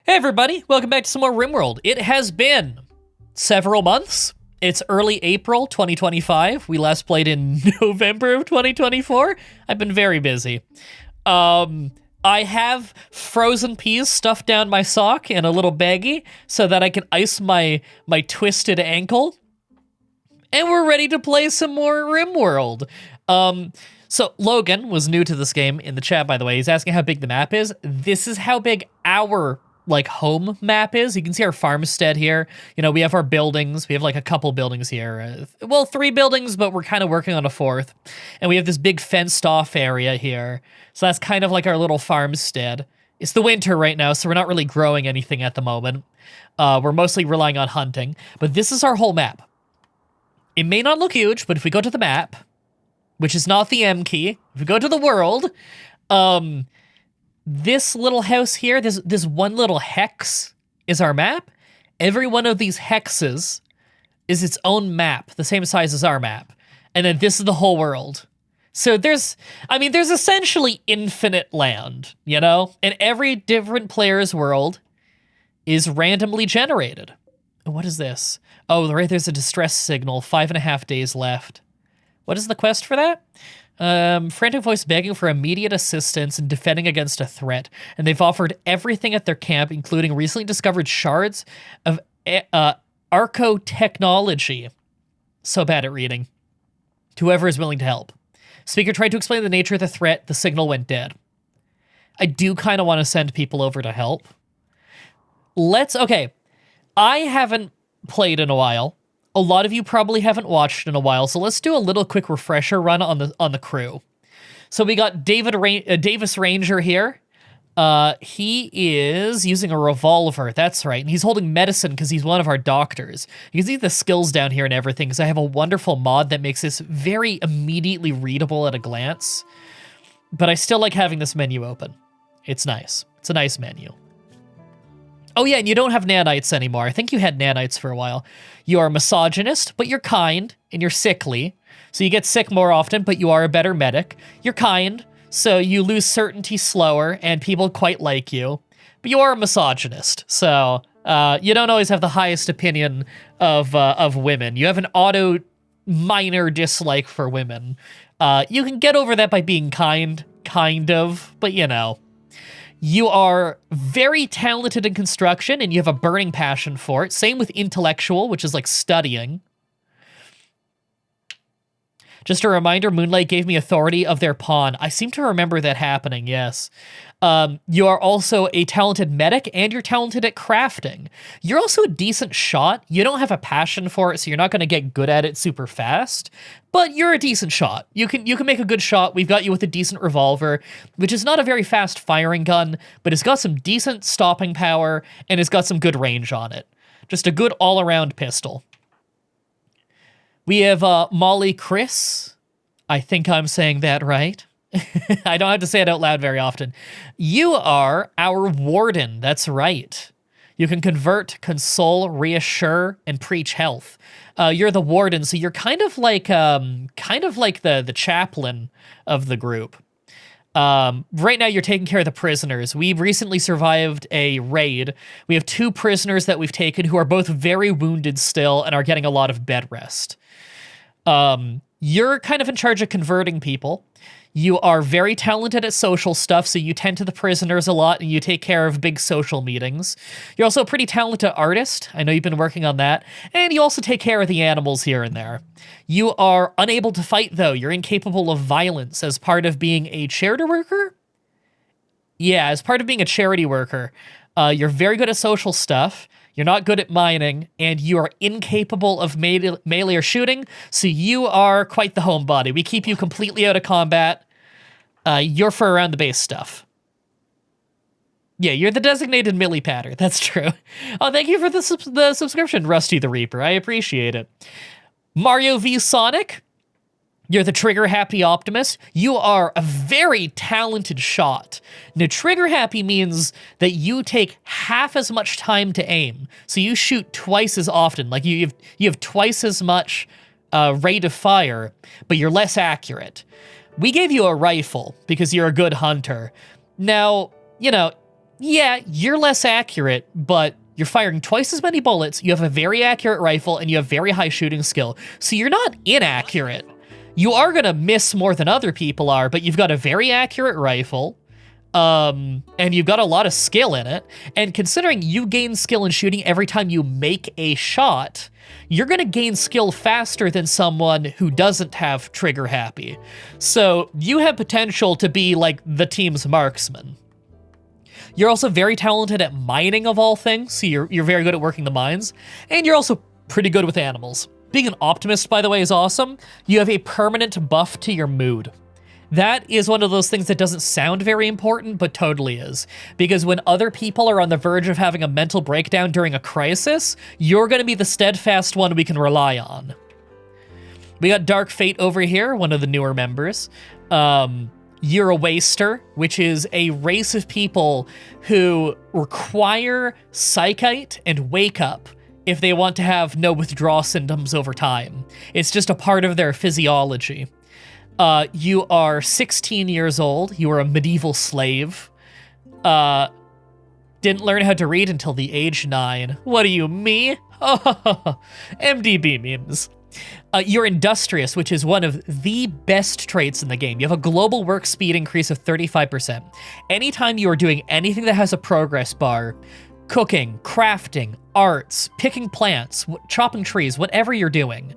Hey everybody, welcome back to some more RimWorld. It has been several months. It's early April 2025. We last played in November of 2024. I've been very busy. I have frozen peas stuffed down my sock in a little baggie so that I can ice my twisted ankle. And we're ready to play some more RimWorld. So Logan was new to this game in the chat, by the way. He's asking how big the map is. This is how big our home map is. You can see our farmstead here. You know, we have our buildings. We have like a couple buildings here. Well, 3 buildings, but we're kind of working on a 4th. And we have this big fenced off area here. So that's kind of like our little farmstead. It's the winter right now, so we're not really growing anything at the moment. We're mostly relying on hunting. But this is our whole map. It may not look huge, but if we go to the map, which is not the M key, if we go to the world, this little house here, this one little hex is our map. Every one of these hexes is its own map, the same size as our map. And then this is the whole world. So there's essentially infinite land, you know? And every different player's world is randomly generated. What is this? Oh, right, there's a distress signal, 5.5 days left. What is the quest for that? Frantic voice begging for immediate assistance and defending against a threat. And they've offered everything at their camp, including recently discovered shards of archotechnology. So bad at reading. To whoever is willing to help. Speaker tried to explain the nature of the threat. The signal went dead. I do kind of want to send people over to help. Okay. I haven't played in a while. A lot of you probably haven't watched in a while, so let's do a little quick refresher run on the crew. So we got Davis Ranger here. He is using a revolver, that's right, and he's holding medicine because he's one of our doctors. You can see the skills down here and everything, because I have a wonderful mod that makes this very immediately readable at a glance. But I still like having this menu open. It's nice. It's a nice menu. Oh yeah, and you don't have nanites anymore. I think you had nanites for a while. You are a misogynist, but you're kind, and you're sickly. So you get sick more often, but you are a better medic. You're kind, so you lose certainty slower, and people quite like you. But you are a misogynist, so you don't always have the highest opinion of women. You have an minor dislike for women. You can get over that by being kind of, but you know. You are very talented in construction, and you have a burning passion for it. Same with intellectual, which is like studying. Just a reminder, Moonlight gave me authority of their pawn. I seem to remember that happening, yes. You are also a talented medic, and you're talented at crafting. You're also a decent shot. You don't have a passion for it, so you're not going to get good at it super fast, but you're a decent shot. You can make a good shot. We've got you with a decent revolver, which is not a very fast firing gun, but it's got some decent stopping power, and it's got some good range on it. Just a good all-around pistol. We have Molly Chris. I think I'm saying that right. I don't have to say it out loud very often. You are our warden. That's right. You can convert, console, reassure, and preach health. You're the warden, so you're kind of like the chaplain of the group. Right now, you're taking care of the prisoners. We recently survived a raid. We have 2 prisoners that we've taken who are both very wounded still and are getting a lot of bed rest. You're kind of in charge of converting people. You are very talented at social stuff, so you tend to the prisoners a lot, and you take care of big social meetings. You're also a pretty talented artist. I know you've been working on that. And you also take care of the animals here and there. You are unable to fight, though. You're incapable of violence as part of being a charity worker? Yeah, as part of being a charity worker. You're very good at social stuff. You're not good at mining, and you are incapable of melee or shooting, so you are quite the homebody. We keep you completely out of combat. You're for around the base stuff. Yeah, you're the designated melee patter. That's true. Oh, thank you for the subscription, Rusty the Reaper. I appreciate it. Mario v Sonic. You're the trigger-happy optimist. You are a very talented shot. Now, trigger-happy means that you take half as much time to aim. So you shoot twice as often. Like, you have twice as much rate of fire, but you're less accurate. We gave you a rifle because you're a good hunter. Now, you know, Yeah, you're less accurate, but you're firing twice as many bullets, you have a very accurate rifle, and you have very high shooting skill. So you're not inaccurate. You are gonna miss more than other people are, but you've got a very accurate rifle, and you've got a lot of skill in it. And considering you gain skill in shooting every time you make a shot, you're gonna gain skill faster than someone who doesn't have trigger happy. So you have potential to be like the team's marksman. You're also very talented at mining of all things, so you're very good at working the mines, and you're also pretty good with animals. Being an optimist, by the way, is awesome. You have a permanent buff to your mood. That is one of those things that doesn't sound very important, but totally is. Because when other people are on the verge of having a mental breakdown during a crisis, you're gonna be the steadfast one we can rely on. We got Dark Fate over here, one of the newer members. You're a waster, which is a race of people who require psychite and wake up if they want to have no withdrawal symptoms over time. It's just a part of their physiology. You are 16 years old. You are a medieval slave. Didn't learn how to read until the age 9. What are you, me? MDB memes. You're industrious, which is one of the best traits in the game. You have a global work speed increase of 35%. Anytime you are doing anything that has a progress bar, cooking, crafting, arts, picking plants, chopping trees, whatever you're doing,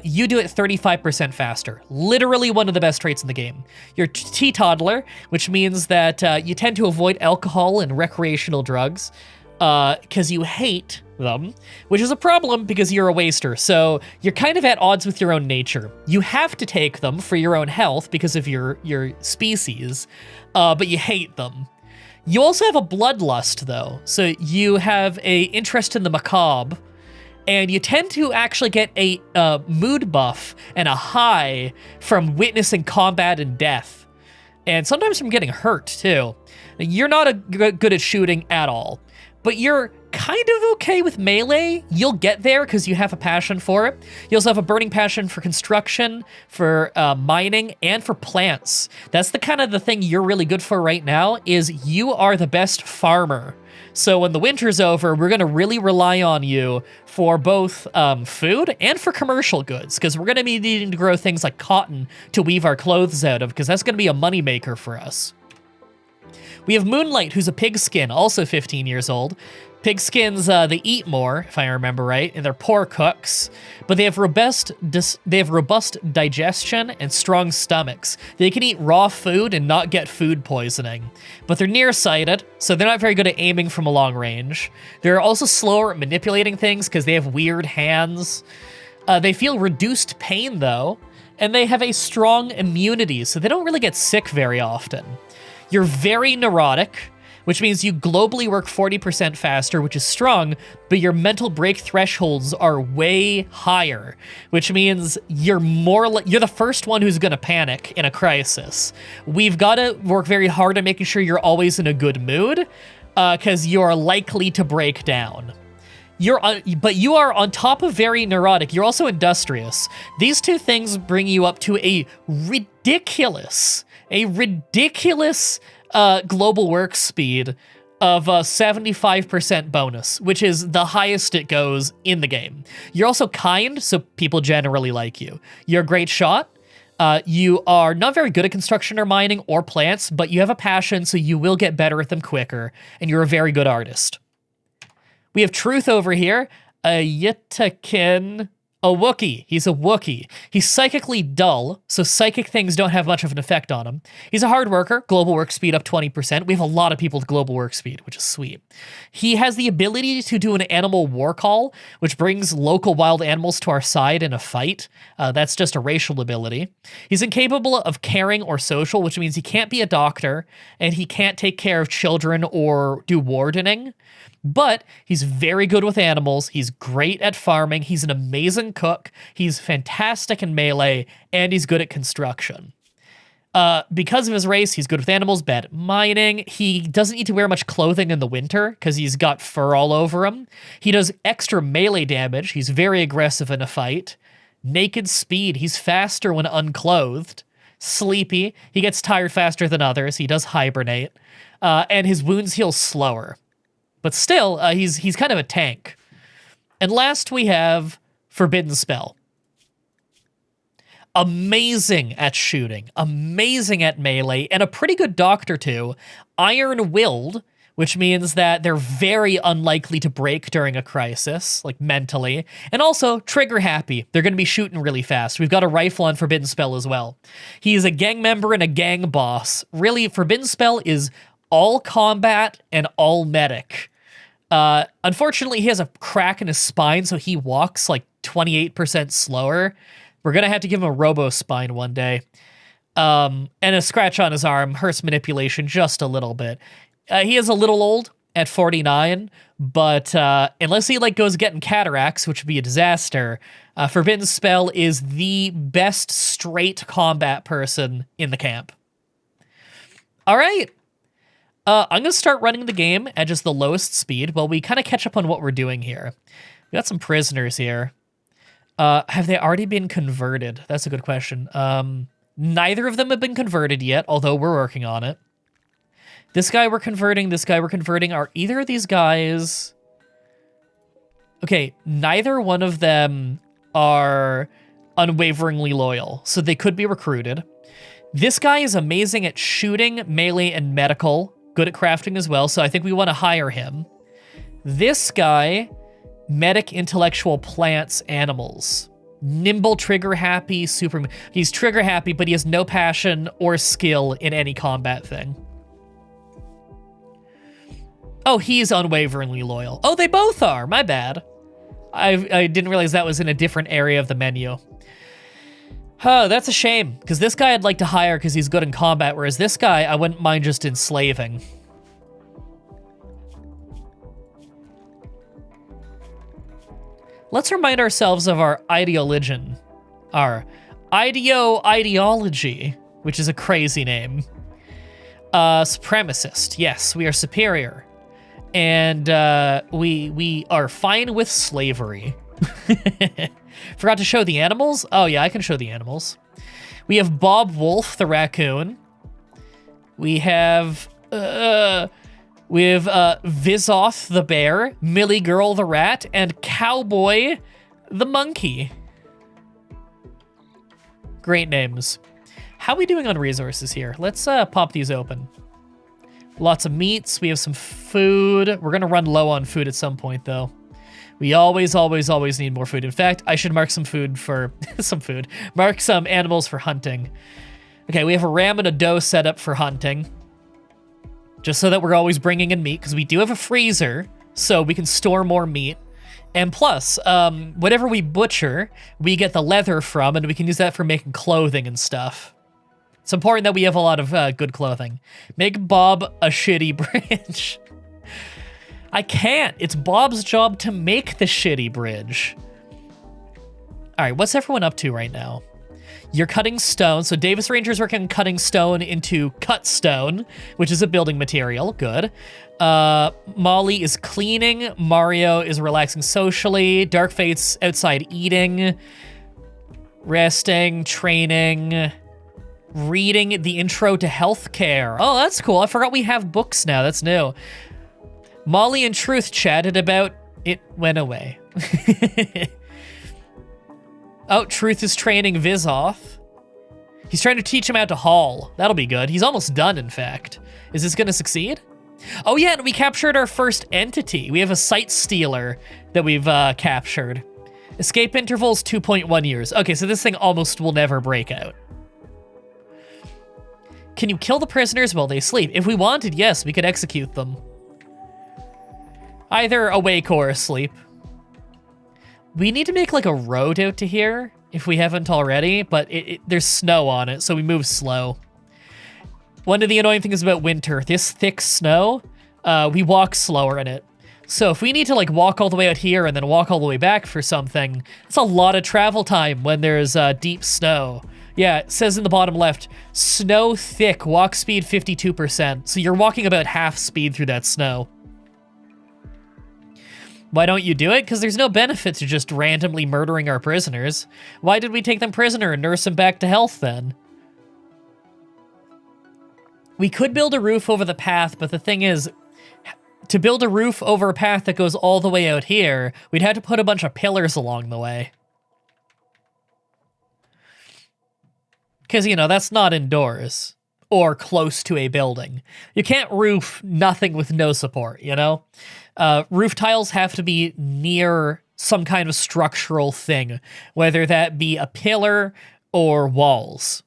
you do it 35% faster. Literally one of the best traits in the game. You're teetotaler, which means that you tend to avoid alcohol and recreational drugs because you hate them, which is a problem because you're a waster. So you're kind of at odds with your own nature. You have to take them for your own health because of your species, but you hate them. You also have a bloodlust, though. So you have a interest in the macabre, and you tend to actually get a mood buff and a high from witnessing combat and death, and sometimes from getting hurt, too. You're not good at shooting at all, but you're kind of okay with melee. You'll get there because you have a passion for it. You also have a burning passion for construction, for mining, and for plants. That's the kind of the thing you're really good for right now, is you are the best farmer. So when the winter's over, we're gonna really rely on you for both food and for commercial goods, because we're gonna be needing to grow things like cotton to weave our clothes out of, because that's gonna be a moneymaker for us. We have Moonlight, who's a pigskin, also 15 years old. Pigskins, they eat more, if I remember right, and they're poor cooks, but they have robust digestion and strong stomachs. They can eat raw food and not get food poisoning, but they're nearsighted, so they're not very good at aiming from a long range. They're also slower at manipulating things because they have weird hands. They feel reduced pain, though, and they have a strong immunity, so they don't really get sick very often. You're very neurotic, which means you globally work 40% faster, which is strong, but your mental break thresholds are way higher, which means you're the first one who's gonna panic in a crisis. We've gotta work very hard on making sure you're always in a good mood, because you're likely to break down. But you are, on top of very neurotic, you're also industrious. These two things bring you up to a ridiculous global work speed of a 75% bonus, which is the highest it goes in the game. You're also kind, so people generally like you. You're a great shot. You are not very good at construction or mining or plants, but you have a passion, so you will get better at them quicker, and you're a very good artist. We have Truth over here, a Yitakin, a Wookiee. He's a Wookiee. He's psychically dull, so psychic things don't have much of an effect on him. He's a hard worker, global work speed up 20%. We have a lot of people with global work speed, which is sweet. He has the ability to do an animal war call, which brings local wild animals to our side in a fight. That's just a racial ability. He's incapable of caring or social, which means he can't be a doctor, and he can't take care of children or do wardening. But he's very good with animals, he's great at farming, he's an amazing cook, he's fantastic in melee, and he's good at construction. Because of his race, he's good with animals, bad at mining. He doesn't need to wear much clothing in the winter because he's got fur all over him. He does extra melee damage, he's very aggressive in a fight. Naked speed, he's faster when unclothed. Sleepy, he gets tired faster than others, he does hibernate. and his wounds heal slower. But still, he's kind of a tank. And last we have Forbidden Spell. Amazing at shooting, amazing at melee, and a pretty good doctor too. Iron-willed, which means that they're very unlikely to break during a crisis, like mentally. And also, trigger-happy. They're going to be shooting really fast. We've got a rifle on Forbidden Spell as well. He's a gang member and a gang boss. Really, Forbidden Spell is all combat and all medic. Unfortunately, he has a crack in his spine, so he walks like 28% slower. We're going to have to give him a robo-spine one day. And a scratch on his arm hurts manipulation just a little bit. He is a little old at 49, but unless he like goes getting cataracts, which would be a disaster, Forbidden Spell is the best straight combat person in the camp. All right. I'm going to start running the game at just the lowest speed while we kind of catch up on what we're doing here. We got some prisoners here. Have they already been converted? That's a good question. Neither of them have been converted yet, although we're working on it. This guy we're converting, this guy we're converting. Are either of these guys... Okay, neither one of them are unwaveringly loyal, so they could be recruited. This guy is amazing at shooting, melee, and medical. Good at crafting as well, so I think we want to hire him. This guy, medic, intellectual, plants, animals. Nimble, trigger-happy, super... He's trigger-happy, but he has no passion or skill in any combat thing. Oh, he's unwaveringly loyal. Oh, they both are. My bad. I didn't realize that was in a different area of the menu. Oh, that's a shame, because this guy I'd like to hire because he's good in combat, whereas this guy I wouldn't mind just enslaving. Let's remind ourselves of our ideology. Our ideology, which is a crazy name. Supremacist. Yes, we are superior. And we are fine with slavery. Forgot to show the animals? Oh yeah, I can show the animals. We have Bob Wolf, the raccoon. We have Vizoth, the bear, Millie Girl, the rat, and Cowboy, the monkey. Great names. How are we doing on resources here? Let's pop these open. Lots of meats. We have some food. We're going to run low on food at some point, though. We always need more food. In fact, I should mark some food for... Mark some animals for hunting. Okay, we have a ram and a doe set up for hunting. Just so that we're always bringing in meat, because we do have a freezer, so we can store more meat. And plus, whatever we butcher, we get the leather from, and we can use that for making clothing and stuff. It's important that we have a lot of good clothing. Make Bob a shitty bridge. I can't. It's Bob's job to make the shitty bridge. All right, what's everyone up to right now? You're cutting stone. So Davis Ranger's working on cutting stone into cut stone, which is a building material. Good. Molly is cleaning. Mario is relaxing socially. Dark Fate's outside eating. Resting, training, reading the intro to healthcare. Oh, that's cool. I forgot we have books now. That's new. Molly and Truth chatted about it went away. Oh, Truth is training Vizoth. He's trying to teach him how to haul. That'll be good. He's almost done, in fact. Is this gonna succeed? Oh yeah, and we captured our first entity. We have a sight stealer that we've captured. Escape intervals 2.1 years. Okay, so this thing almost will never break out. Can you kill the prisoners while they sleep? If we wanted, yes, we could execute them. Either awake or asleep. We need to make like a road out to here, if we haven't already, but there's snow on it, so we move slow. One of the annoying things about winter, this thick snow, we walk slower in it. So if we need to like walk all the way out here and then walk all the way back for something, it's a lot of travel time when there's deep snow. Yeah, it says in the bottom left, snow thick, walk speed 52%. So you're walking about half speed through that snow. Why don't you do it? Because there's no benefit to just randomly murdering our prisoners. Why did we take them prisoner and nurse them back to health then? We could build a roof over the path, but the thing is, to build a roof over a path that goes all the way out here, we'd have to put a bunch of pillars along the way. Because, you know, that's not indoors or close to a building. You can't roof nothing with no support, you know? Roof tiles have to be near some kind of structural thing, whether that be a pillar or walls.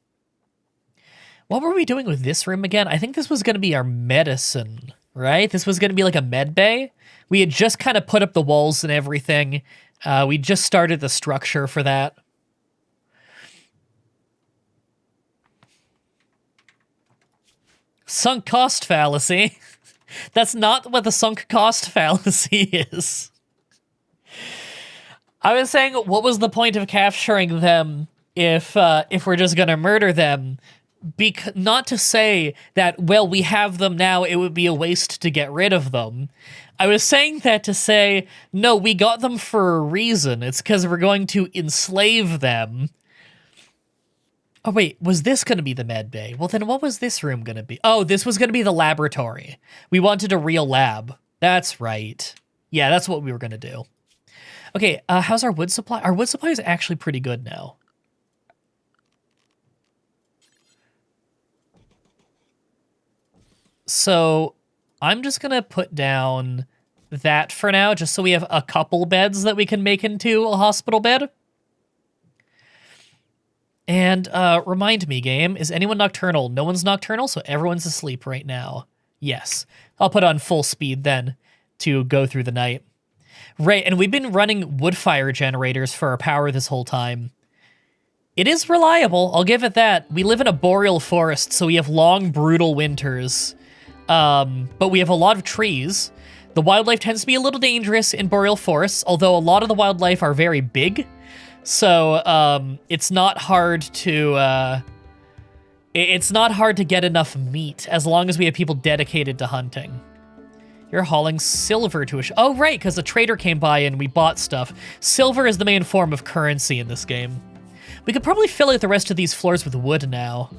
What were we doing with this room again? I think this was going to be our medicine, right? This was going to be like a med bay. We had just kind of put up the walls and everything. We just started the structure for that. Sunk cost fallacy. That's not what the sunk cost fallacy is. I was saying, what was the point of capturing them if we're just gonna murder them? Not to say that, well, we have them now, it would be a waste to get rid of them. I was saying that to say, no, we got them for a reason. It's because we're going to enslave them. Oh, wait, was this going to be the med bay? Well, then what was this room going to be? Oh, this was going to be the laboratory. We wanted a real lab. That's right. Yeah, that's what we were going to do. Okay, how's our wood supply? Our wood supply is actually pretty good now. So I'm just going to put down that for now, just so we have a couple beds that we can make into a hospital bed. And remind me, game, is anyone nocturnal? No one's nocturnal, so everyone's asleep right now. Yes. I'll put on full speed then to go through the night. Right, and we've been running wood fire generators for our power this whole time. It is reliable, I'll give it that. We live in a boreal forest, so we have long, brutal winters. But we have a lot of trees. The wildlife tends to be a little dangerous in boreal forests, although a lot of the wildlife are very big. So, it's not hard to, it's not hard to get enough meat, as long as we have people dedicated to hunting. You're hauling silver to a oh, right, because the trader came by and we bought stuff. Silver is the main form of currency in this game. We could probably fill out the rest of these floors with wood now.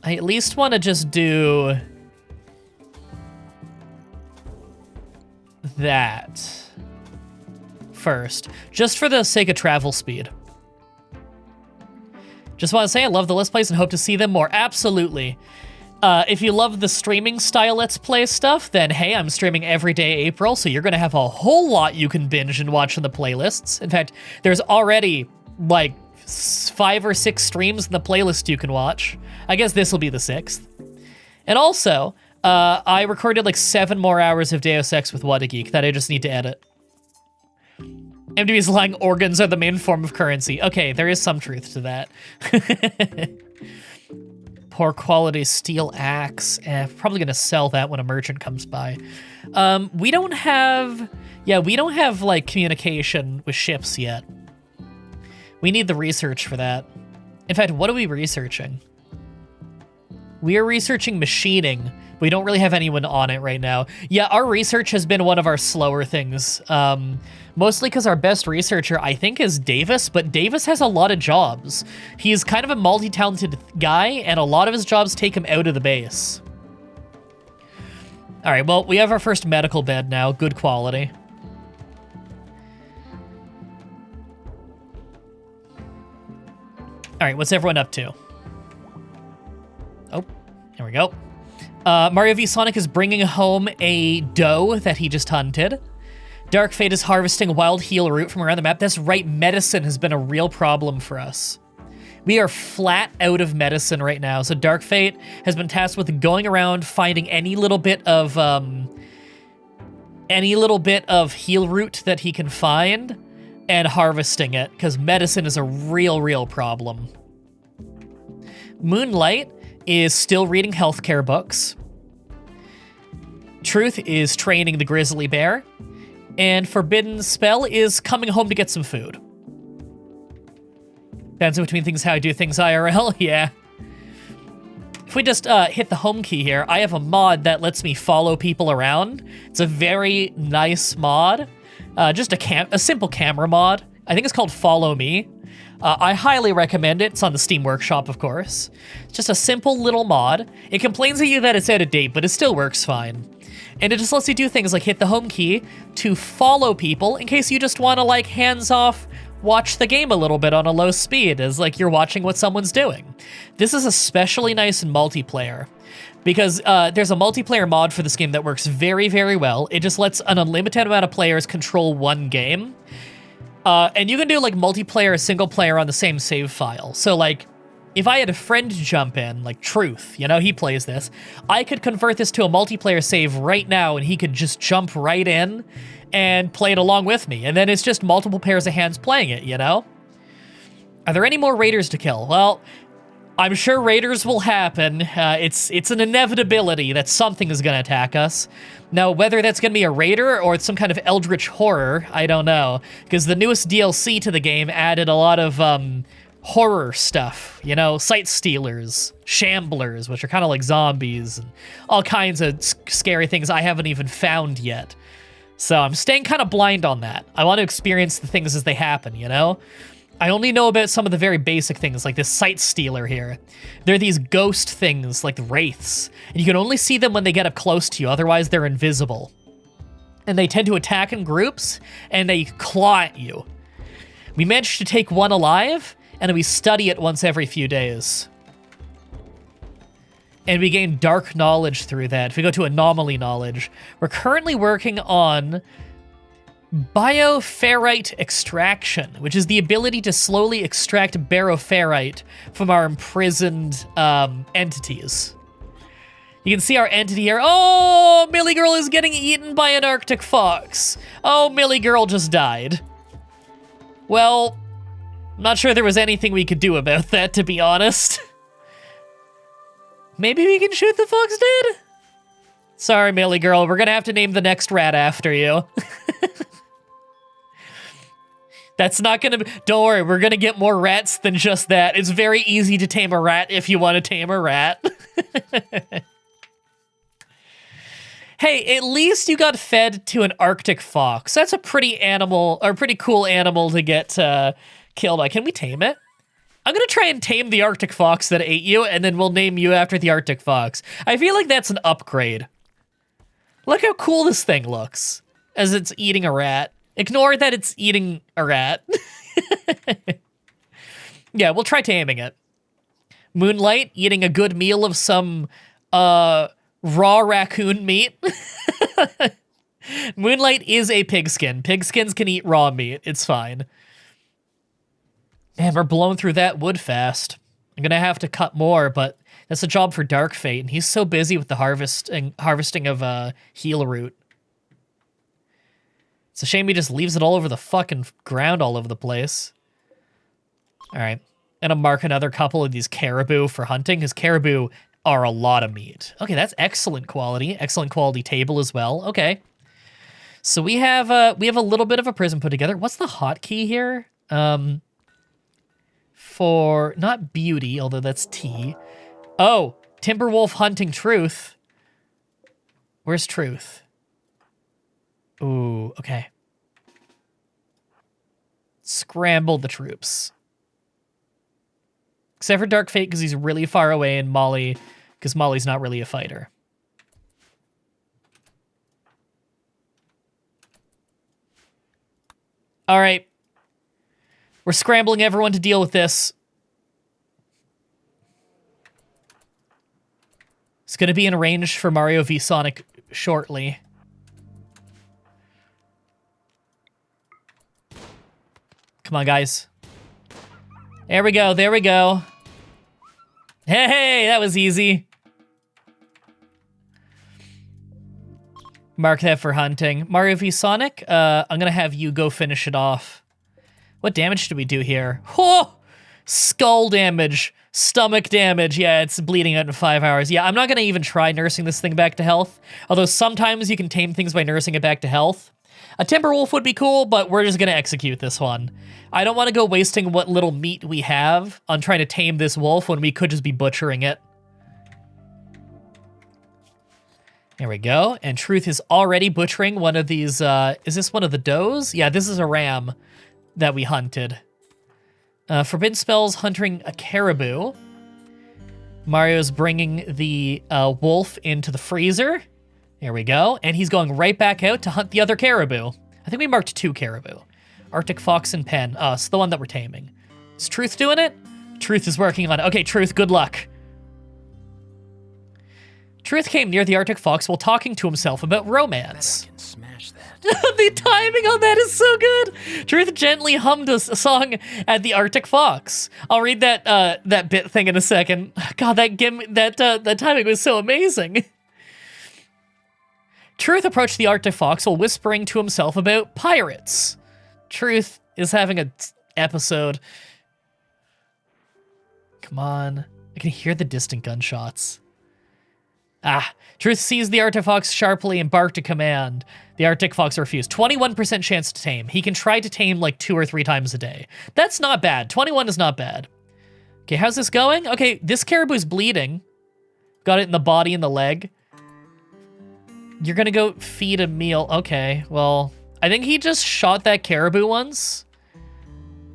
I at least want to just do that first, just for the sake of travel speed. Just want to say I love the Let's Plays and hope to see them more. Absolutely. If you love the streaming style Let's Play stuff, then hey, I'm streaming every day April, so you're going to have a whole lot you can binge and watch in the playlists. In fact, there's already like 5 or 6 streams in the playlist you can watch. I guess this will be the 6th. And also, I recorded like 7 more hours of Deus Ex with What a Geek that I just need to edit. MDB's lying organs are the main form of currency. Okay, there is some truth to that. Poor quality steel axe. Probably gonna sell that when a merchant comes by. We don't have like communication with ships yet. We need the research for that. In fact, what are we researching? We are researching machining. We don't really have anyone on it right now. Yeah, our research has been one of our slower things. Mostly because our best researcher, I think, is Davis, but Davis has a lot of jobs. He's kind of a multi-talented guy, and a lot of his jobs take him out of the base. All right, well, we have our first medical bed now. Good quality. All right, what's everyone up to? Oh, here we go. Mario v Sonic is bringing home a doe that he just hunted. Dark Fate is harvesting wild heal root from around the map. That's right, medicine has been a real problem for us. We are flat out of medicine right now, so Dark Fate has been tasked with going around finding any little bit of heal root that he can find and harvesting it, because medicine is a real problem. Moonlight is still reading healthcare books. Truth is training the grizzly bear. And Forbidden Spell is coming home to get some food. Bouncing between things, how I do things IRL, yeah. If we just hit the home key here, I have a mod that lets me follow people around. It's a very nice mod. Just a simple camera mod. I think it's called Follow Me. I highly recommend it. It's on the Steam Workshop, of course. It's just a simple little mod. It complains at you that it's out of date, but it still works fine. And it just lets you do things like hit the home key to follow people in case you just want to, like, hands off, watch the game a little bit on a low speed as, like, you're watching what someone's doing. This is especially nice in multiplayer because there's a multiplayer mod for this game that works very, very well. It just lets an unlimited amount of players control one game. And you can do, like, multiplayer, single player on the same save file. So, like, if I had a friend jump in, like Truth, you know, he plays this, I could convert this to a multiplayer save right now and he could just jump right in and play it along with me. And then it's just multiple pairs of hands playing it, you know? Are there any more raiders to kill? Well, I'm sure raiders will happen. It's an inevitability that something is going to attack us. Now, whether that's going to be a raider or it's some kind of eldritch horror, I don't know. Because the newest DLC to the game added a lot of horror stuff, you know, sight stealers, shamblers, which are kind of like zombies, and all kinds of scary things I haven't even found yet. So I'm staying kind of blind on that. I want to experience the things as they happen, you know? I only know about some of the very basic things, like this sight stealer here. They're these ghost things, like the wraiths, and you can only see them when they get up close to you, otherwise they're invisible. And they tend to attack in groups, and they claw at you. We managed to take one alive, and we study it once every few days. And we gain dark knowledge through that. If we go to anomaly knowledge, we're currently working on bioferrite extraction, which is the ability to slowly extract baroferrite from our imprisoned entities. You can see our entity here. Oh, Millie Girl is getting eaten by an Arctic fox. Oh, Millie Girl just died. Well, I'm not sure there was anything we could do about that, to be honest. Maybe we can shoot the fox dead? Sorry, Millie Girl, we're gonna have to name the next rat after you. That's not gonna be, don't worry, we're gonna get more rats than just that. It's very easy to tame a rat if you want to tame a rat. Hey, at least you got fed to an Arctic fox. That's a pretty cool animal to get killed by. Can we tame it? I'm gonna try and tame the Arctic fox that ate you, and then we'll name you after the Arctic fox. I feel like that's an upgrade. Look how cool this thing looks as it's eating a rat. Ignore that it's eating a rat. Yeah, we'll try taming it. Moonlight, eating a good meal of some raw raccoon meat. Moonlight is a pigskin. Pigskins can eat raw meat. It's fine. Man, we're blowing through that wood fast. I'm gonna have to cut more, but that's a job for Dark Fate, and he's so busy with the harvesting of heal root. It's a shame he just leaves it all over the fucking ground all over the place. All right, and I'll mark another couple of these caribou for hunting, because caribou are a lot of meat. Okay, that's excellent quality table as well. Okay, so we have a little bit of a prison put together. What's the hotkey here? For, not beauty, although that's T. Oh, Timberwolf hunting Truth. Where's Truth? Ooh, okay. Scramble the troops. Except for Dark Fate, because he's really far away, and Molly, because Molly's not really a fighter. All right. We're scrambling everyone to deal with this. It's going to be in range for Mario v Sonic shortly. Come on, guys. There we go, there we go. Hey, that was easy. Mark that for hunting. Mario v Sonic, I'm going to have you go finish it off. What damage do we do here? Oh! Skull damage. Stomach damage. Yeah, it's bleeding out in 5 hours. Yeah, I'm not going to even try nursing this thing back to health. Although sometimes you can tame things by nursing it back to health. A Timberwolf would be cool, but we're just going to execute this one. I don't want to go wasting what little meat we have on trying to tame this wolf when we could just be butchering it. There we go. And Truth is already butchering one of these. Is this one of the does? Yeah, this is a ram that we hunted. Forbidden spells hunting a caribou. Mario's bringing the wolf into the freezer. There we go. And he's going right back out to hunt the other caribou. I think we marked 2 caribou. Arctic fox and pen. Us, the one that we're taming. Is Truth doing it? Truth is working on it. Okay, Truth, good luck. Truth came near the Arctic fox while talking to himself about romance. I can smash that. The timing on that is so good. Truth gently hummed a song at the Arctic fox. I'll read that bit thing in a second. God, that timing was so amazing. Truth approached the Arctic fox while whispering to himself about pirates. Truth is having an episode. Come on. I can hear the distant gunshots. Truth seized the Arctic fox sharply and barked a command. The Arctic fox refused. 21% chance to tame. He can try to tame like 2 or 3 times a day. That's not bad. 21 is not bad. Okay, how's this going? Okay, this caribou's bleeding. Got it in the body and the leg. You're gonna go feed a meal. Okay, well, I think he just shot that caribou once.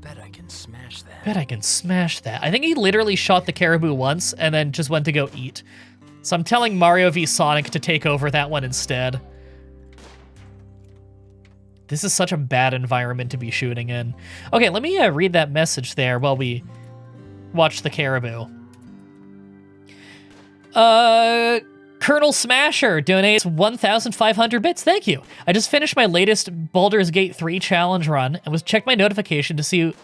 Bet I can smash that. Bet I can smash that. I think he literally shot the caribou once and then just went to go eat. So I'm telling Mario v Sonic to take over that one instead. This is such a bad environment to be shooting in. Okay, let me read that message there while we watch the caribou. Colonel Smasher donates 1,500 bits. Thank you. I just finished my latest Baldur's Gate 3 challenge run and was checked my notification to see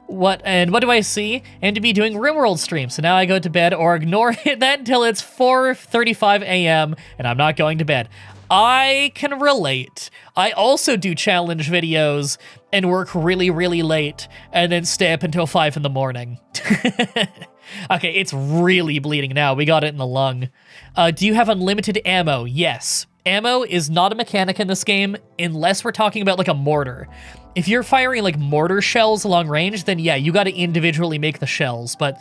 what do I see? And to be doing RimWorld stream. So now I go to bed or ignore that until it's 4:35 a.m. and I'm not going to bed. I can relate. I also do challenge videos and work really, really late and then stay up until 5 in the morning. Okay, it's really bleeding now. We got it in the lung. Do you have unlimited ammo? Yes. Ammo is not a mechanic in this game unless we're talking about like a mortar. If you're firing like mortar shells along range, then yeah, you got to individually make the shells. But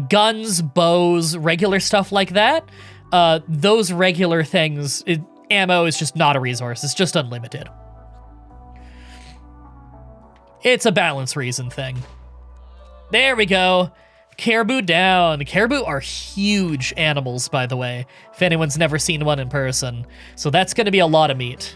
guns, bows, regular stuff like that, those regular things, ammo is just not a resource. It's just unlimited. It's a balance reason thing. There we go. Caribou down. Caribou are huge animals, by the way, if anyone's never seen one in person. So that's going to be a lot of meat.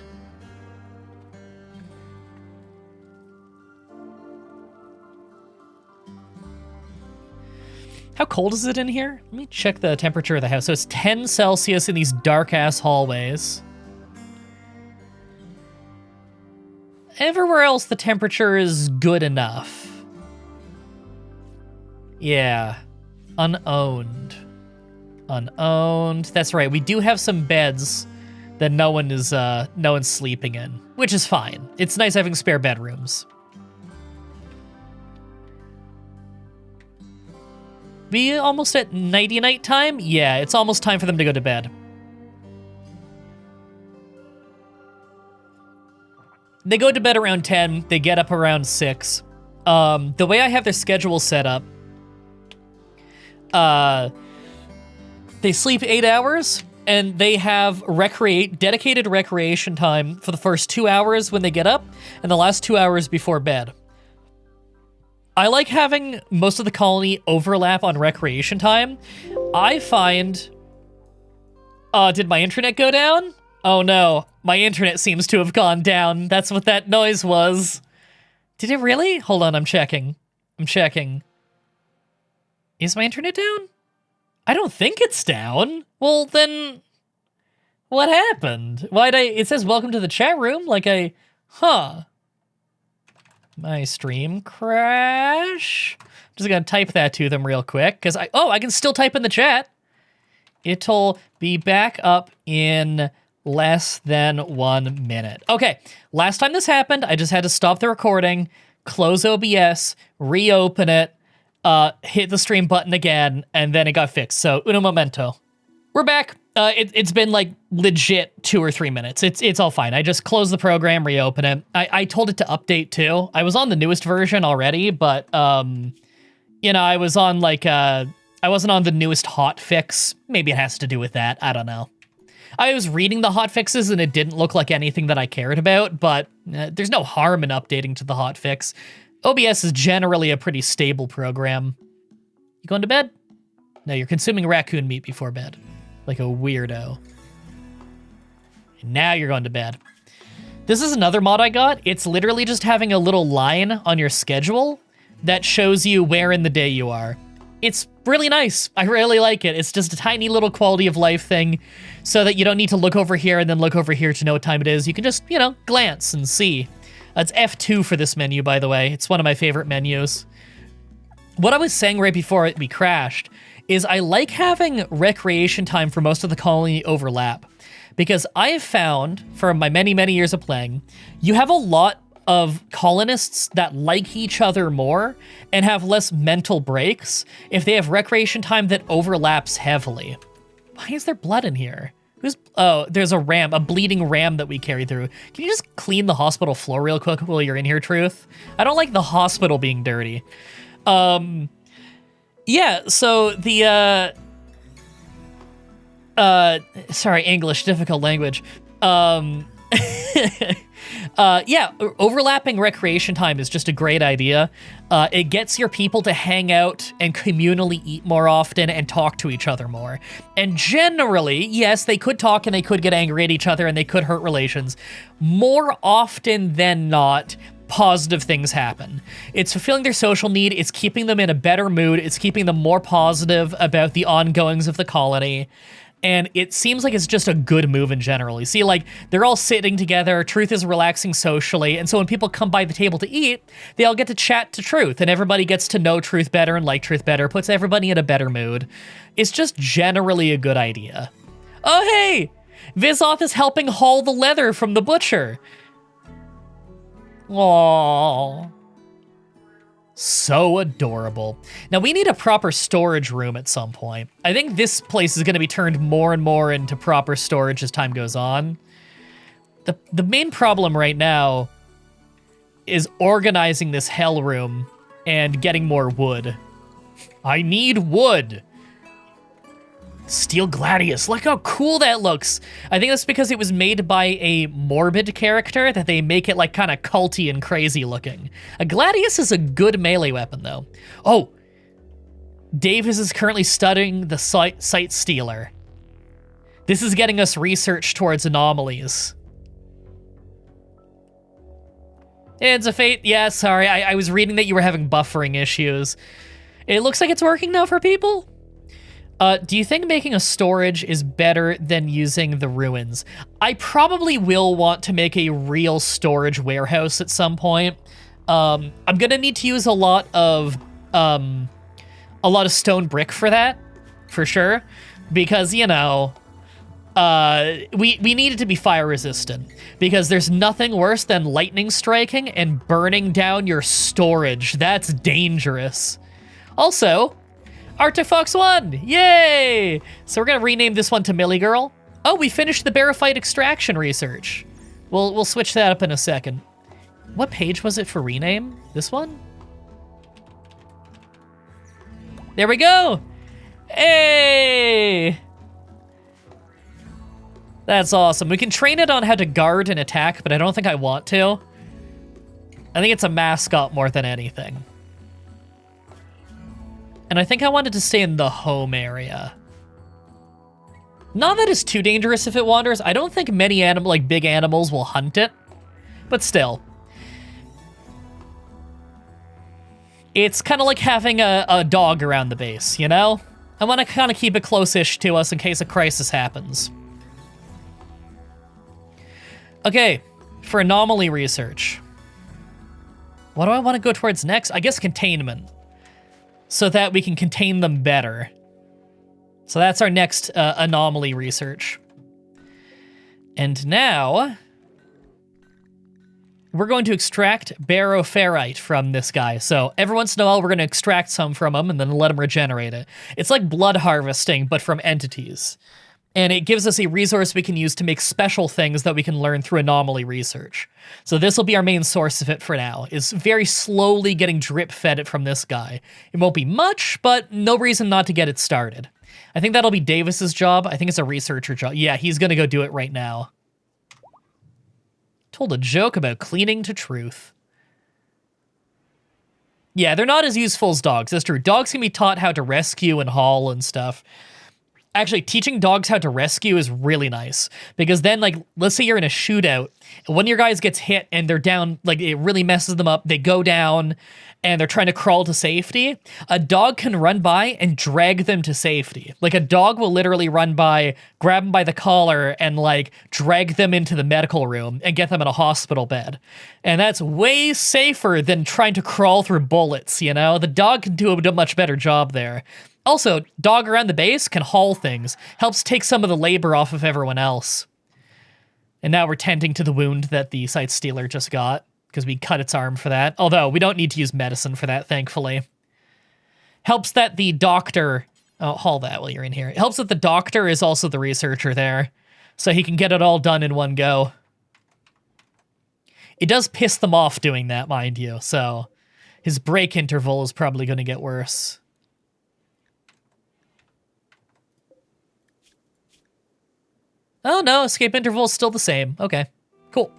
How cold is it in here? Let me check the temperature of the house. So it's 10 Celsius in these dark-ass hallways. Everywhere else, the temperature is good enough. Yeah. Unowned. Unowned. That's right. We do have some beds that no one's sleeping in, which is fine. It's nice having spare bedrooms. We almost at nighty-night time? Yeah, it's almost time for them to go to bed. They go to bed around 10. They get up around 6. The way I have their schedule set up, they sleep 8 hours, and they have dedicated recreation time for the first 2 hours when they get up, and the last 2 hours before bed. I like having most of the colony overlap on recreation time. I find... did my internet go down? Oh no, my internet seems to have gone down. That's what that noise was. Did it really? Hold on, I'm checking. Is my internet down? I don't think it's down. Well, then... what happened? It says welcome to the chat room, My stream crash? I'm just gonna type that to them real quick, because I can still type in the chat. It'll be back up in less than 1 minute. Okay, last time this happened, I just had to stop the recording, close OBS, reopen it, hit the stream button again, and then it got fixed. So, uno momento. We're back. It's been like legit 2 or 3 minutes. It's all fine. I just closed the program, reopen it. I told it to update too. I was on the newest version already, but I was on I wasn't on the newest hotfix. Maybe it has to do with that. I don't know. I was reading the hotfixes and it didn't look like anything that I cared about, but there's no harm in updating to the hotfix. OBS is generally a pretty stable program. You going to bed? No, you're consuming raccoon meat before bed. Like a weirdo. And now you're going to bed. This is another mod I got. It's literally just having a little line on your schedule that shows you where in the day you are. It's really nice. I really like it. It's just a tiny little quality of life thing so that you don't need to look over here and then look over here to know what time it is. You can just, you know, glance and see. It's F2 for this menu, by the way. It's one of my favorite menus. What I was saying right before we crashed is I like having recreation time for most of the colony overlap, because I have found, from my many, many years of playing, you have a lot of colonists that like each other more and have less mental breaks if they have recreation time that overlaps heavily. Why is there blood in here? Oh, there's a ram, a bleeding ram that we carry through. Can you just clean the hospital floor real quick while you're in here, Truth? I don't like the hospital being dirty. Yeah, so the, sorry, English, difficult language. Yeah, overlapping recreation time is just a great idea. It gets your people to hang out and communally eat more often and talk to each other more. And generally, yes, they could talk and they could get angry at each other and they could hurt relations. More often than not, positive things happen. It's fulfilling their social need, it's keeping them in a better mood, it's keeping them more positive about the ongoings of the colony. And it seems like it's just a good move in general. You see, like, they're all sitting together, Truth is relaxing socially, and so when people come by the table to eat, they all get to chat to Truth, and everybody gets to know Truth better and like Truth better, puts everybody in a better mood. It's just generally a good idea. Oh, hey! Vizoth is helping haul the leather from the butcher. Aww. So adorable. Now, we need a proper storage room at some point. I think this place is going to be turned more and more into proper storage as time goes on. The main problem right now is organizing this hell room and getting more wood. I need wood. Steel Gladius, look how cool that looks. I think that's because it was made by a morbid character that they make it like kind of culty and crazy looking. A Gladius is a good melee weapon though. Oh, Davis is currently studying the Sight Stealer. This is getting us research towards anomalies. It's a fate. Yeah, sorry, I was reading that you were having buffering issues. It looks like it's working now for people. Do you think making a storage is better than using the ruins? I probably will want to make a real storage warehouse at some point. I'm gonna need to use a lot of stone brick for that, for sure, because, you know, we need it to be fire resistant, because there's nothing worse than lightning striking and burning down your storage. That's dangerous. Also, Artifox 1! Yay! So we're gonna rename this one to Millie Girl. Oh, we finished the Baraphyte extraction research. We'll switch that up in a second. What page was it for rename? This one? There we go! Hey! That's awesome. We can train it on how to guard and attack, but I don't think I want to. I think it's a mascot more than anything. And I think I wanted to stay in the home area. Not that it's too dangerous if it wanders. I don't think many big animals will hunt it, but still. It's kind of like having a dog around the base, you know? I want to kind of keep it close-ish to us in case a crisis happens. Okay, for anomaly research. What do I want to go towards next? I guess containment, so that we can contain them better. So that's our next anomaly research. And now, we're going to extract baroferrite from this guy. So every once in a while, we're going to extract some from him and then let him regenerate it. It's like blood harvesting, but from entities. And it gives us a resource we can use to make special things that we can learn through anomaly research. So this will be our main source of it for now, is very slowly getting drip-fed it from this guy. It won't be much, but no reason not to get it started. I think that'll be Davis's job. I think it's a researcher job. Yeah, he's gonna go do it right now. Told a joke about cleaning to Truth. Yeah, they're not as useful as dogs. That's true. Dogs can be taught how to rescue and haul and stuff. Actually, teaching dogs how to rescue is really nice because then, like, let's say you're in a shootout and one of your guys gets hit and they're down, like, it really messes them up. They go down and they're trying to crawl to safety. A dog can run by and drag them to safety. Like, a dog will literally run by, grab them by the collar and, like, drag them into the medical room and get them in a hospital bed. And that's way safer than trying to crawl through bullets, you know? The dog can do a much better job there. Also, dog around the base can haul things. Helps take some of the labor off of everyone else. And now we're tending to the wound that the Sight Stealer just got, because we cut its arm for that. Although, we don't need to use medicine for that, thankfully. Helps that the doctor... Oh, haul that while you're in here. It helps that the doctor is also the researcher there, so he can get it all done in one go. It does piss them off doing that, mind you, so his break interval is probably going to get worse. Oh no, escape interval is still the same. Okay, cool.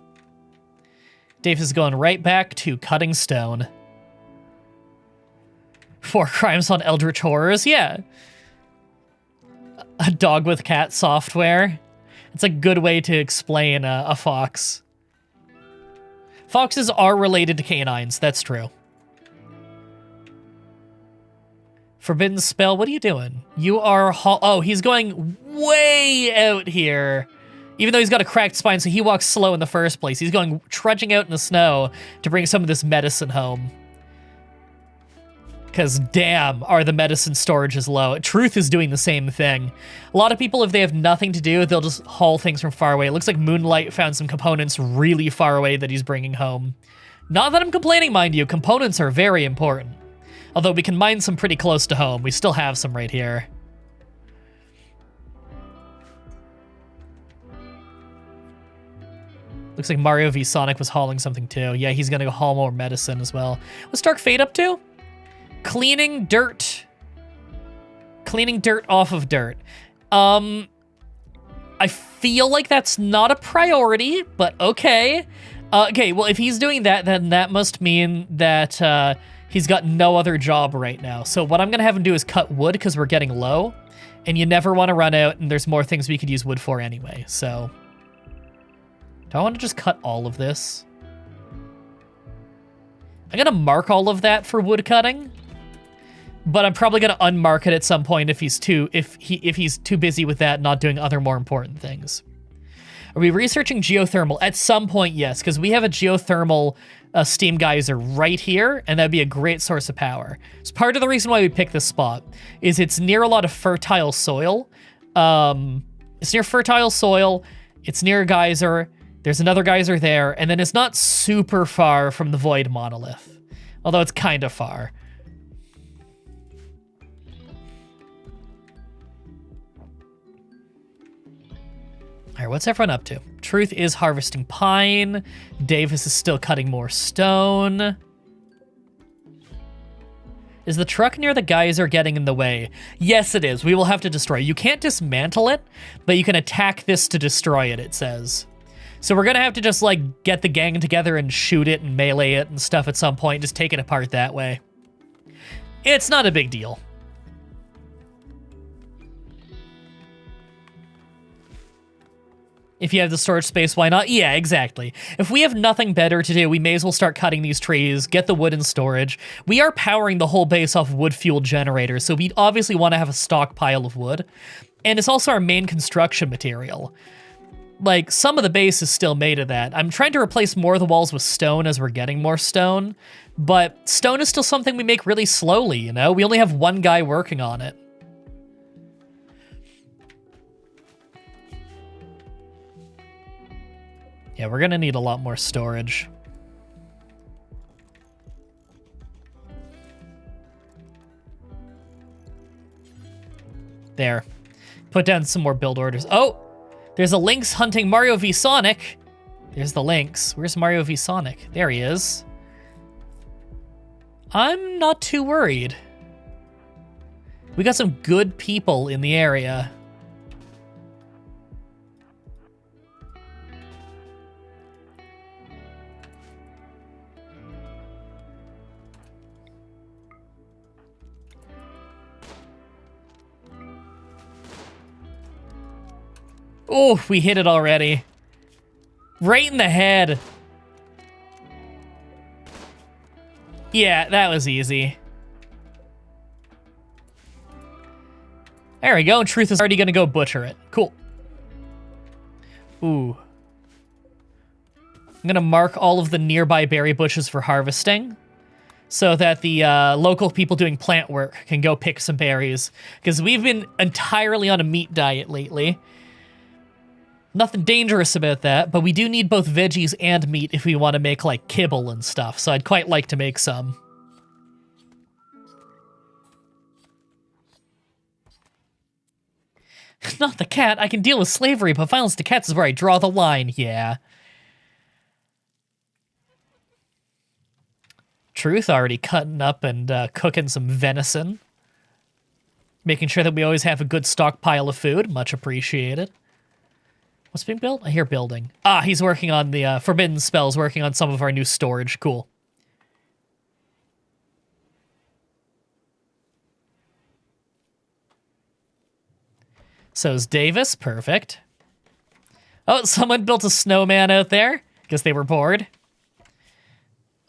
Dave is going right back to cutting stone. 4 crimes on Eldritch Horrors, yeah. A dog with cat software. It's a good way to explain a fox. Foxes are related to canines, that's true. Forbidden spell, what are you doing? You are... Oh, he's going way out here. Even though he's got a cracked spine, so he walks slow in the first place. He's going trudging out in the snow to bring some of this medicine home. Because damn, are the medicine storages low. Truth is doing the same thing. A lot of people, if they have nothing to do, they'll just haul things from far away. It looks like Moonlight found some components really far away that he's bringing home. Not that I'm complaining, mind you. Components are very important. Although we can mine some pretty close to home. We still have some right here. Looks like Mario v Sonic was hauling something too. Yeah, he's gonna go haul more medicine as well. What's Dark Fate up to? Cleaning dirt. Cleaning dirt off of dirt. I feel like that's not a priority, but okay. Okay, well, if he's doing that, then that must mean that he's got no other job right now. So what I'm gonna have him do is cut wood because we're getting low, and you never want to run out, and there's more things we could use wood for anyway, so... Do I want to just cut all of this? I'm gonna mark all of that for wood cutting, but I'm probably gonna unmark it at some point if he's too busy with that, not doing other more important things. Are we researching geothermal? At some point, yes, because we have a geothermal steam geyser right here, and that'd be a great source of power. It's part of the reason why we picked this spot, is it's near a lot of fertile soil. It's near fertile soil, it's near a geyser, there's another geyser there, and then it's not super far from the Void Monolith. Although it's kind of far. Alright, what's everyone up to? Truth is harvesting pine. Davis is still cutting more stone. Is the truck near the geyser getting in the way? Yes, it is. We will have to destroy it. You can't dismantle it, but you can attack this to destroy it, it says. So we're gonna have to just, like, get the gang together and shoot it and melee it and stuff at some point, just take it apart that way. It's not a big deal. If you have the storage space, why not? Yeah, exactly. If we have nothing better to do, we may as well start cutting these trees, get the wood in storage. We are powering the whole base off wood-fueled generators, so we obviously want to have a stockpile of wood. And it's also our main construction material. Like, some of the base is still made of that. I'm trying to replace more of the walls with stone as we're getting more stone, but stone is still something we make really slowly, you know? We only have one guy working on it. Yeah, we're gonna need a lot more storage. There. Put down some more build orders. Oh! There's a Lynx hunting Mario v Sonic. There's the Lynx. Where's Mario v Sonic? There he is. I'm not too worried. We got some good people in the area. Oh, we hit it already. Right in the head. Yeah, that was easy. There we go, and Truth is already gonna go butcher it. Cool. Ooh. I'm gonna mark all of the nearby berry bushes for harvesting so that the local people doing plant work can go pick some berries. Because we've been entirely on a meat diet lately. Nothing dangerous about that, but we do need both veggies and meat if we want to make, like, kibble and stuff, so I'd quite like to make some. Not the cat. I can deal with slavery, but violence to cats is where I draw the line. Yeah. Truth already cutting up and cooking some venison. Making sure that we always have a good stockpile of food. Much appreciated. What's being built? I hear building. Ah, he's working on the forbidden spells, working on some of our new storage. Cool. So's Davis. Perfect. Oh, someone built a snowman out there because they were bored.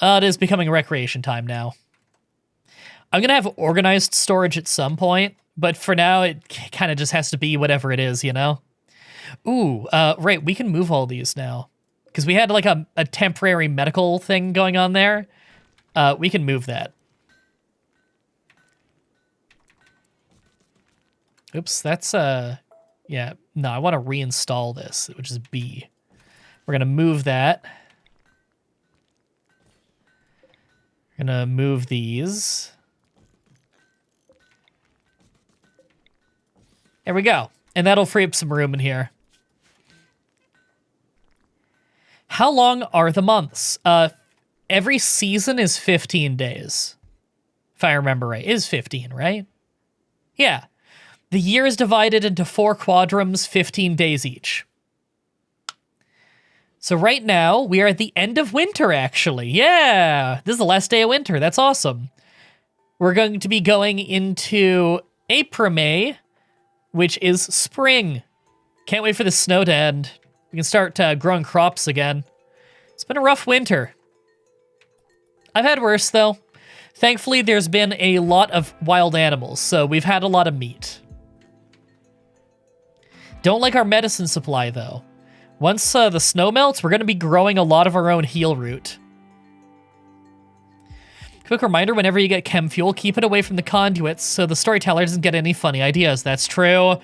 It is becoming recreation time now. I'm going to have organized storage at some point, but for now, it kind of just has to be whatever it is, you know? Ooh, right, we can move all these now. Because we had, like, a temporary medical thing going on there. We can move that. Oops, that's, yeah. No, I want to reinstall this, which is B. We're going to move that. We're going to move these. There we go. And that'll free up some room in here. How long are the months? Every season is 15 days. If I remember right. It is 15, right? Yeah. The year is divided into 4 quadrums, 15 days each. So right now, we are at the end of winter, actually. Yeah! This is the last day of winter. That's awesome. We're going to be going into April-May, which is spring. Can't wait for the snow to end. We can start growing crops again. It's been a rough winter. I've had worse, though. Thankfully, there's been a lot of wild animals, so we've had a lot of meat. Don't like our medicine supply, though. Once the snow melts, we're going to be growing a lot of our own heal root. Quick reminder, whenever you get chem fuel, keep it away from the conduits so the storyteller doesn't get any funny ideas. That's true.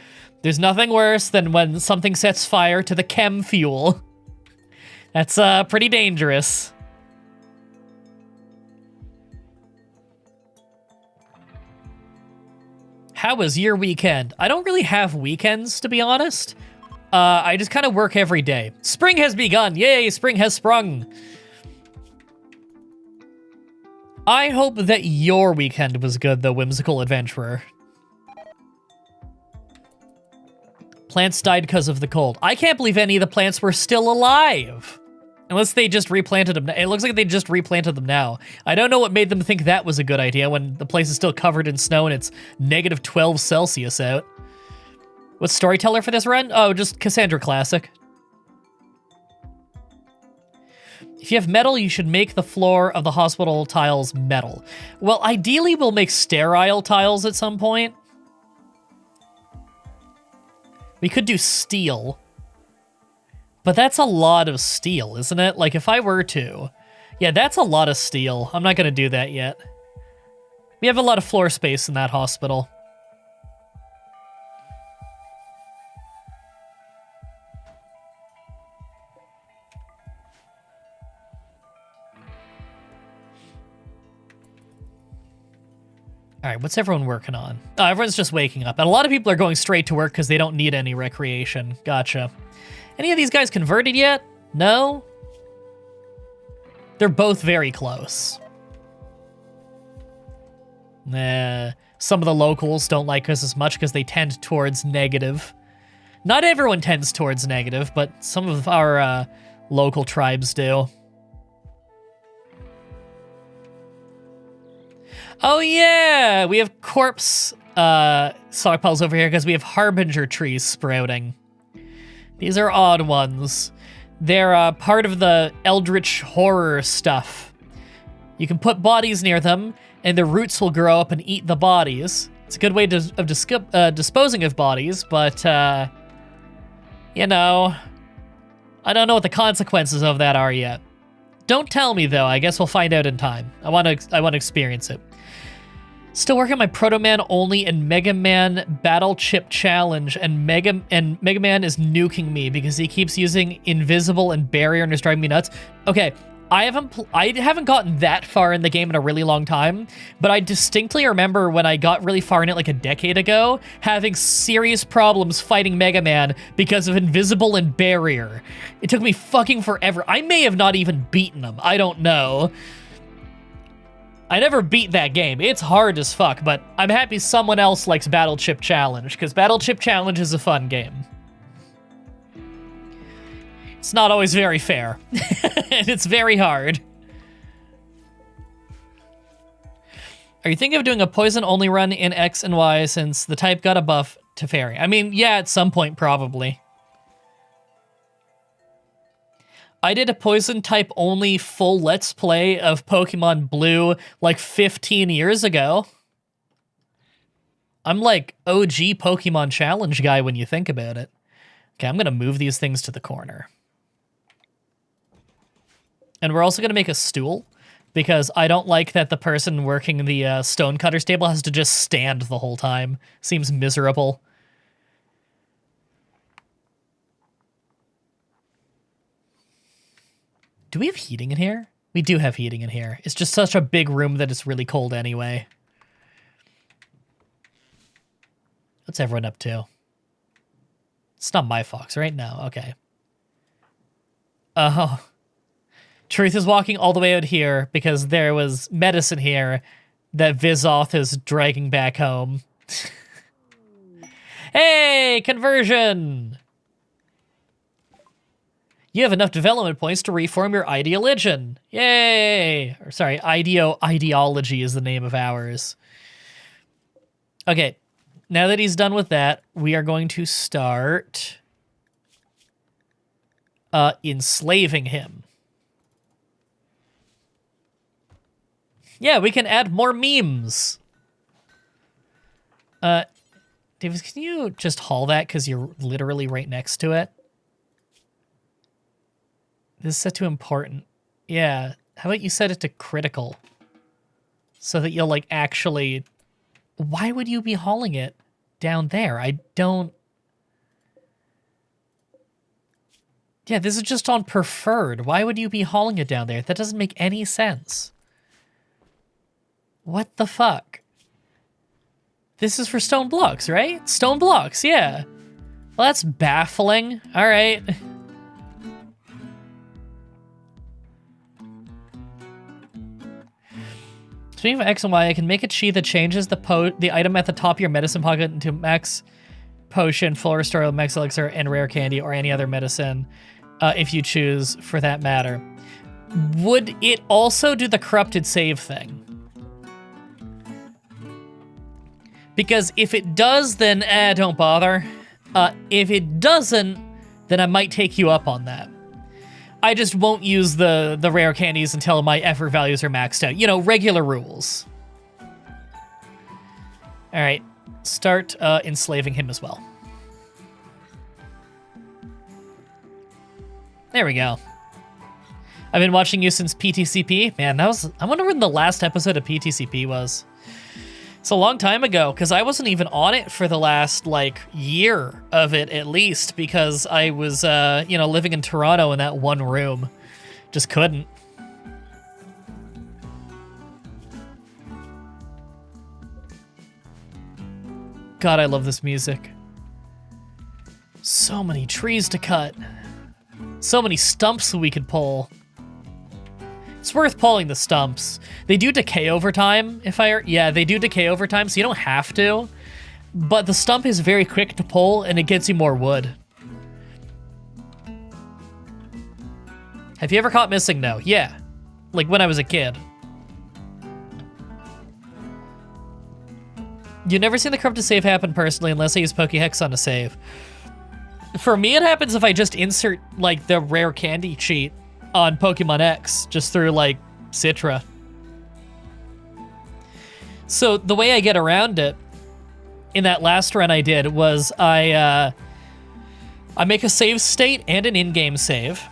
There's nothing worse than when something sets fire to the chem fuel. That's pretty dangerous. How was your weekend? I don't really have weekends, to be honest. I just kind of work every day. Spring has begun. Yay, spring has sprung. I hope that your weekend was good, though, whimsical adventurer. Plants died because of the cold. I can't believe any of the plants were still alive. Unless they just replanted them. It looks like they just replanted them now. I don't know what made them think that was a good idea when the place is still covered in snow and it's negative 12 Celsius out. What's storyteller for this run? Oh, just Cassandra Classic. If you have metal, you should make the floor of the hospital tiles metal. Well, ideally, we'll make sterile tiles at some point. We could do steel. But that's a lot of steel, isn't it? Like, if I were to... Yeah, that's a lot of steel. I'm not going to do that yet. We have a lot of floor space in that hospital. All right, what's everyone working on? Oh, everyone's just waking up. And a lot of people are going straight to work because they don't need any recreation. Gotcha. Any of these guys converted yet? No? They're both very close. Nah, some of the locals don't like us as much because they tend towards negative. Not everyone tends towards negative, but some of our local tribes do. Oh yeah, we have corpse stockpiles over here because we have harbinger trees sprouting. These are odd ones. They're part of the eldritch horror stuff. You can put bodies near them, and their roots will grow up and eat the bodies. It's a good way of disposing of bodies, but, you know, I don't know what the consequences of that are yet. Don't tell me, though. I guess we'll find out in time. I want to experience it. Still working on my Proto Man only and Mega Man Battle Chip Challenge, and Mega Man is nuking me because he keeps using Invisible and Barrier and is driving me nuts. Okay, I haven't gotten that far in the game in a really long time, but I distinctly remember when I got really far in it like a decade ago, having serious problems fighting Mega Man because of Invisible and Barrier. It took me fucking forever. I may have not even beaten him. I don't know. I never beat that game. It's hard as fuck, but I'm happy someone else likes Battle Chip Challenge, because Battle Chip Challenge is a fun game. It's not always very fair. And it's very hard. Are you thinking of doing a poison-only run in X and Y since the type got a buff to fairy? I mean, yeah, at some point, probably. I did a poison type only full Let's Play of Pokemon Blue like 15 years ago. I'm like OG Pokemon Challenge guy when you think about it. Okay, I'm gonna move these things to the corner. And we're also gonna make a stool because I don't like that the person working the Stonecutter's table has to just stand the whole time. Seems miserable. Do we have heating in here? We do have heating in here. It's just such a big room that it's really cold anyway. What's everyone up to? It's not my fox, right? No, okay. Oh. Truth is walking all the way out here because there was medicine here that Vizoth is dragging back home. Hey, conversion! You have enough development points to reform your ideologion. Yay! Or sorry, ideology is the name of ours. Okay, now that he's done with that, we are going to start enslaving him. Yeah, we can add more memes. Davis, can you just haul that because you're literally right next to it? This is set to important. Yeah. How about you set it to critical? So that you'll, like, actually... Why would you be hauling it down there? I don't... Yeah, this is just on preferred. Why would you be hauling it down there? That doesn't make any sense. What the fuck? This is for stone blocks, right? Stone blocks, yeah. Well, that's baffling. All right. Speaking of X and Y, I can make a chi that changes the item at the top of your medicine pocket into max potion, full restore, max elixir, and rare candy, or any other medicine, if you choose, for that matter. Would it also do the corrupted save thing? Because if it does, then don't bother. If it doesn't, then I might take you up on that. I just won't use the rare candies until my effort values are maxed out. You know, regular rules. All right, start enslaving him as well. There we go. I've been watching you since PTCP. Man, that was... I wonder when the last episode of PTCP was. It's a long time ago, because I wasn't even on it for the last, like, year of it, at least, because I was, you know, living in Toronto in that one room. Just couldn't. God, I love this music. So many trees to cut. So many stumps we could pull. It's worth pulling the stumps. They do decay over time, yeah, they do decay over time, so you don't have to. But the stump is very quick to pull, and it gets you more wood. Have you ever caught missing? No. Yeah. Like when I was a kid. You've never seen the corrupted save happen personally unless I use Pokehex on a save. For me, it happens if I just insert, like, the rare candy cheat on Pokemon X, just through, like, Citra. So the way I get around it, in that last run I did, was I make a save state and an in-game save.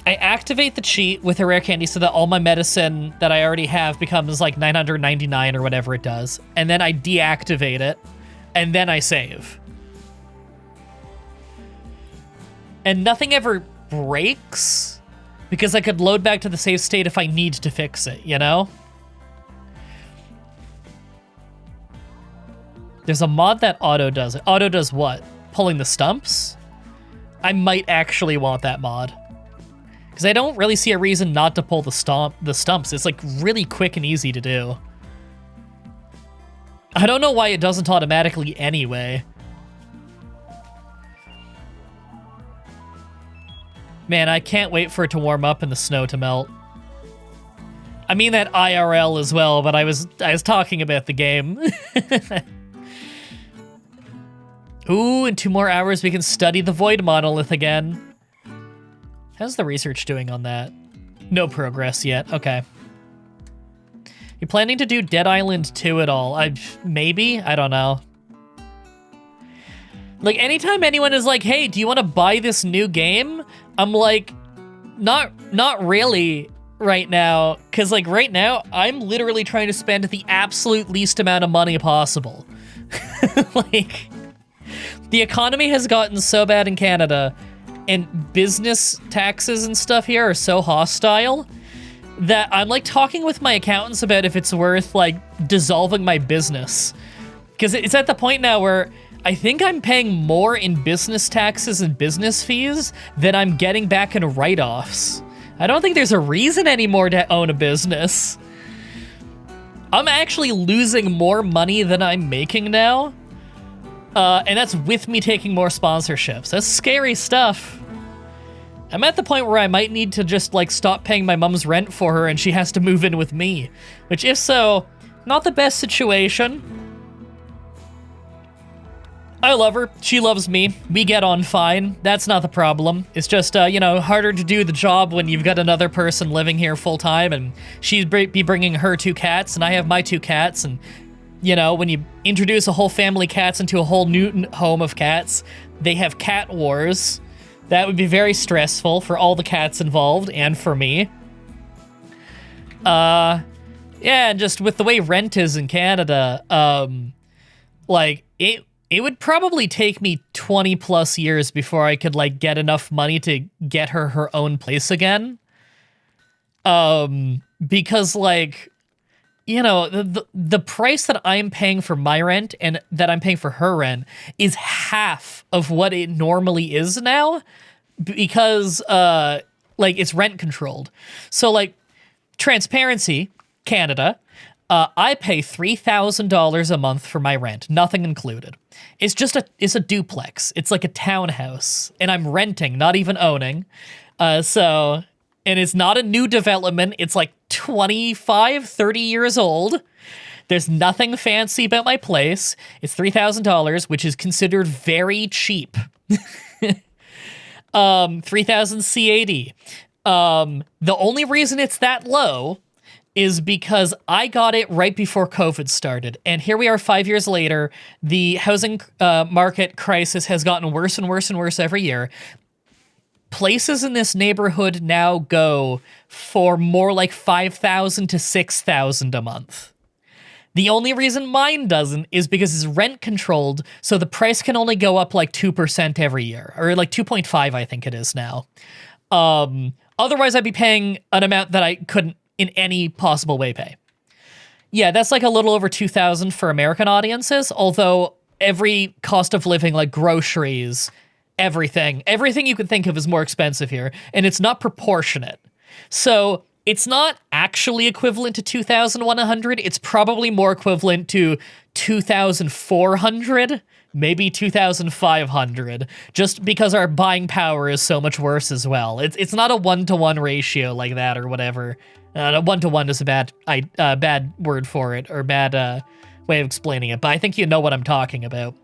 I activate the cheat with a rare candy so that all my medicine that I already have becomes like 999 or whatever it does. And then I deactivate it, and then I save. And nothing ever breaks, because I could load back to the save state if I need to fix it, you know? There's a mod that auto does it. Auto does what? Pulling the stumps? I might actually want that mod. Because I don't really see a reason not to pull the stumps. It's like really quick and easy to do. I don't know why it doesn't automatically anyway. Man, I can't wait for it to warm up and the snow to melt. I mean that IRL as well, but I was talking about the game. Ooh, in 2 more hours we can study the Void Monolith again. How's the research doing on that? No progress yet. Okay. You planning to do Dead Island 2 at all? Maybe? I don't know. Like, anytime anyone is like, hey, do you want to buy this new game? I'm like, not really right now. Because, like, right now, I'm literally trying to spend the absolute least amount of money possible. Like, the economy has gotten so bad in Canada, and business taxes and stuff here are so hostile that I'm like talking with my accountants about if it's worth like dissolving my business. Because it's at the point now where I think I'm paying more in business taxes and business fees than I'm getting back in write-offs. I don't think there's a reason anymore to own a business. I'm actually losing more money than I'm making now. And that's with me taking more sponsorships. That's scary stuff. I'm at the point where I might need to just, like, stop paying my mom's rent for her and she has to move in with me. Which, if so, not the best situation. I love her. She loves me. We get on fine. That's not the problem. It's just, you know, harder to do the job when you've got another person living here full-time and she'd be bringing her 2 cats and I have my 2 cats and... You know, when you introduce a whole family cats into a whole new home of cats, they have cat wars. That would be very stressful for all the cats involved and for me. Yeah, and just with the way rent is in Canada, like, it would probably take me 20 plus years before I could, like, get enough money to get her own place again. Because, like... You know, the price that I'm paying for my rent and that I'm paying for her rent is half of what it normally is now because, like, it's rent controlled. So, like, transparency, Canada, I pay $3,000 a month for my rent, nothing included. It's just it's a duplex. It's like a townhouse, and I'm renting, not even owning. And it's not a new development. It's like 25, 30 years old. There's nothing fancy about my place. It's $3,000, which is considered very cheap. 3,000 CAD. The only reason it's that low is because I got it right before COVID started. And here we are 5 years later. The housing market crisis has gotten worse and worse and worse every year. Places in this neighborhood now go for more like $5,000 to $6,000 a month. The only reason mine doesn't is because it's rent controlled, so the price can only go up like 2% every year, or like 2.5, I think it is now. Otherwise, I'd be paying an amount that I couldn't in any possible way pay. Yeah, that's like a little over $2,000 for American audiences, although every cost of living, like groceries, everything you could think of is more expensive here, and it's not proportionate. So it's not actually equivalent to 2,100. It's probably more equivalent to 2,400, maybe 2,500, just because our buying power is so much worse as well. It's not a 1-to-1 ratio like that or whatever. A 1-to-1 is a bad word for it, or bad way of explaining it, but I think you know what I'm talking about.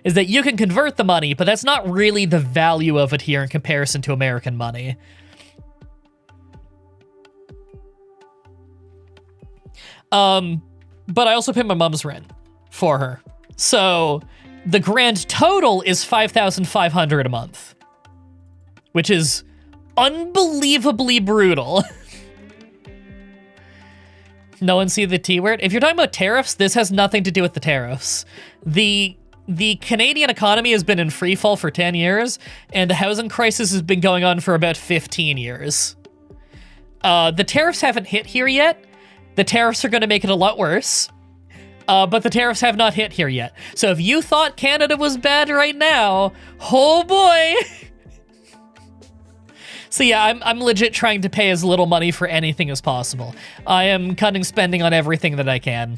is that you can convert the money, but that's not really the value of it here in comparison to American money. But I also pay my mom's rent for her. So the grand total is $5,500 a month, which is unbelievably brutal. No one see the T word? If you're talking about tariffs, this has nothing to do with the tariffs. The Canadian economy has been in free fall for 10 years, and the housing crisis has been going on for about 15 years. The tariffs haven't hit here yet. The tariffs are going to make it a lot worse. But the tariffs have not hit here yet. So if you thought Canada was bad right now, oh boy. So yeah, I'm legit trying to pay as little money for anything as possible. I am cutting spending on everything that I can.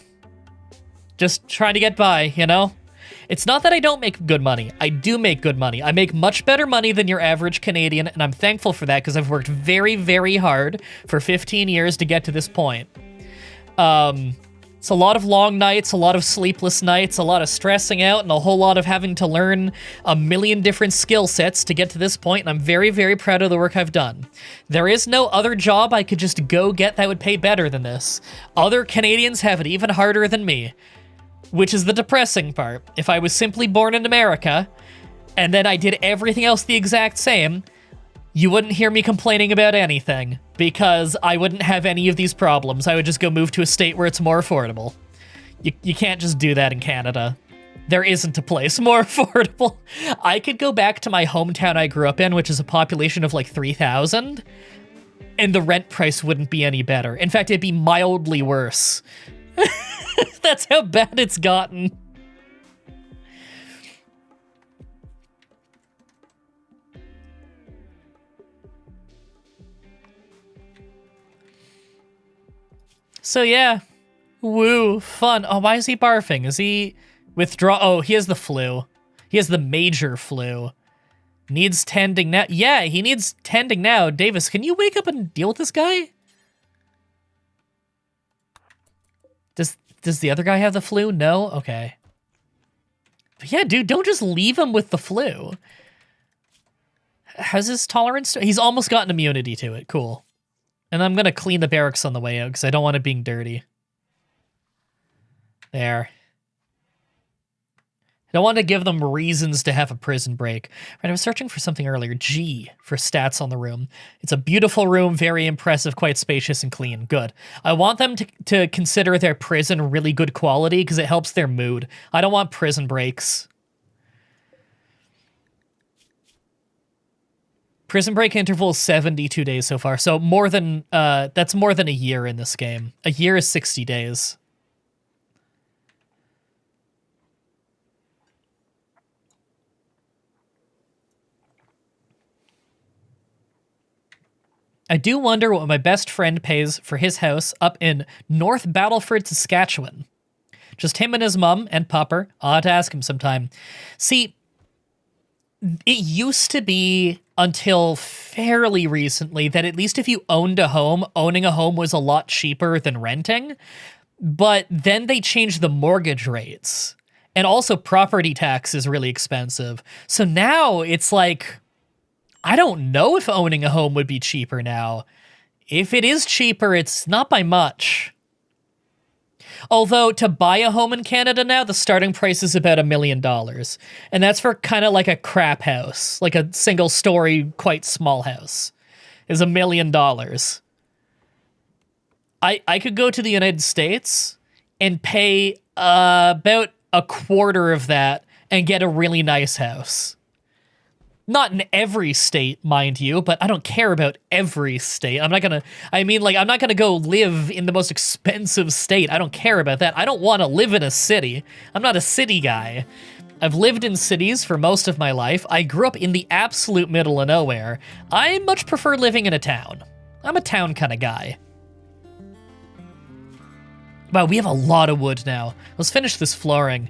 Just trying to get by, you know? It's not that I don't make good money. I do make good money. I make much better money than your average Canadian, and I'm thankful for that because I've worked very, very hard for 15 years to get to this point. It's a lot of long nights, a lot of sleepless nights, a lot of stressing out, and a whole lot of having to learn a million different skill sets to get to this point, and I'm very, very proud of the work I've done. There is no other job I could just go get that would pay better than this. Other Canadians have it even harder than me, which is the depressing part. If I was simply born in America, and then I did everything else the exact same, you wouldn't hear me complaining about anything, because I wouldn't have any of these problems. I would just go move to a state where it's more affordable. You can't just do that in Canada. There isn't a place more affordable. I could go back to my hometown I grew up in, which is a population of like 3,000, and the rent price wouldn't be any better. In fact, it'd be mildly worse. That's how bad it's gotten. So yeah, woo, fun. Oh, why is he barfing? Is he Oh, he has the flu. He has the major flu. Needs tending now. Yeah, he needs tending now. Davis, can you wake up and deal with this guy? Does the other guy have the flu? No? Okay. But yeah, dude, don't just leave him with the flu. Has his tolerance to... He's almost gotten immunity to it. Cool. And I'm gonna clean the barracks on the way out because I don't want it being dirty. There. I don't want to give them reasons to have a prison break. Right, I was searching for something earlier. G for stats on the room. It's a beautiful room, very impressive, quite spacious and clean. Good. I want them to consider their prison really good quality because it helps their mood. I don't want prison breaks. Prison break interval is 72 days so far, so more than that's more than a year in this game. A year is 60 days. I do wonder what my best friend pays for his house up in North Battleford, Saskatchewan. Just him and his mom and pupper. I'll have to ask him sometime. See, it used to be until fairly recently that at least if you owned a home, owning a home was a lot cheaper than renting. But then they changed the mortgage rates. And also property tax is really expensive. So now it's like, I don't know if owning a home would be cheaper now. If it is cheaper, it's not by much. Although, to buy a home in Canada now, the starting price is about $1 million. And that's for kind of like a crap house. Like a single-story, quite small house. Is $1 million. I could go to the United States and pay about a quarter of that and get a really nice house. Not in every state, mind you, but I don't care about every state. I'm not gonna go live in the most expensive state. I don't care about that. I don't want to live in a city. I'm not a city guy. I've lived in cities for most of my life. I grew up in the absolute middle of nowhere. I much prefer living in a town. I'm a town kind of guy. Wow, we have a lot of wood now. Let's finish this flooring.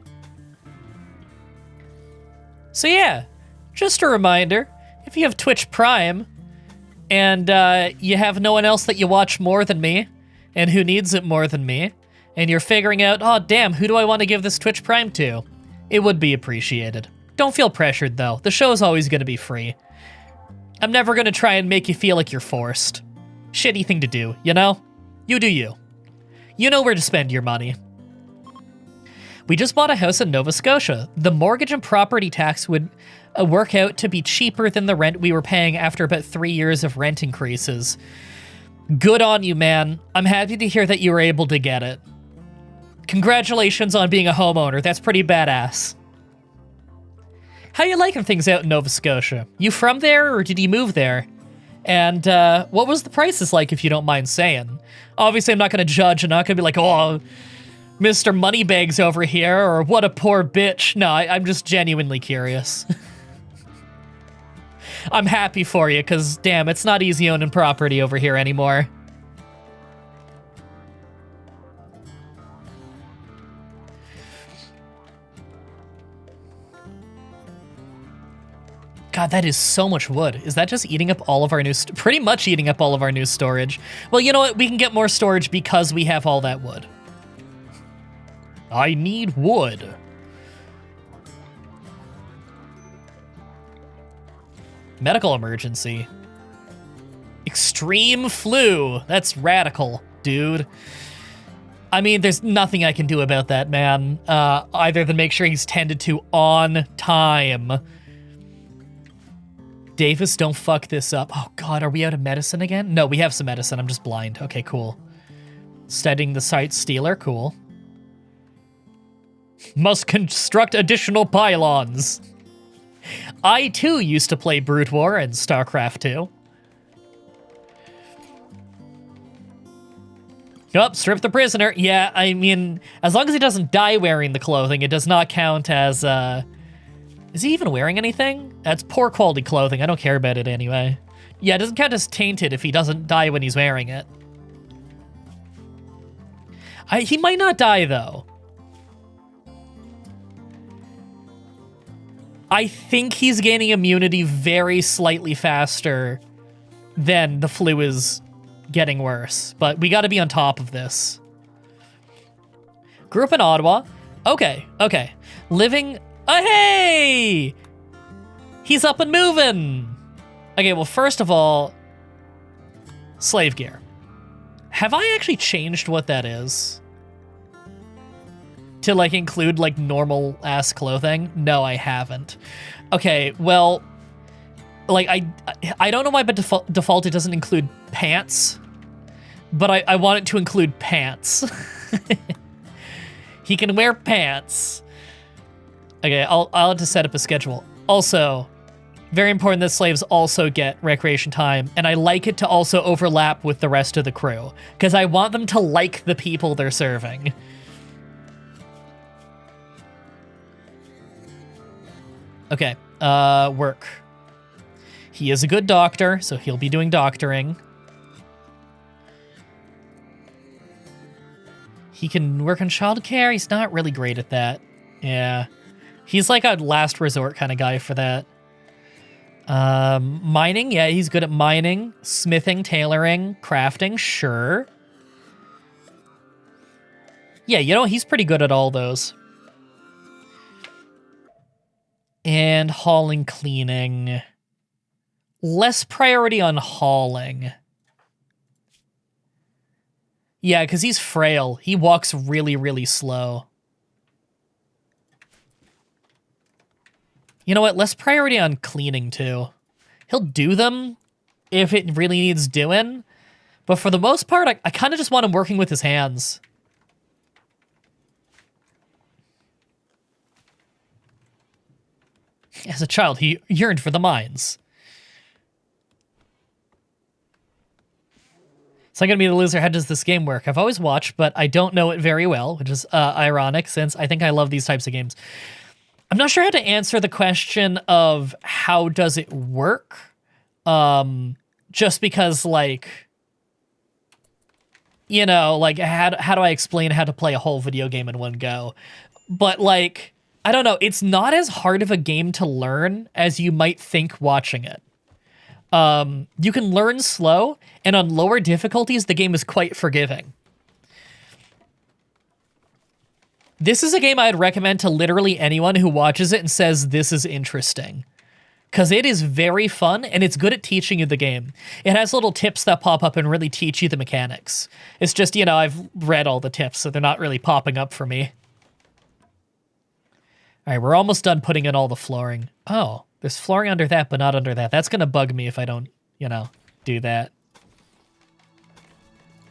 So yeah. Just a reminder, if you have Twitch Prime, and you have no one else that you watch more than me, and who needs it more than me, and you're figuring out, oh damn, who do I want to give this Twitch Prime to? It would be appreciated. Don't feel pressured, though. The show is always going to be free. I'm never going to try and make you feel like you're forced. Shitty thing to do, you know? You do you. You know where to spend your money. We just bought a house in Nova Scotia. The mortgage and property tax would work out to be cheaper than the rent we were paying after about 3 years of rent increases. Good on you, man. I'm happy to hear that you were able to get it. Congratulations on being a homeowner. That's pretty badass. How you liking things out in Nova Scotia? You from there, or did you move there? And what was the prices like, if you don't mind saying? Obviously, I'm not going to judge. I'm not going to be like, oh, Mr. Moneybags over here, or what a poor bitch. No, I'm just genuinely curious. I'm happy for you, because, damn, it's not easy owning property over here anymore. God, that is so much wood. Is that just eating up all of our new... pretty much eating up all of our new storage. Well, you know what? We can get more storage because we have all that wood. I need wood. Medical emergency. Extreme flu. That's radical, dude. I mean, there's nothing I can do about that, man. Either than make sure he's tended to on time. Davis, don't fuck this up. Oh god, are we out of medicine again? No, we have some medicine. I'm just blind. Okay, cool. Studying the site stealer. Cool. Must construct additional pylons. I, too, used to play Brute War and StarCraft 2. Nope, strip the prisoner. Yeah, I mean, as long as he doesn't die wearing the clothing, it does not count as, Is he even wearing anything? That's poor quality clothing. I don't care about it anyway. Yeah, it doesn't count as tainted if he doesn't die when he's wearing it. He might not die, though. I think he's gaining immunity very slightly faster than the flu is getting worse. But we got to be on top of this. Grew up in Ottawa. Okay, okay. Living... hey! He's up and moving! Okay, well, first of all, slave gear. Have I actually changed what that is? To, like, include, like, normal-ass clothing? No, I haven't. Okay, well, like, I don't know why by default it doesn't include pants, but I want it to include pants. He can wear pants. Okay, I'll have to set up a schedule. Also, very important that slaves also get recreation time, and I like it to also overlap with the rest of the crew, because I want them to like the people they're serving. Okay, work. He is a good doctor, so he'll be doing doctoring. He can work on childcare. He's not really great at that. Yeah. He's like a last resort kind of guy for that. Mining, yeah, he's good at mining. Smithing, tailoring, crafting, sure. Yeah, you know, he's pretty good at all those. And hauling, cleaning. Less priority on hauling. Yeah, because he's frail. He walks really, really slow. You know what? Less priority on cleaning, too. He'll do them if it really needs doing. But for the most part, I kind of just want him working with his hands. As a child, he yearned for the mines. So I'm going to be the loser. How does this game work? I've always watched, but I don't know it very well, which is ironic since I think I love these types of games. I'm not sure how to answer the question of how does it work. Just because, like, you know, like, how do I explain how to play a whole video game in one go? But, like, I don't know. It's not as hard of a game to learn as you might think watching it. You can learn slow, and on lower difficulties, the game is quite forgiving. This is a game I'd recommend to literally anyone who watches it and says this is interesting. Because it is very fun, and it's good at teaching you the game. It has little tips that pop up and really teach you the mechanics. It's just, you know, I've read all the tips, so they're not really popping up for me. All right, we're almost done putting in all the flooring. Oh, there's flooring under that, but not under that. That's going to bug me if I don't, you know, do that.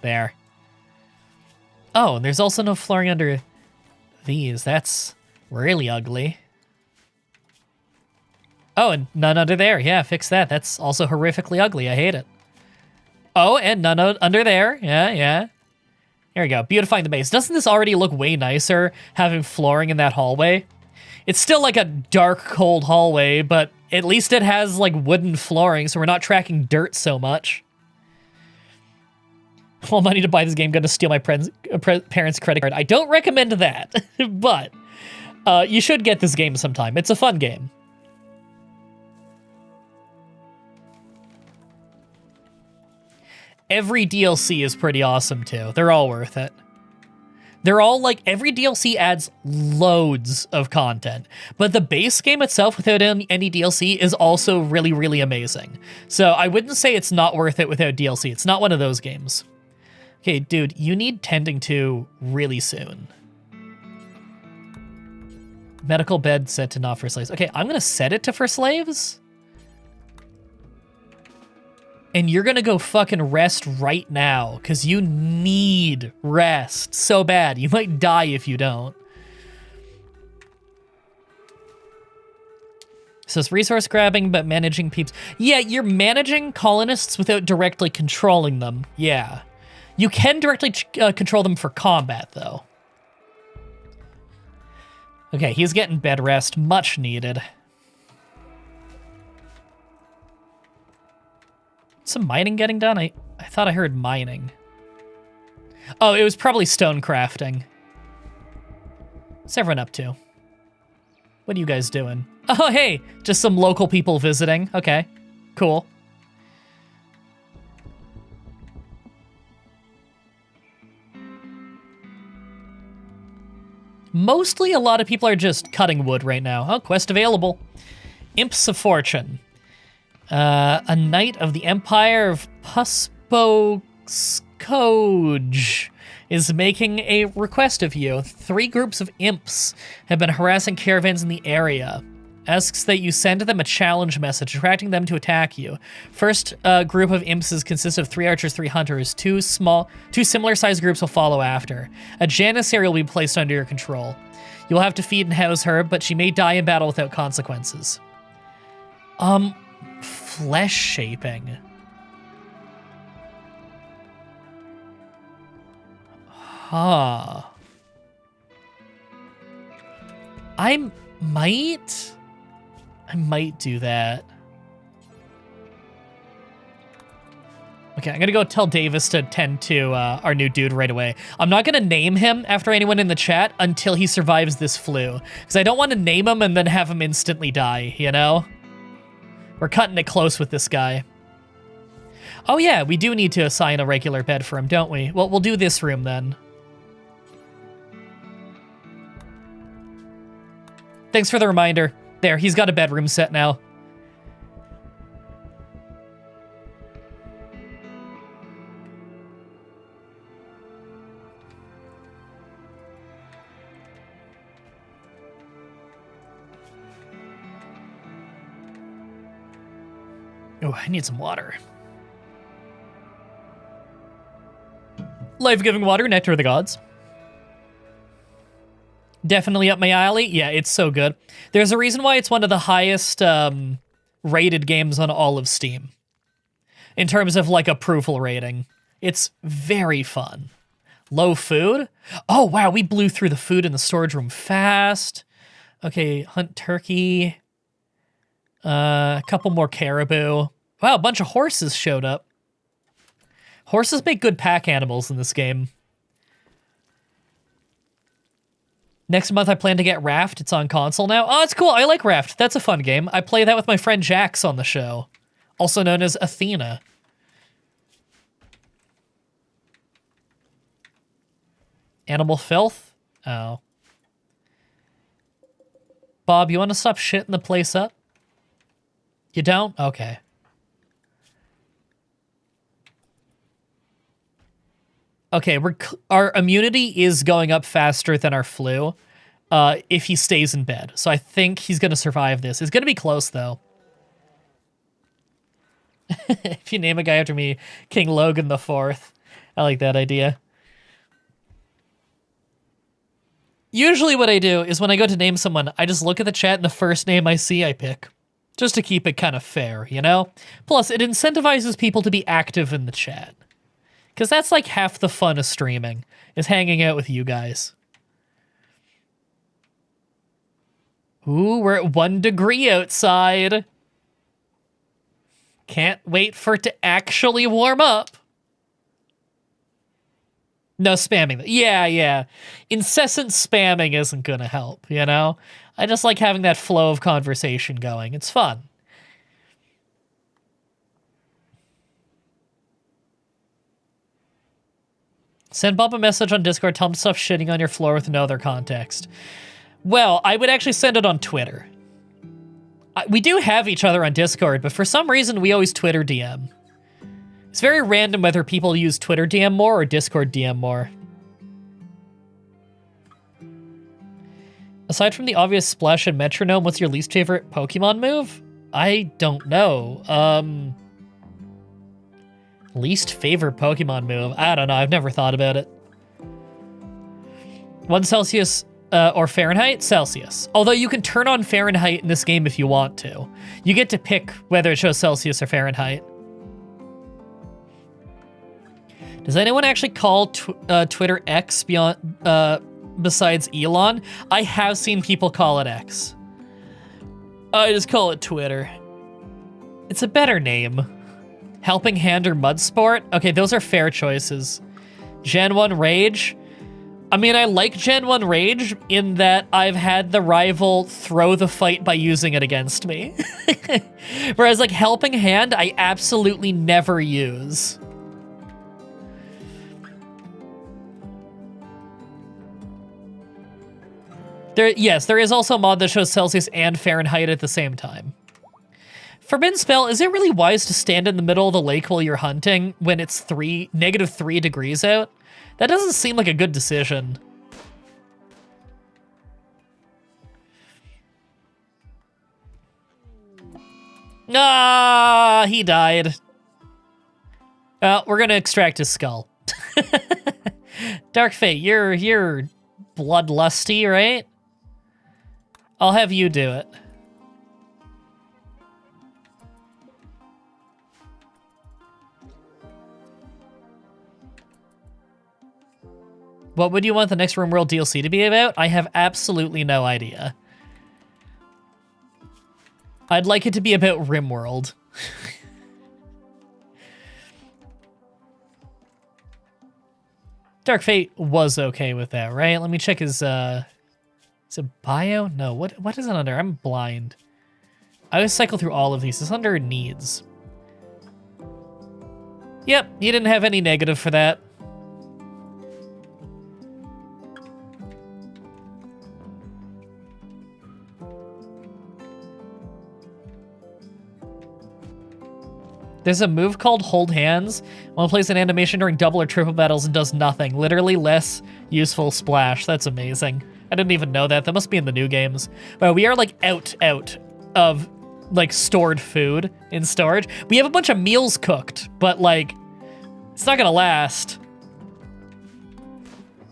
There. Oh, and there's also no flooring under these. That's really ugly. Oh, and none under there. Yeah, fix that. That's also horrifically ugly. I hate it. Oh, and none under there. Yeah, yeah. There we go. Beautifying the base. Doesn't this already look way nicer, having flooring in that hallway? It's still like a dark, cold hallway, but at least it has like wooden flooring, so we're not tracking dirt so much. All money to buy this game, gonna steal my parents' credit card. I don't recommend that, but you should get this game sometime. It's a fun game. Every DLC is pretty awesome, too. They're all worth it. They're all, like, every DLC adds loads of content. But the base game itself, without any DLC, is also really, really amazing. So I wouldn't say it's not worth it without DLC. It's not one of those games. Okay, dude, you need tending to really soon. Medical bed set to not for slaves. Okay, I'm gonna set it to for slaves. And you're gonna go fucking rest right now, because you need rest so bad. You might die if you don't. So it's resource grabbing, but managing peeps. Yeah, you're managing colonists without directly controlling them. Yeah. You can directly control them for combat, though. Okay, he's getting bed rest. Much needed. Some mining getting done? I thought I heard mining. Oh, it was probably stone crafting. What's everyone up to? What are you guys doing? Oh, hey, just some local people visiting. Okay, cool. Mostly a lot of people are just cutting wood right now. Oh, quest available. Imps of Fortune. A knight of the Empire of Puspokoj is making a request of you. 3 groups of imps have been harassing caravans in the area. Asks that you send them a challenge message, attracting them to attack you. First group of imps consists of 3 archers, 3 hunters. 2 similar-sized groups will follow after. A janissary will be placed under your control. You'll have to feed and house her, but she may die in battle without consequences. Flesh shaping. Huh. I might do that. Okay, I'm gonna go tell Davis to tend to our new dude right away. I'm not gonna name him after anyone in the chat until he survives this flu, because I don't want to name him and then have him instantly die, you know? We're cutting it close with this guy. Oh yeah, we do need to assign a regular bed for him, don't we? Well, we'll do this room then. Thanks for the reminder. There, he's got a bedroom set now. Oh, I need some water. Life-giving water, nectar of the gods. Definitely up my alley. Yeah, it's so good. There's a reason why it's one of the highest rated games on all of Steam. In terms of like approval rating. It's very fun. Low food. Oh, wow, we blew through the food in the storage room fast. Okay, hunt turkey. A couple more caribou. Wow, a bunch of horses showed up. Horses make good pack animals in this game. Next month I plan to get Raft. It's on console now. Oh, it's cool. I like Raft. That's a fun game. I play that with my friend Jax on the show. Also known as Athena. Animal filth? Oh. Bob, you want to stop shitting the place up? You don't? Okay. Okay, our immunity is going up faster than our flu if he stays in bed. So I think he's going to survive this. It's going to be close, though. If you name a guy after me, King Logan the Fourth. I like that idea. Usually what I do is when I go to name someone, I just look at the chat and the first name I see, I pick. Just to keep it kind of fair, you know? Plus, it incentivizes people to be active in the chat. Because that's like half the fun of streaming, is hanging out with you guys. Ooh, we're at 1 degree outside. Can't wait for it to actually warm up. No spamming. Yeah. Incessant spamming isn't going to help, you know? I just like having that flow of conversation going. It's fun. Send Bob a message on Discord, tell him to stop shitting on your floor with no other context. Well, I would actually send it on Twitter. We do have each other on Discord, but for some reason we always Twitter DM. It's very random whether people use Twitter DM more or Discord DM more. Aside from the obvious splash and metronome, what's your least favorite Pokemon move? I don't know. Least favorite Pokemon move? I don't know. I've never thought about it. 1 Celsius or Fahrenheit? Celsius. Although you can turn on Fahrenheit in this game if you want to. You get to pick whether it shows Celsius or Fahrenheit. Does anyone actually call Twitter X besides Elon? I have seen people call it X. I just call it Twitter. It's a better name. Helping Hand or Mudsport? Okay, those are fair choices. Gen 1 Rage? I mean, I like Gen 1 Rage in that I've had the rival throw the fight by using it against me. Whereas, like, Helping Hand, I absolutely never use. Yes, there is also a mod that shows Celsius and Fahrenheit at the same time. Forbidden Spell, is it really wise to stand in the middle of the lake while you're hunting when it's -3 degrees out? That doesn't seem like a good decision. Ah, he died. We're gonna extract his skull. Dark Fate, you're bloodlusty, right? I'll have you do it. What would you want the next RimWorld DLC to be about? I have absolutely no idea. I'd like it to be about RimWorld. Dark Fate was okay with that, right? Let me check his, is it bio? No, what is it under? I'm blind. I always cycle through all of these. It's under needs. Yep, you didn't have any negative for that. There's a move called Hold Hands. One plays an animation during double or triple battles and does nothing. Literally less useful splash. That's amazing. I didn't even know that. That must be in the new games. Well, we are like out of like stored food in storage. We have a bunch of meals cooked, but like it's not gonna last.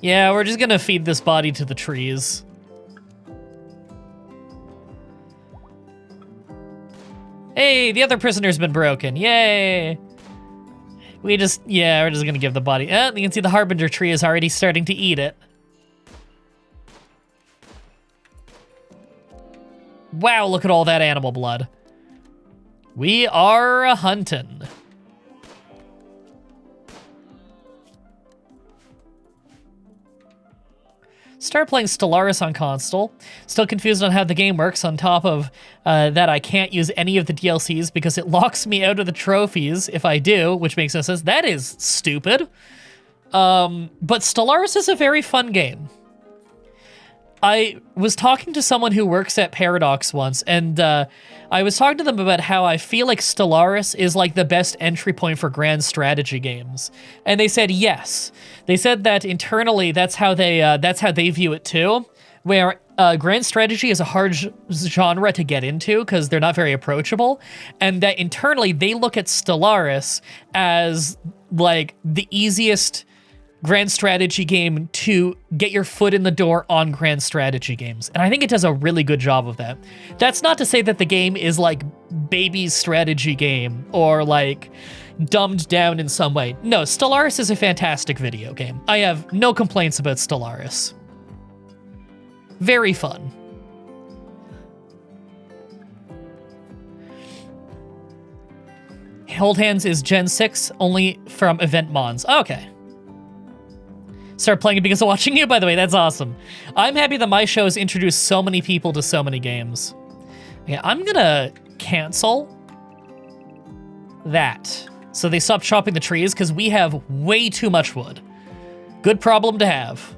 Yeah, we're just gonna feed this body to the trees. Hey, the other prisoner's been broken. Yay! We're just gonna give the body. You can see the Harbinger tree is already starting to eat it. Wow, look at all that animal blood. We are hunting. Started playing Stellaris on console. Still confused on how the game works, on top of that I can't use any of the DLCs because it locks me out of the trophies if I do, which makes no sense. That is stupid. But Stellaris is a very fun game. I was talking to someone who works at Paradox once, and I was talking to them about how I feel like Stellaris is like the best entry point for grand strategy games, and they said yes. They said that internally that's how they view it too, where grand strategy is a hard genre to get into because they're not very approachable, and that internally they look at Stellaris as like the easiest grand strategy game to get your foot in the door on grand strategy games. And I think it does a really good job of that. That's not to say that the game is like baby's strategy game or like dumbed down in some way. No, Stellaris is a fantastic video game. I have no complaints about Stellaris. Very fun. Hold Hands is Gen 6, only from event mons. Okay. Start playing it because of watching you, by the way. That's awesome. I'm happy that my show has introduced so many people to so many games. Okay, I'm gonna cancel that. So they stop chopping the trees because we have way too much wood. Good problem to have.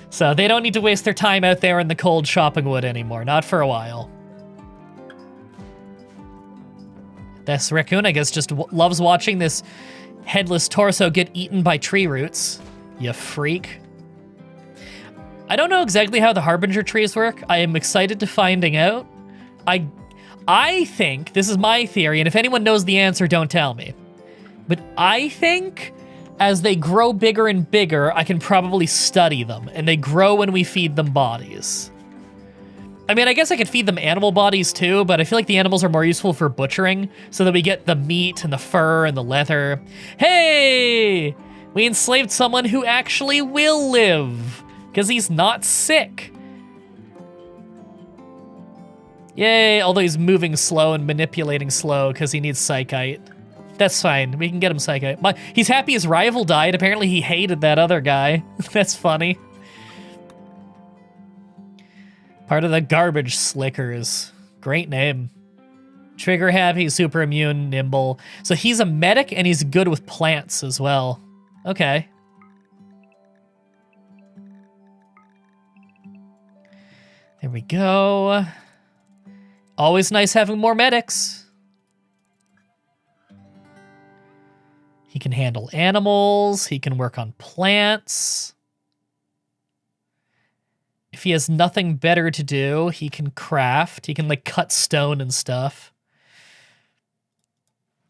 So they don't need to waste their time out there in the cold chopping wood anymore. Not for a while. This raccoon, I guess, just loves watching this headless torso get eaten by tree roots. You freak. I don't know exactly how the Harbinger trees work. I am excited to finding out. I think, this is my theory, and if anyone knows the answer, don't tell me. But I think as they grow bigger and bigger, I can probably study them, and they grow when we feed them bodies. I mean, I guess I could feed them animal bodies too, but I feel like the animals are more useful for butchering, so that we get the meat and the fur and the leather. Hey! We enslaved someone who actually will live, because he's not sick. Yay, although he's moving slow and manipulating slow because he needs psychite. That's fine, we can get him psychite. He's happy his rival died, apparently he hated that other guy. That's funny. Part of the garbage slickers. Great name. Trigger happy, super immune, nimble. So he's a medic and he's good with plants as well. Okay. There we go. Always nice having more medics. He can handle animals. He can work on plants. If he has nothing better to do, he can craft. He can, like, cut stone and stuff.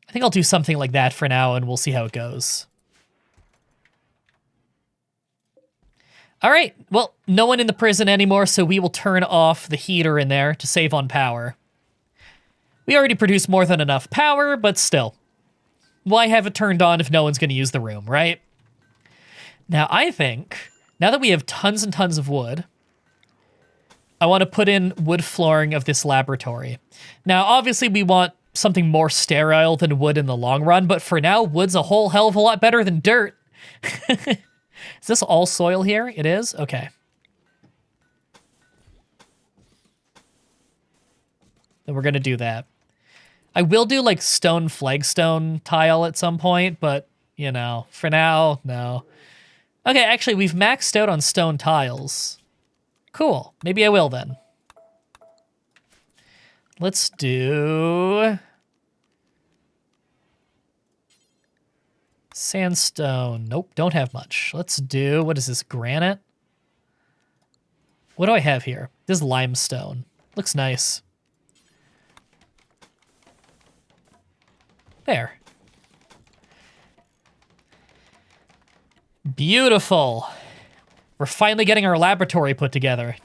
I think I'll do something like that for now, and we'll see how it goes. All right, well, no one in the prison anymore, so we will turn off the heater in there to save on power. We already produce more than enough power, but still. Why have it turned on if no one's going to use the room, right? Now, I think, now that we have tons and tons of wood, I want to put in wood flooring of this laboratory. Now, obviously, we want something more sterile than wood in the long run, but for now, wood's a whole hell of a lot better than dirt. Is this all soil here? It is? Okay. Then we're going to do that. I will do, like, stone flagstone tile at some point, but, you know, for now, no. Okay, actually, we've maxed out on stone tiles. Cool. Maybe I will then. Let's do sandstone. Nope, don't have much. Let's do, what is this, granite? What do I have here? This is limestone. Looks nice. There. Beautiful. We're finally getting our laboratory put together.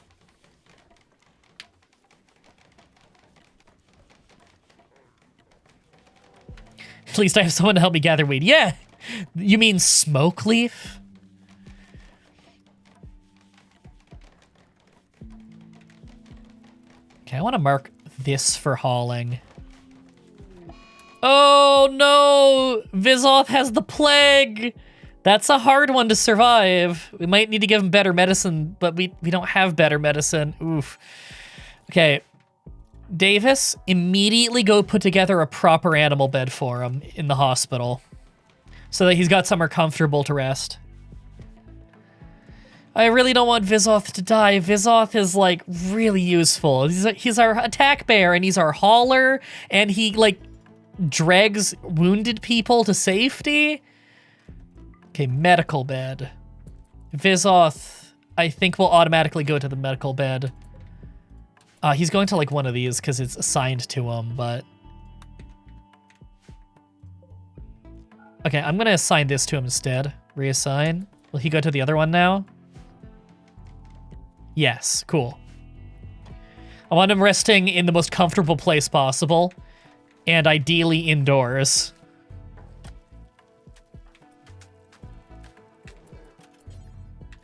At least I have someone to help me gather weed. Yeah! You mean smoke leaf? Okay, I want to mark this for hauling. Oh no! Vizoth has the plague! That's a hard one to survive. We might need to give him better medicine, but we don't have better medicine. Oof. Okay. Davis, immediately go put together a proper animal bed for him in the hospital so that he's got somewhere comfortable to rest. I really don't want Vizoth to die. Vizoth is, like, really useful. He's our attack bear, and he's our hauler, and he, like, drags wounded people to safety. Okay, medical bed. Vizoth, I think, will automatically go to the medical bed. He's going to, like, one of these because it's assigned to him, but... Okay, I'm going to assign this to him instead. Reassign. Will he go to the other one now? Yes, cool. I want him resting in the most comfortable place possible, and ideally indoors.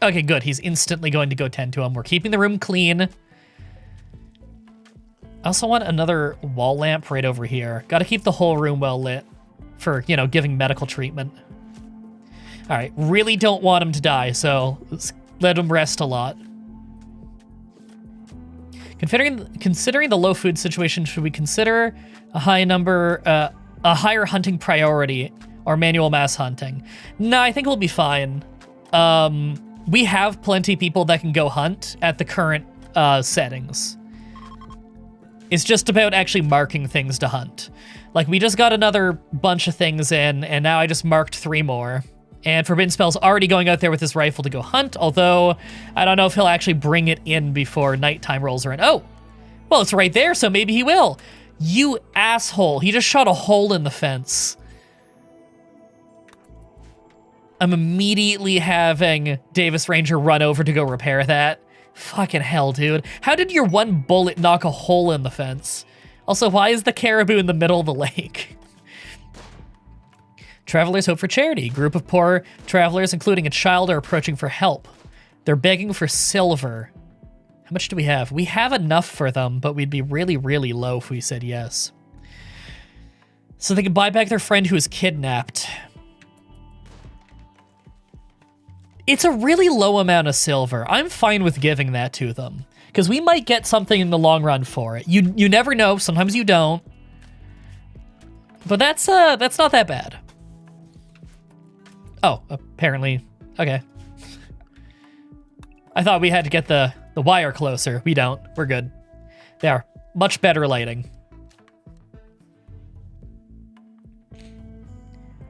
Okay, good. He's instantly going to go tend to him. We're keeping the room clean. I also want another wall lamp right over here. Got to keep the whole room well lit for, you know, giving medical treatment. All right, really don't want him to die, so let's let him rest a lot. Considering the low food situation, should we consider a higher hunting priority or manual mass hunting? No, I think we'll be fine. We have plenty of people that can go hunt at the current settings. It's just about actually marking things to hunt. Like, we just got another bunch of things in, and now I just marked 3 more. And Forbidden Spell's already going out there with his rifle to go hunt, although I don't know if he'll actually bring it in before nighttime rolls around. Oh, well, it's right there, so maybe he will. You asshole. He just shot a hole in the fence. I'm immediately having Davis Ranger run over to go repair that. Fucking hell, dude. How did your one bullet knock a hole in the fence? Also, why is the caribou in the middle of the lake? Travelers hope for charity. Group of poor travelers, including a child, are approaching for help. They're begging for silver. How much do we have? We have enough for them, but we'd be really, really low if we said yes. So they can buy back their friend who was kidnapped. It's a really low amount of silver. I'm fine with giving that to them, because we might get something in the long run for it. You never know. Sometimes you don't. But that's not that bad. Oh, apparently. Okay. I thought we had to get the wire closer. We don't. We're good. There. Much better lighting.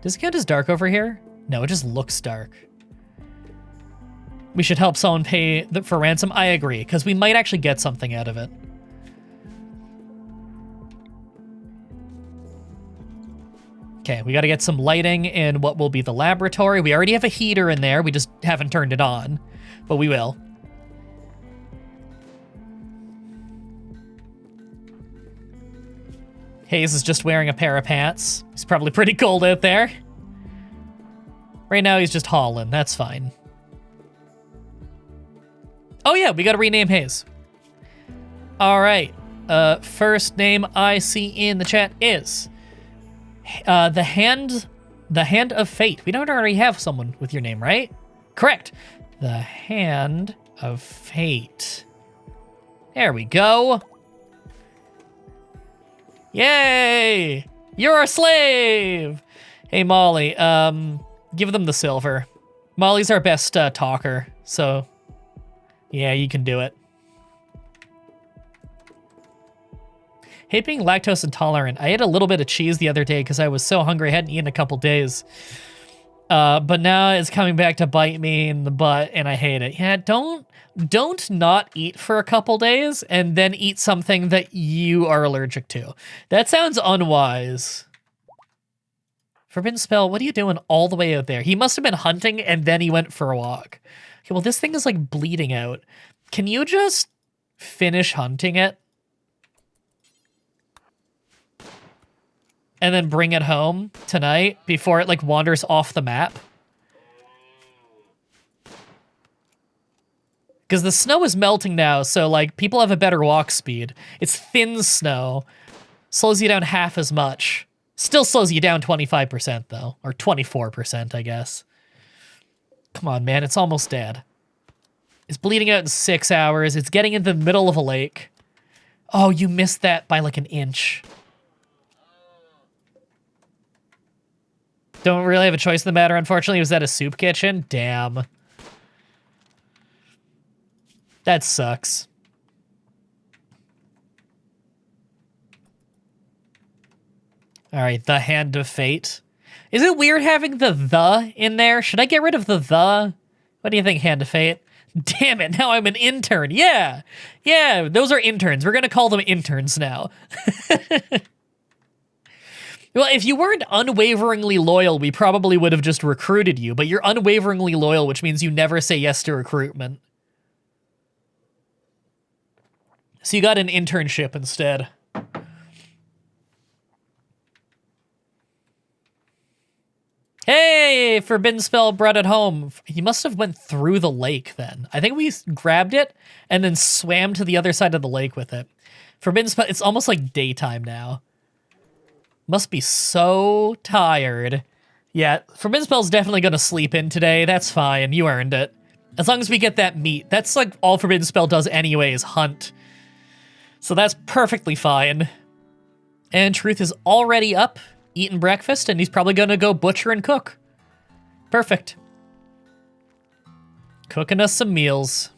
Does it count as dark over here? No, it just looks dark. We should help someone pay for ransom. I agree, because we might actually get something out of it. Okay, we got to get some lighting in what will be the laboratory. We already have a heater in there. We just haven't turned it on, but we will. Hayes is just wearing a pair of pants. He's probably pretty cold out there. Right now, he's just hauling. That's fine. Oh yeah, we got to rename Hayes. All right. First name I see in the chat is... the hand of fate. We don't already have someone with your name, right? Correct. The hand of fate. There we go. Yay! You're a slave. Hey Molly, give them the silver. Molly's our best talker, so yeah, you can do it. Hate being lactose intolerant. I ate a little bit of cheese the other day because I was so hungry I hadn't eaten in a couple days. But now it's coming back to bite me in the butt and I hate it. Yeah, don't not eat for a couple days and then eat something that you are allergic to. That sounds unwise. Forbidden Spell, what are you doing all the way out there? He must have been hunting and then he went for a walk. Okay, well, this thing is like bleeding out. Can you just finish hunting it? And then bring it home tonight before it like wanders off the map? Because the snow is melting now, so like people have a better walk speed. It's thin snow. Slows you down half as much. Still slows you down 25% though. Or 24%, I guess. Come on, man, it's almost dead. It's bleeding out in 6 hours. It's getting into the middle of a lake. Oh, you missed that by like an inch. Don't really have a choice in the matter, unfortunately. Was that a soup kitchen? Damn. That sucks. All right, the Hand of Fate. Is it weird having the in there? Should I get rid of the? What do you think, Hand of Fate? Damn it, now I'm an intern. Yeah, those are interns. We're going to call them interns now. Well, if you weren't unwaveringly loyal, we probably would have just recruited you, but you're unwaveringly loyal, which means you never say yes to recruitment. So you got an internship instead. Hey, Forbidden Spell brought it home. He must have went through the lake then. I think we grabbed it and then swam to the other side of the lake with it. Forbidden Spell, it's almost like daytime now. Must be so tired. Yeah, Forbidden Spell's definitely gonna sleep in today. That's fine, you earned it. As long as we get that meat. That's like all Forbidden Spell does anyway, is hunt. So that's perfectly fine. And Truth is already up, eating breakfast, and he's probably gonna go butcher and cook. Perfect. Cooking us some meals.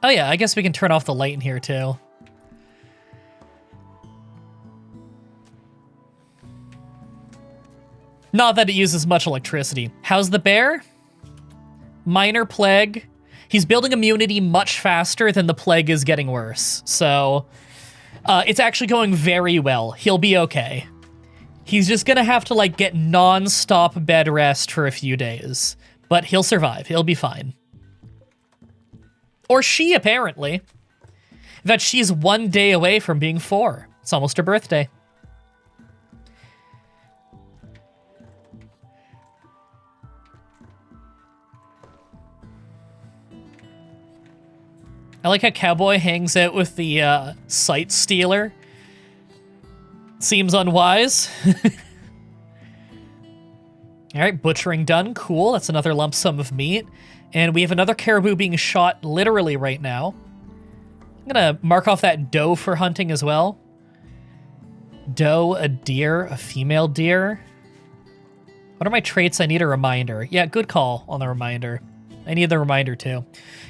Oh yeah, I guess we can turn off the light in here too. Not that it uses much electricity. How's the bear? Minor plague. He's building immunity much faster than the plague is getting worse. So it's actually going very well. He'll be okay. He's just gonna have to like get non-stop bed rest for a few days, but he'll survive. He'll be fine. Or she, apparently. In fact, she's 1 day away from being 4. It's almost her birthday. I like how Cowboy hangs out with the sight stealer. Seems unwise. All right, butchering done. Cool, that's another lump sum of meat. And we have another caribou being shot literally right now. I'm gonna mark off that doe for hunting as well. Doe, a deer, a female deer. What are my traits? I need a reminder. Yeah, good call on the reminder. I need the reminder too.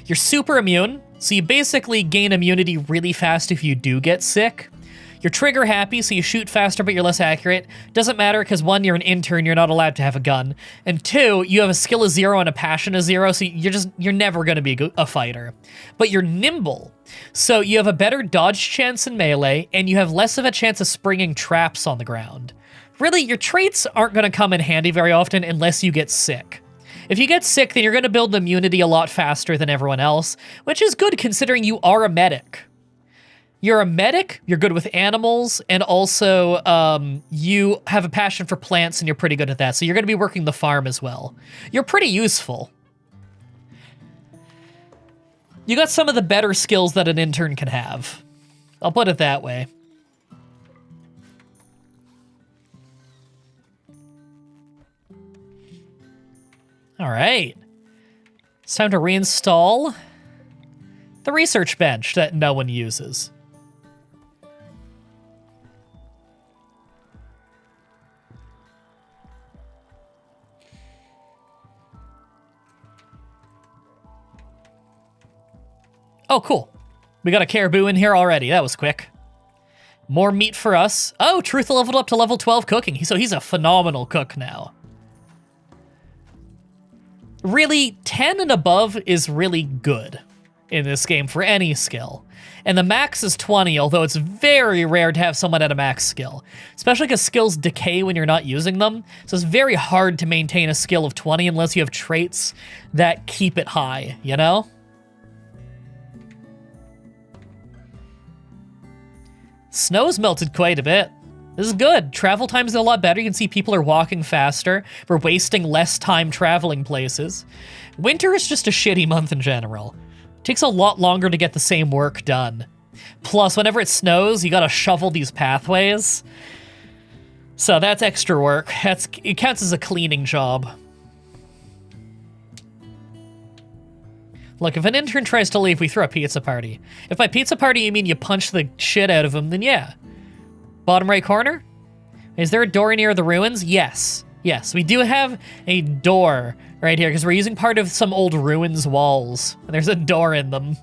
You're super immune, so you basically gain immunity really fast if you do get sick. You're trigger happy, so you shoot faster, but you're less accurate. Doesn't matter, because 1, you're an intern, you're not allowed to have a gun. And 2, you have a skill of 0 and a passion of 0, so you're never gonna be a fighter. But you're nimble, so you have a better dodge chance in melee, and you have less of a chance of springing traps on the ground. Really, your traits aren't gonna come in handy very often unless you get sick. If you get sick, then you're gonna build immunity a lot faster than everyone else, which is good considering you are a medic. You're a medic, you're good with animals, and also you have a passion for plants and you're pretty good at that, so you're gonna be working the farm as well. You're pretty useful. You got some of the better skills that an intern can have. I'll put it that way. All right. It's time to reinstall the research bench that no one uses. Oh, cool. We got a caribou in here already. That was quick. More meat for us. Oh, Truth leveled up to level 12 cooking. So he's a phenomenal cook now. Really, 10 and above is really good in this game for any skill. And the max is 20, although it's very rare to have someone at a max skill. Especially because skills decay when you're not using them. So it's very hard to maintain a skill of 20 unless you have traits that keep it high, you know? Snow's melted quite a bit. This is good. Travel time's a lot better. You can see people are walking faster. We're wasting less time traveling places. Winter is just a shitty month in general. It takes a lot longer to get the same work done. Plus, whenever it snows, you gotta shovel these pathways. So that's extra work. It counts as a cleaning job. Look, if an intern tries to leave, we throw a pizza party. If by pizza party you mean you punch the shit out of him, then yeah. Bottom right corner? Is there a door near the ruins? Yes. Yes, we do have a door right here because we're using part of some old ruins walls. And there's a door in them.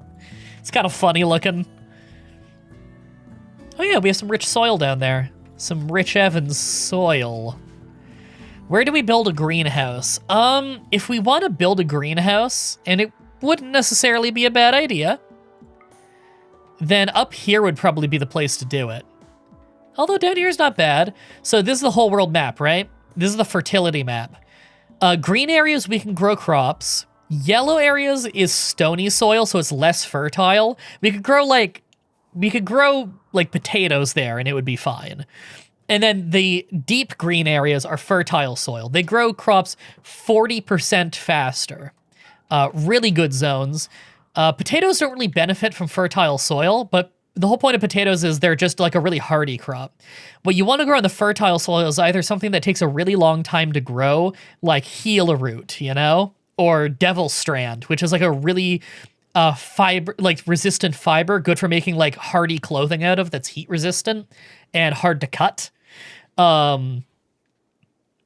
It's kind of funny looking. Oh yeah, we have some rich soil down there. Some rich Evans soil. Where do we build a greenhouse? If we want to build a greenhouse, and it wouldn't necessarily be a bad idea, then up here would probably be the place to do it. Although down here is not bad. So this is the whole world map, right? This is the fertility map. Green areas, we can grow crops. Yellow areas is stony soil, so it's less fertile. We could grow like potatoes there, and it would be fine. And then the deep green areas are fertile soil. They grow crops 40% faster. Really good zones. Potatoes don't really benefit from fertile soil, but the whole point of potatoes is they're just like a really hardy crop. What you want to grow on the fertile soil is either something that takes a really long time to grow, like heel root, you know? Or devil strand, which is like a really resistant fiber, good for making like hardy clothing out of that's heat resistant and hard to cut.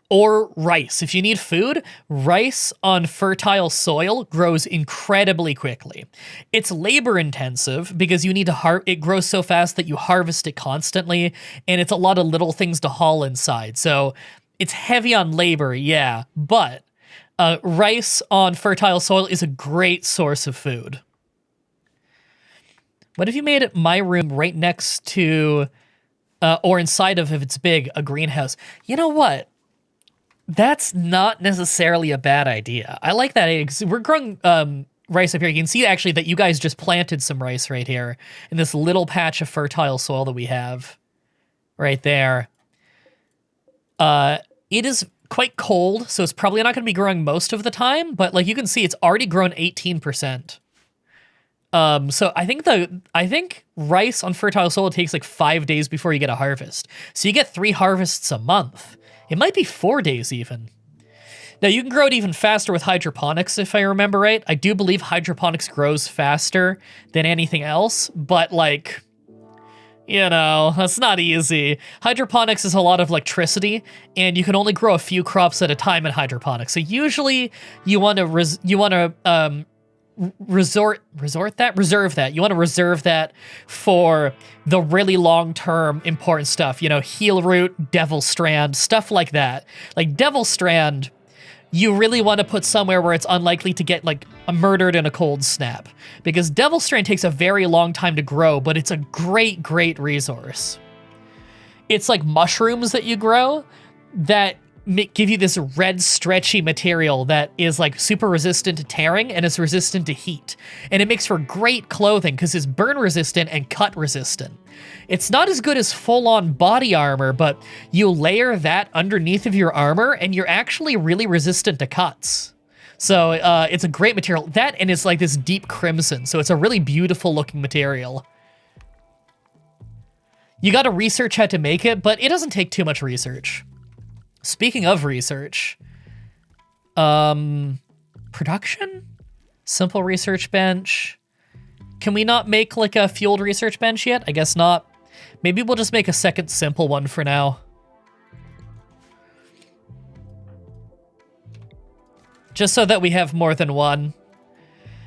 Or rice. If you need food, rice on fertile soil grows incredibly quickly. It's labor intensive because you need to it grows so fast that you harvest it constantly, and it's a lot of little things to haul inside. So it's heavy on labor, yeah, but rice on fertile soil is a great source of food. What if you made my room right next to, or inside of, if it's big, a greenhouse? You know what? That's not necessarily a bad idea. I like that idea because we're growing rice up here. You can see actually that you guys just planted some rice right here in this little patch of fertile soil that we have right there. It is quite cold, so it's probably not going to be growing most of the time, but like you can see, it's already grown 18%. So I think rice on fertile soil takes like 5 days before you get a harvest. So you get 3 harvests a month. It might be 4 days even. Now you can grow it even faster with hydroponics if I remember right. I do believe hydroponics grows faster than anything else, but like, you know, that's not easy. Hydroponics is a lot of electricity, and you can only grow a few crops at a time in hydroponics. So usually you want to reserve that. You want to reserve that for the really long-term important stuff. You know, heel root, devil strand, stuff like that. Like devil strand, you really want to put somewhere where it's unlikely to get like murdered in a cold snap, because devil strand takes a very long time to grow, but it's a great, great resource. It's like mushrooms that you grow that give you this red stretchy material that is like super resistant to tearing and is resistant to heat. And it makes for great clothing because it's burn resistant and cut resistant. It's not as good as full-on body armor, but you layer that underneath of your armor and you're actually really resistant to cuts. So it's a great material. That, and it's like this deep crimson, so it's a really beautiful looking material. You gotta research how to make it, but it doesn't take too much research. Speaking of research, production? Simple research bench. Can we not make like a fueled research bench yet? I guess not. Maybe we'll just make a second simple one for now. Just so that we have more than one.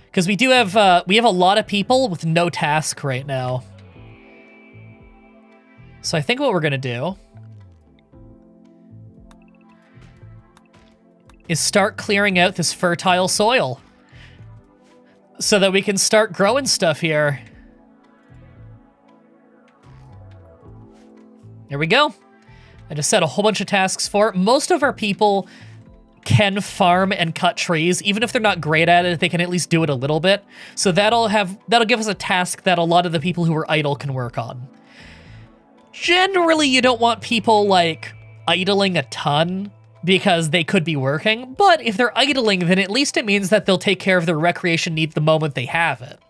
Because we have a lot of people with no task right now. So I think what we're gonna do is start clearing out this fertile soil so that we can start growing stuff here. There we go. I just set a whole bunch of tasks for it. Most of our people can farm and cut trees. Even if they're not great at it, they can at least do it a little bit. So that'll give us a task that a lot of the people who are idle can work on. Generally, you don't want people like idling a ton because they could be working, but if they're idling, then at least it means that they'll take care of their recreation needs the moment they have it.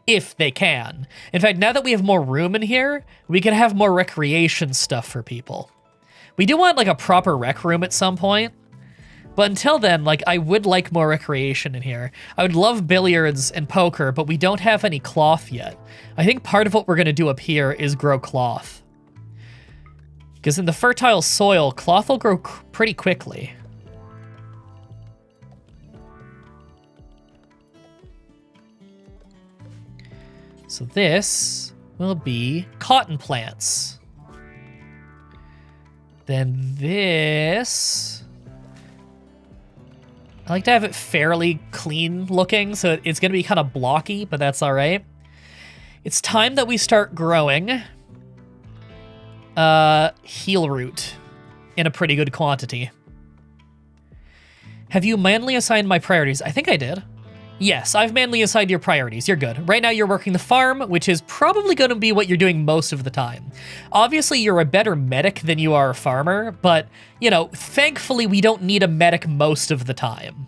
If they can. In fact, now that we have more room in here, we can have more recreation stuff for people. We do want like a proper rec room at some point, but until then, like I would like more recreation in here. I would love billiards and poker, but we don't have any cloth yet. I think part of what we're gonna do up here is grow cloth. Because in the fertile soil, cloth will grow pretty quickly. So this will be cotton plants. Then this... I like to have it fairly clean looking, so it's going to be kind of blocky, but that's all right. It's time that we start growing heel root in a pretty good quantity. Have you manually assigned my priorities? I think I did. Yes, I've manually assigned your priorities. You're good. Right now you're working the farm, which is probably going to be what you're doing most of the time. Obviously, you're a better medic than you are a farmer, but, you know, thankfully we don't need a medic most of the time.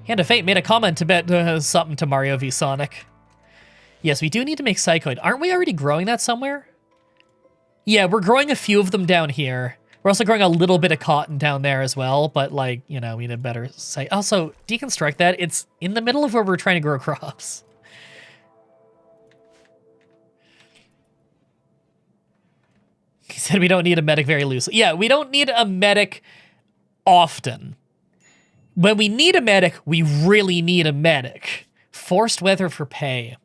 Hand of Fate made a comment about something to Mario v Sonic. Yes, we do need to make Psychoid. Aren't we already growing that somewhere? Yeah, we're growing a few of them down here. We're also growing a little bit of cotton down there as well, but, like, you know, we need a better site. Also, deconstruct that. It's in the middle of where we're trying to grow crops. He said we don't need a medic very loosely. Yeah, we don't need a medic often. When we need a medic, we really need a medic. Forced weather for pay.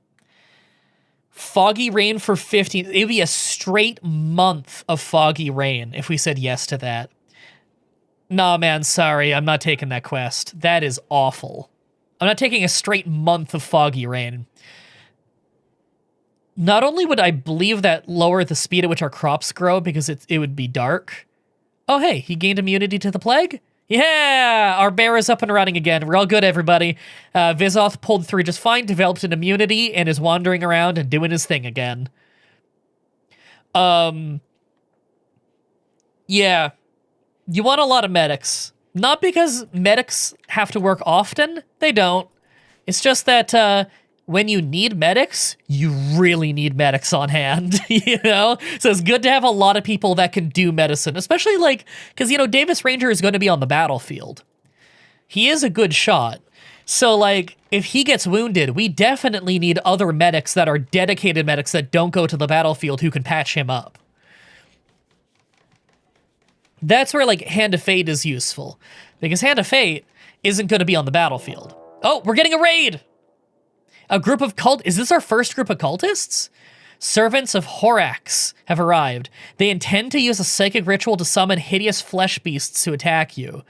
Foggy rain for 15. It would be a straight month of foggy rain if we said yes to that. Nah, man, sorry. I'm not taking that quest. That is awful. I'm not taking a straight month of foggy rain. Not only would I believe that lower the speed at which our crops grow because it would be dark. Oh, hey, he gained immunity to the plague? Yeah, our bear is up and running again. We're all good, everybody. Vizoth pulled through just fine, developed an immunity, and is wandering around and doing his thing again. Yeah. You want a lot of medics. Not because medics have to work often. They don't. It's just that when you need medics, you really need medics on hand, you know? So it's good to have a lot of people that can do medicine, especially like, because, you know, Davis Ranger is going to be on the battlefield. He is a good shot. So, like, if he gets wounded, we definitely need other medics that are dedicated medics that don't go to the battlefield who can patch him up. That's where, like, Hand of Fate is useful. Because Hand of Fate isn't going to be on the battlefield. Oh, we're getting a raid! A group of Is this our first group of cultists? Servants of Horax have arrived. They intend to use a psychic ritual to summon hideous flesh beasts to attack you.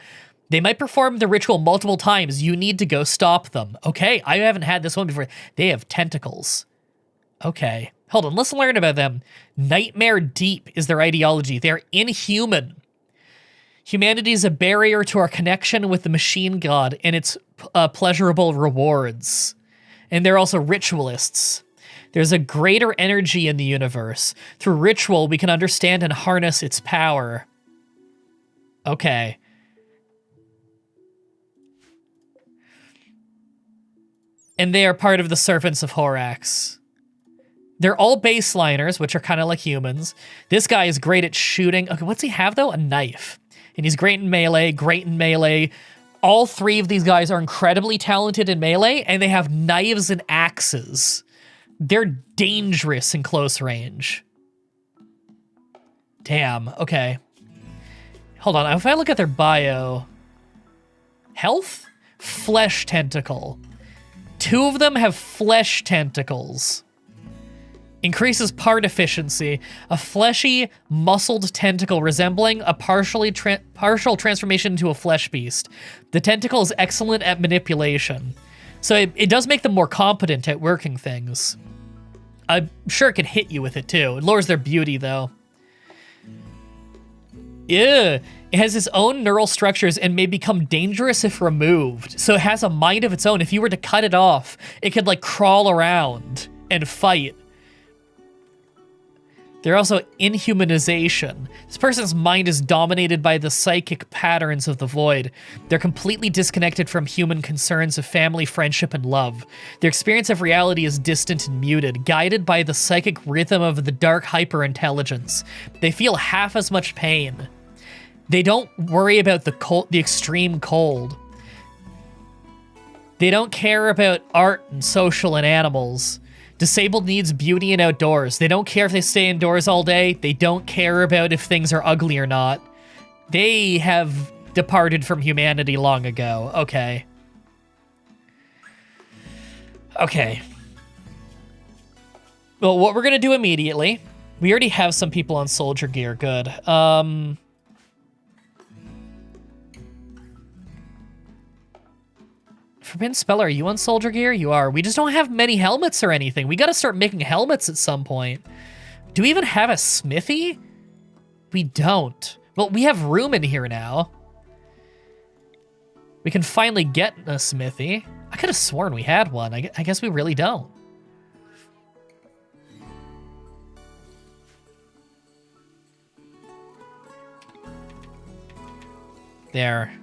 They might perform the ritual multiple times. You need to go stop them. Okay, I haven't had this one before. They have tentacles. Okay. Hold on, let's learn about them. Nightmare Deep is their ideology. They're inhuman. Humanity is a barrier to our connection with the machine god and its pleasurable rewards. And they're also ritualists. There's a greater energy in the universe. Through ritual, we can understand and harness its power. Okay. And they are part of the Servants of Horax. They're all baseliners, which are kind of like humans. This guy is great at shooting. Okay, what's he have, though? A knife. And he's great in melee, All three of these guys are incredibly talented in melee, and they have knives and axes. They're dangerous in close range. Damn, okay. Hold on, if I look at their bio... Health? Flesh tentacle. 2 of them have flesh tentacles. Increases part efficiency. A fleshy, muscled tentacle resembling a partial transformation into a flesh beast. The tentacle is excellent at manipulation. So it does make them more competent at working things. I'm sure it can hit you with it too. It lowers their beauty though. Ew. It has its own neural structures and may become dangerous if removed. So it has a mind of its own. If you were to cut it off, it could like crawl around and fight. They're also inhumanization. This person's mind is dominated by the psychic patterns of the void. They're completely disconnected from human concerns of family, friendship, and love. Their experience of reality is distant and muted, guided by the psychic rhythm of the dark hyperintelligence. They feel half as much pain. They don't worry about the extreme cold. They don't care about art and social and animals. Disabled needs beauty and outdoors. They don't care if they stay indoors all day. They don't care about if things are ugly or not. They have departed from humanity long ago. Okay. Okay. Well, what we're gonna do immediately, we already have some people on soldier gear. Good. Forbidden Speller, are you on soldier gear? You are. We just don't have many helmets or anything. We gotta start making helmets at some point. Do we even have a smithy? We don't. Well, we have room in here now. We can finally get a smithy. I could have sworn we had one. I guess we really don't. There.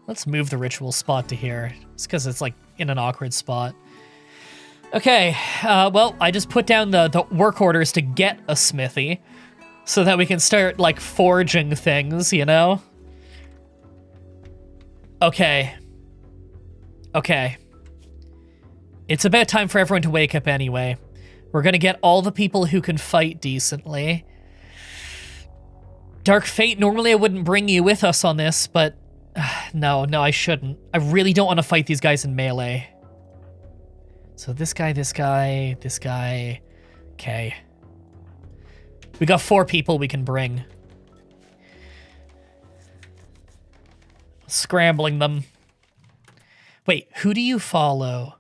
Let's move the ritual spot to here. It's because it's like in an awkward spot. Okay, well, I just put down the work orders to get a smithy so that we can start like forging things, you know? Okay. Okay. It's about time for everyone to wake up anyway. We're gonna get all the people who can fight decently. Dark Fate, normally I wouldn't bring you with us on this, but no, I shouldn't. I really don't want to fight these guys in melee. So this guy, this guy, this guy. Okay. We got 4 people we can bring. Scrambling them. Wait, who do you follow?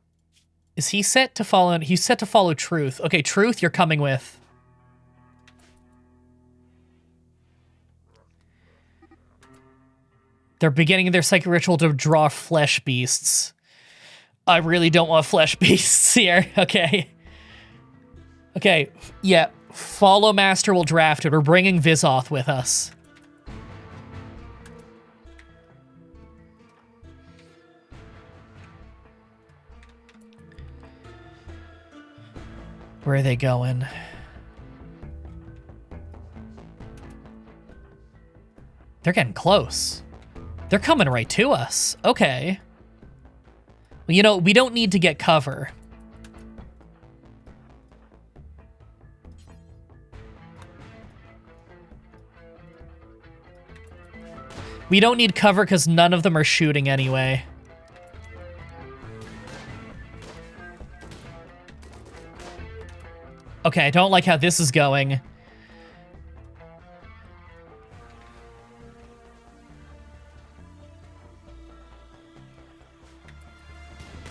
Is he set to follow? He's set to follow Truth. Okay, Truth, you're coming with. They're beginning their psychic ritual to draw flesh beasts. I really don't want flesh beasts here. Okay. Okay, yeah. Follow Master will draft it. We're bringing Vizoth with us. Where are they going? They're getting close. They're coming right to us. Okay. Well, you know, we don't need to get cover. We don't need cover because none of them are shooting anyway. Okay, I don't like how this is going.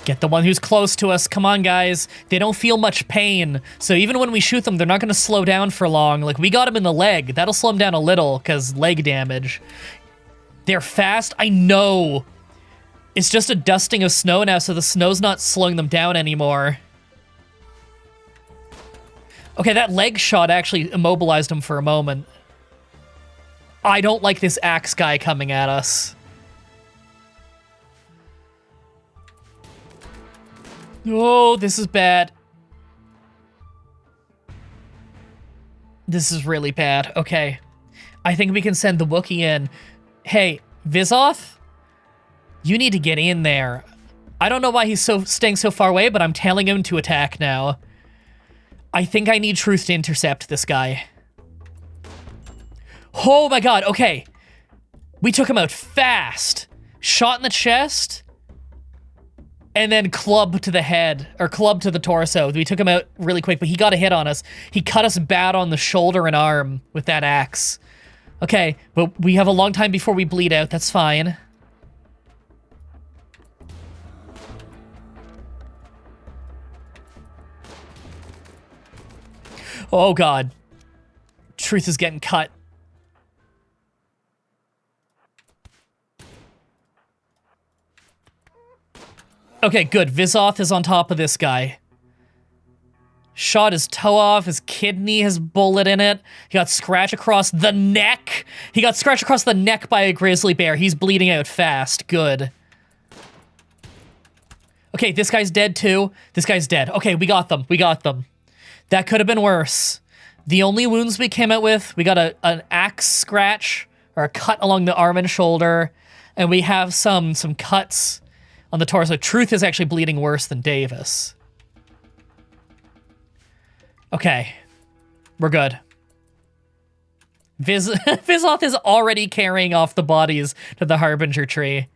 Get the one who's close to us. Come on, guys. They don't feel much pain. So even when we shoot them, they're not going to slow down for long. Like, we got them in the leg. That'll slow them down a little, because leg damage. They're fast. I know. It's just a dusting of snow now, so the snow's not slowing them down anymore. Okay, that leg shot actually immobilized them for a moment. I don't like this axe guy coming at us. Oh, this is bad. This is really bad. Okay. I think we can send the Wookiee in. Hey, Vizoth? You need to get in there. I don't know why he's staying so far away, but I'm telling him to attack now. I think I need Truth to intercept this guy. Oh my god, okay. We took him out fast. Shot in the chest. And then club to the head, or club to the torso. We took him out really quick, but he got a hit on us. He cut us bad on the shoulder and arm with that axe. Okay, but we have a long time before we bleed out. That's fine. Oh god. Truth is getting cut. Okay, good. Vizoth is on top of this guy. Shot his toe off. His kidney has bullet in it. He got scratched across the neck. He got scratched across the neck by a grizzly bear. He's bleeding out fast. Good. Okay, this guy's dead too. This guy's dead. Okay, we got them. We got them. That could have been worse. The only wounds we came out with, we got an axe scratch, or a cut along the arm and shoulder, and we have some cuts on the torso. Truth is actually bleeding worse than Davis. Okay. We're good. Vizoth is already carrying off the bodies to the Harbinger tree.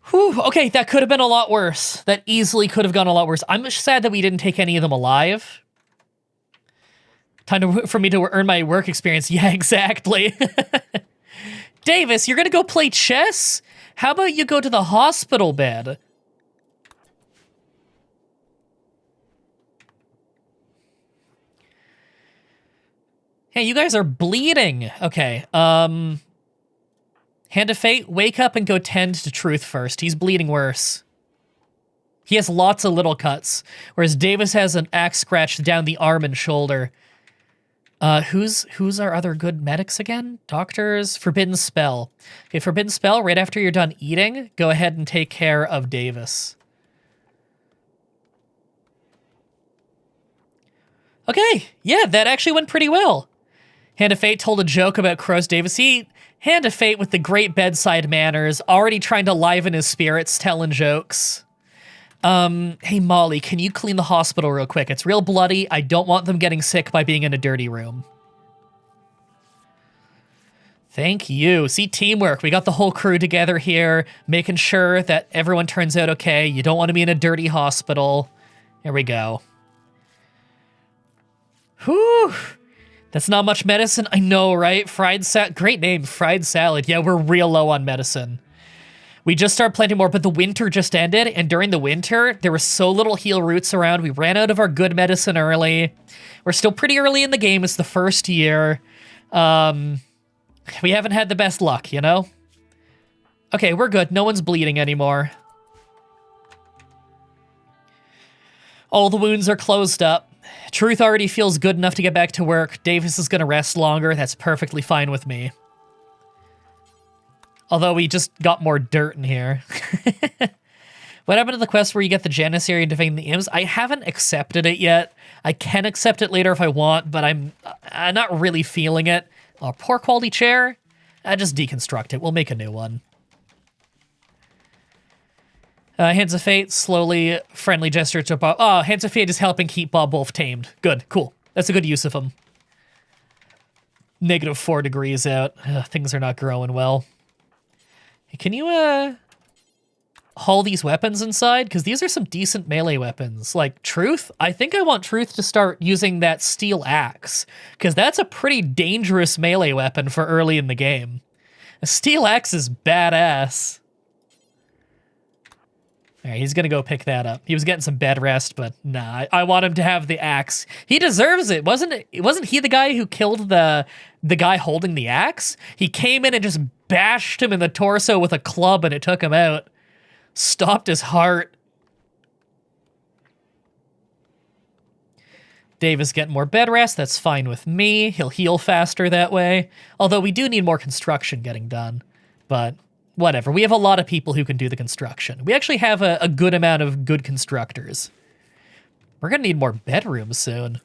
Whew, okay, that could have been a lot worse. That easily could have gone a lot worse. I'm sad that we didn't take any of them alive. For me to earn my work experience. Yeah, exactly. Davis, you're gonna go play chess? How about you go to the hospital bed? Hey, you guys are bleeding. Okay, Hand of Fate, wake up and go tend to Truth first. He's bleeding worse. He has lots of little cuts, whereas Davis has an axe scratched down the arm and shoulder. Who's our other good medics again? Doctors, Forbidden Spell. Okay, Forbidden Spell, right after you're done eating, go ahead and take care of Davis. Okay, yeah, that actually went pretty well. Hand of Fate told a joke about Crows Davis. Hand of Fate with the great bedside manners, already trying to liven his spirits, telling jokes. Hey Molly, can you clean the hospital real quick? It's real bloody. I don't want them getting sick by being in a dirty room. Thank you. See, teamwork. We got the whole crew together here, making sure that everyone turns out okay. You don't want to be in a dirty hospital. Here we go. Whew. That's not much medicine. I know, right? Great name, fried salad. Yeah, we're real low on medicine. We just started planting more, but the winter just ended, and during the winter, there was so little heal roots around. We ran out of our good medicine early. We're still pretty early in the game. It's the first year. We haven't had the best luck, you know? Okay, we're good. No one's bleeding anymore. All the wounds are closed up. Truth already feels good enough to get back to work. Davis is going to rest longer. That's perfectly fine with me. Although we just got more dirt in here. What happened to the quest where you get the Janissary and defeating the imps? I haven't accepted it yet. I can accept it later if I want, but I'm not really feeling it. Oh, poor quality chair. I just deconstruct it. We'll make a new one. Hands of Fate, slowly, friendly gesture to Bob. Oh, Hands of Fate is helping keep Bob Wolf tamed. Good, cool. That's a good use of him. -4 degrees out. Things are not growing well. Hey, can you, haul these weapons inside? Because these are some decent melee weapons. Like, Truth? I think I want Truth to start using that steel axe. Because that's a pretty dangerous melee weapon for early in the game. A steel axe is badass. Alright, he's gonna go pick that up. He was getting some bed rest, but nah, I want him to have the axe. He deserves it. Wasn't he the guy who killed the guy holding the axe? He came in and just bashed him in the torso with a club and it took him out. Stopped his heart. Davis getting more bed rest. That's fine with me. He'll heal faster that way. Although we do need more construction getting done. But whatever. We have a lot of people who can do the construction. We actually have a good amount of good constructors. We're going to need more bedrooms soon.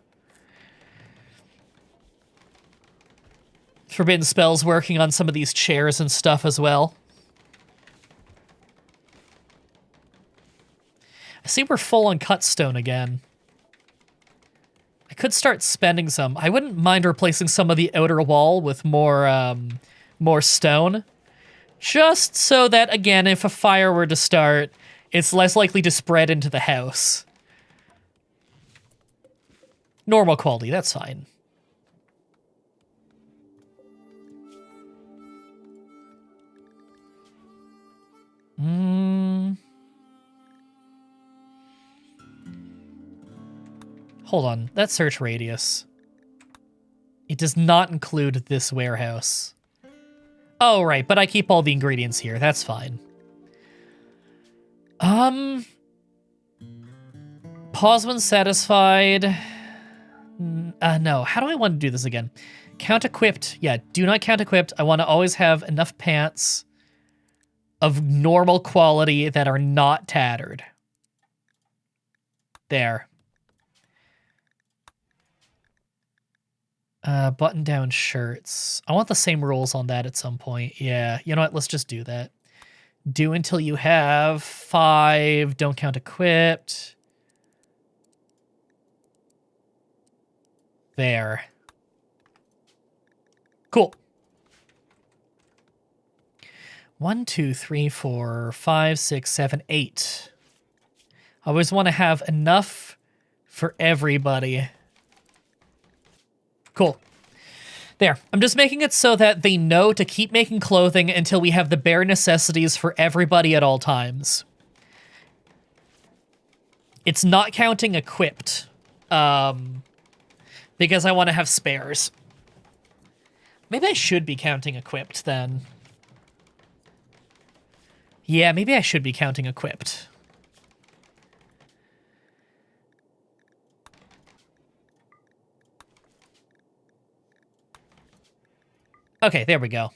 Forbidden Spell's working on some of these chairs and stuff as well. I see we're full on cut stone again. I could start spending some. I wouldn't mind replacing some of the outer wall with more stone. Just so that, again, if a fire were to start, it's less likely to spread into the house. Normal quality, that's fine. Hold on, that search radius. It does not include this warehouse. Oh, right, but I keep all the ingredients here. That's fine. Pause when satisfied. No, how do I want to do this again? Count equipped. Yeah, do not count equipped. I want to always have enough pants of normal quality that are not tattered. There. Button-down shirts. I want the same rules on that at some point. Yeah, you know what? Let's just do that. Do until you have 5. Don't count equipped. There. Cool. 1, 2, 3, 4, 5, 6, 7, 8. I always want to have enough for everybody. Cool. There. I'm just making it so that they know to keep making clothing until we have the bare necessities for everybody at all times. It's not counting equipped, because I want to have spares. Maybe I should be counting equipped then. Yeah, maybe I should be counting equipped. Okay, there we go.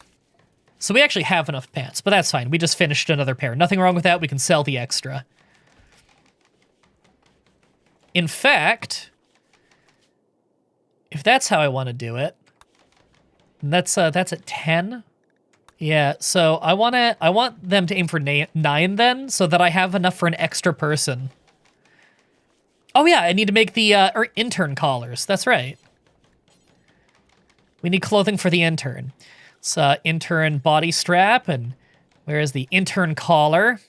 So we actually have enough pants, but that's fine. We just finished another pair. Nothing wrong with that. We can sell the extra. In fact, if that's how I want to do it, that's at 10. Yeah, so I want them to aim for 9 then, so that I have enough for an extra person. Oh yeah, I need to make the intern collars. That's right. We need clothing for the intern. So intern body strap, and where is the intern collar?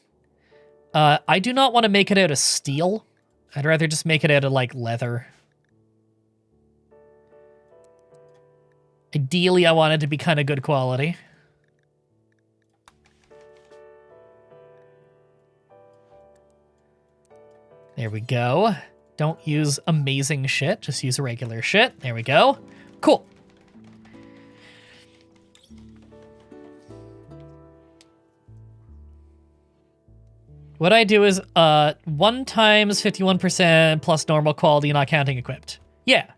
I do not want to make it out of steel. I'd rather just make it out of, like, leather. Ideally, I want it to be kind of good quality. There we go. Don't use amazing shit, just use regular shit. There we go. Cool. What I do is 1 times 51% plus normal quality, not counting equipped. Yeah.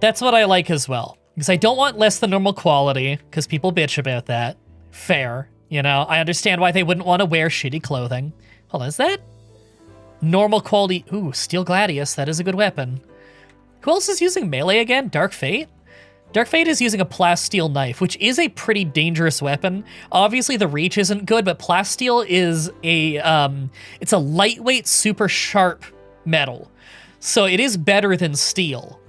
That's what I like as well. Because I don't want less than normal quality, because people bitch about that. Fair. You know, I understand why they wouldn't want to wear shitty clothing. Hold on, is that normal quality? Ooh, Steel Gladius, that is a good weapon. Who else is using melee again? Dark Fate? Dark Fate is using a plasteel knife, which is a pretty dangerous weapon. Obviously, the reach isn't good, but plasteel is it's a lightweight, super sharp metal. So it is better than steel.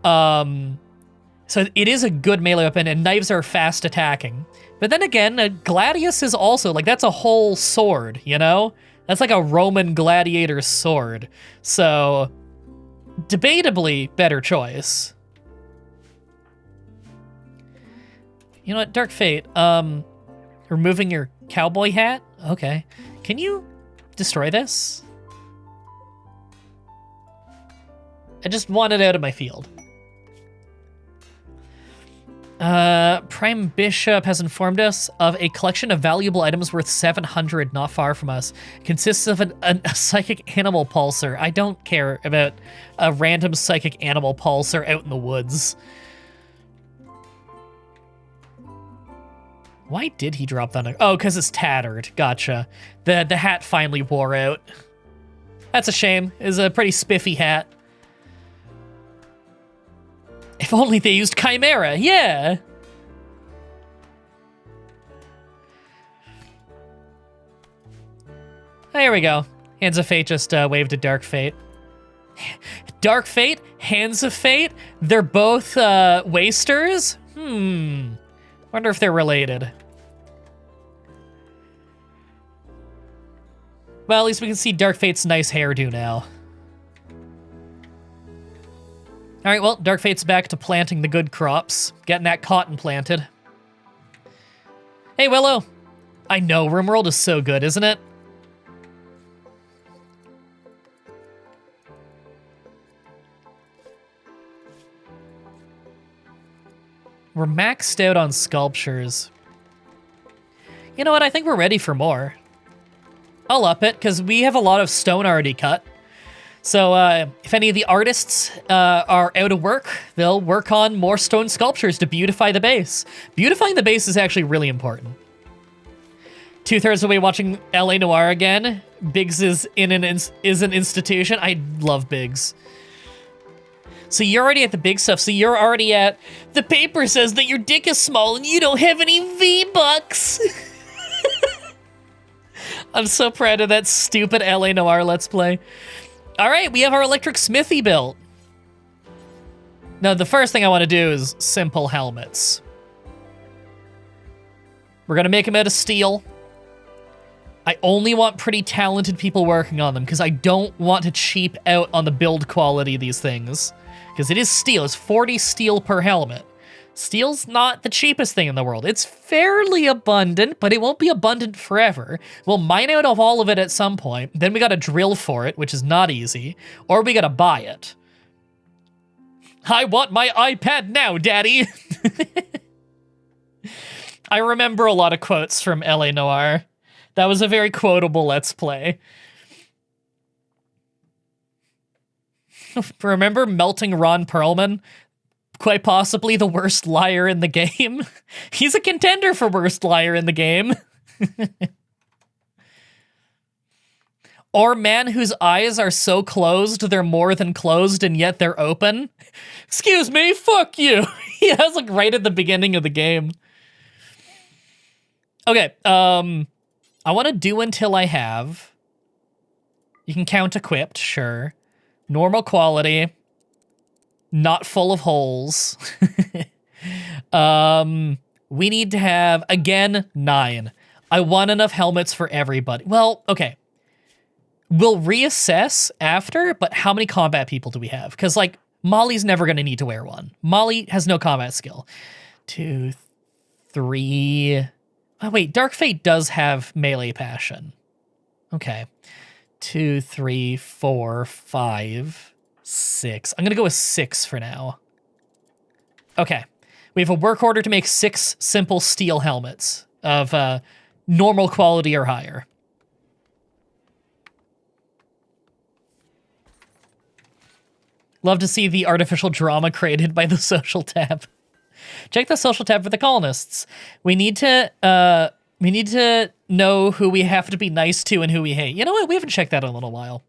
So it is a good melee weapon, and knives are fast attacking. But then again, a Gladius is also, like, that's a whole sword, you know? That's like a Roman gladiator's sword. So, debatably, better choice. You know what, Dark Fate, removing your cowboy hat? Okay. Can you destroy this? I just want it out of my field. Prime Bishop has informed us of a collection of valuable items worth 700 not far from us. It consists of a psychic animal pulsar. I don't care about a random psychic animal pulsar out in the woods. Why did he drop that? Oh, because it's tattered. Gotcha. The hat finally wore out. That's a shame. It's a pretty spiffy hat. If only they used Chimera, yeah! There we go. Hands of Fate just waved to Dark Fate. Dark Fate? Hands of Fate? They're both wasters? Wonder if they're related. Well, at least we can see Dark Fate's nice hairdo now. All right, well, Dark Fate's back to planting the good crops, getting that cotton planted. Hey, Willow. I know, RimWorld is so good, isn't it? We're maxed out on sculptures. You know what, I think we're ready for more. I'll up it, because we have a lot of stone already cut. So if any of the artists are out of work, they'll work on more stone sculptures to beautify the base. Beautifying the base is actually really important. 2/3 of the way watching LA Noire again. Biggs is an institution. I love Biggs. So you're already at the big stuff. So you're already at, the paper says that your dick is small and you don't have any V-Bucks. I'm so proud of that stupid LA Noire Let's Play. All right, we have our electric smithy built. Now, the first thing I want to do is simple helmets. We're going to make them out of steel. I only want pretty talented people working on them because I don't want to cheap out on the build quality of these things. Because it is steel. It's 40 steel per helmet. Steel's not the cheapest thing in the world. It's fairly abundant, but it won't be abundant forever. We'll mine out of all of it at some point. Then we gotta drill for it, which is not easy. Or we gotta buy it. I want my iPad now, Daddy! I remember a lot of quotes from LA Noire. That was a very quotable Let's Play. Remember melting Ron Perlman? Quite possibly the worst liar in the game. He's a contender for worst liar in the game. Or man whose eyes are so closed they're more than closed and yet they're open. Excuse me, fuck you. He has like right at the beginning of the game. Okay, I want to do until I have. You can count equipped, sure. Normal quality. Not full of holes. We need to have, again, 9. I want enough helmets for everybody. Well, okay. We'll reassess after, but how many combat people do we have? Because, like, Molly's never going to need to wear one. Molly has no combat skill. 2, 3... Oh, wait, Dark Fate does have melee passion. Okay. 2, 3, 4, 5... 6. I'm gonna go with 6 for now. Okay. We have a work order to make 6 simple steel helmets of normal quality or higher. Love to see the artificial drama created by the social tab. Check the social tab for the colonists. We need to know who we have to be nice to and who we hate. You know what? We haven't checked that in a little while.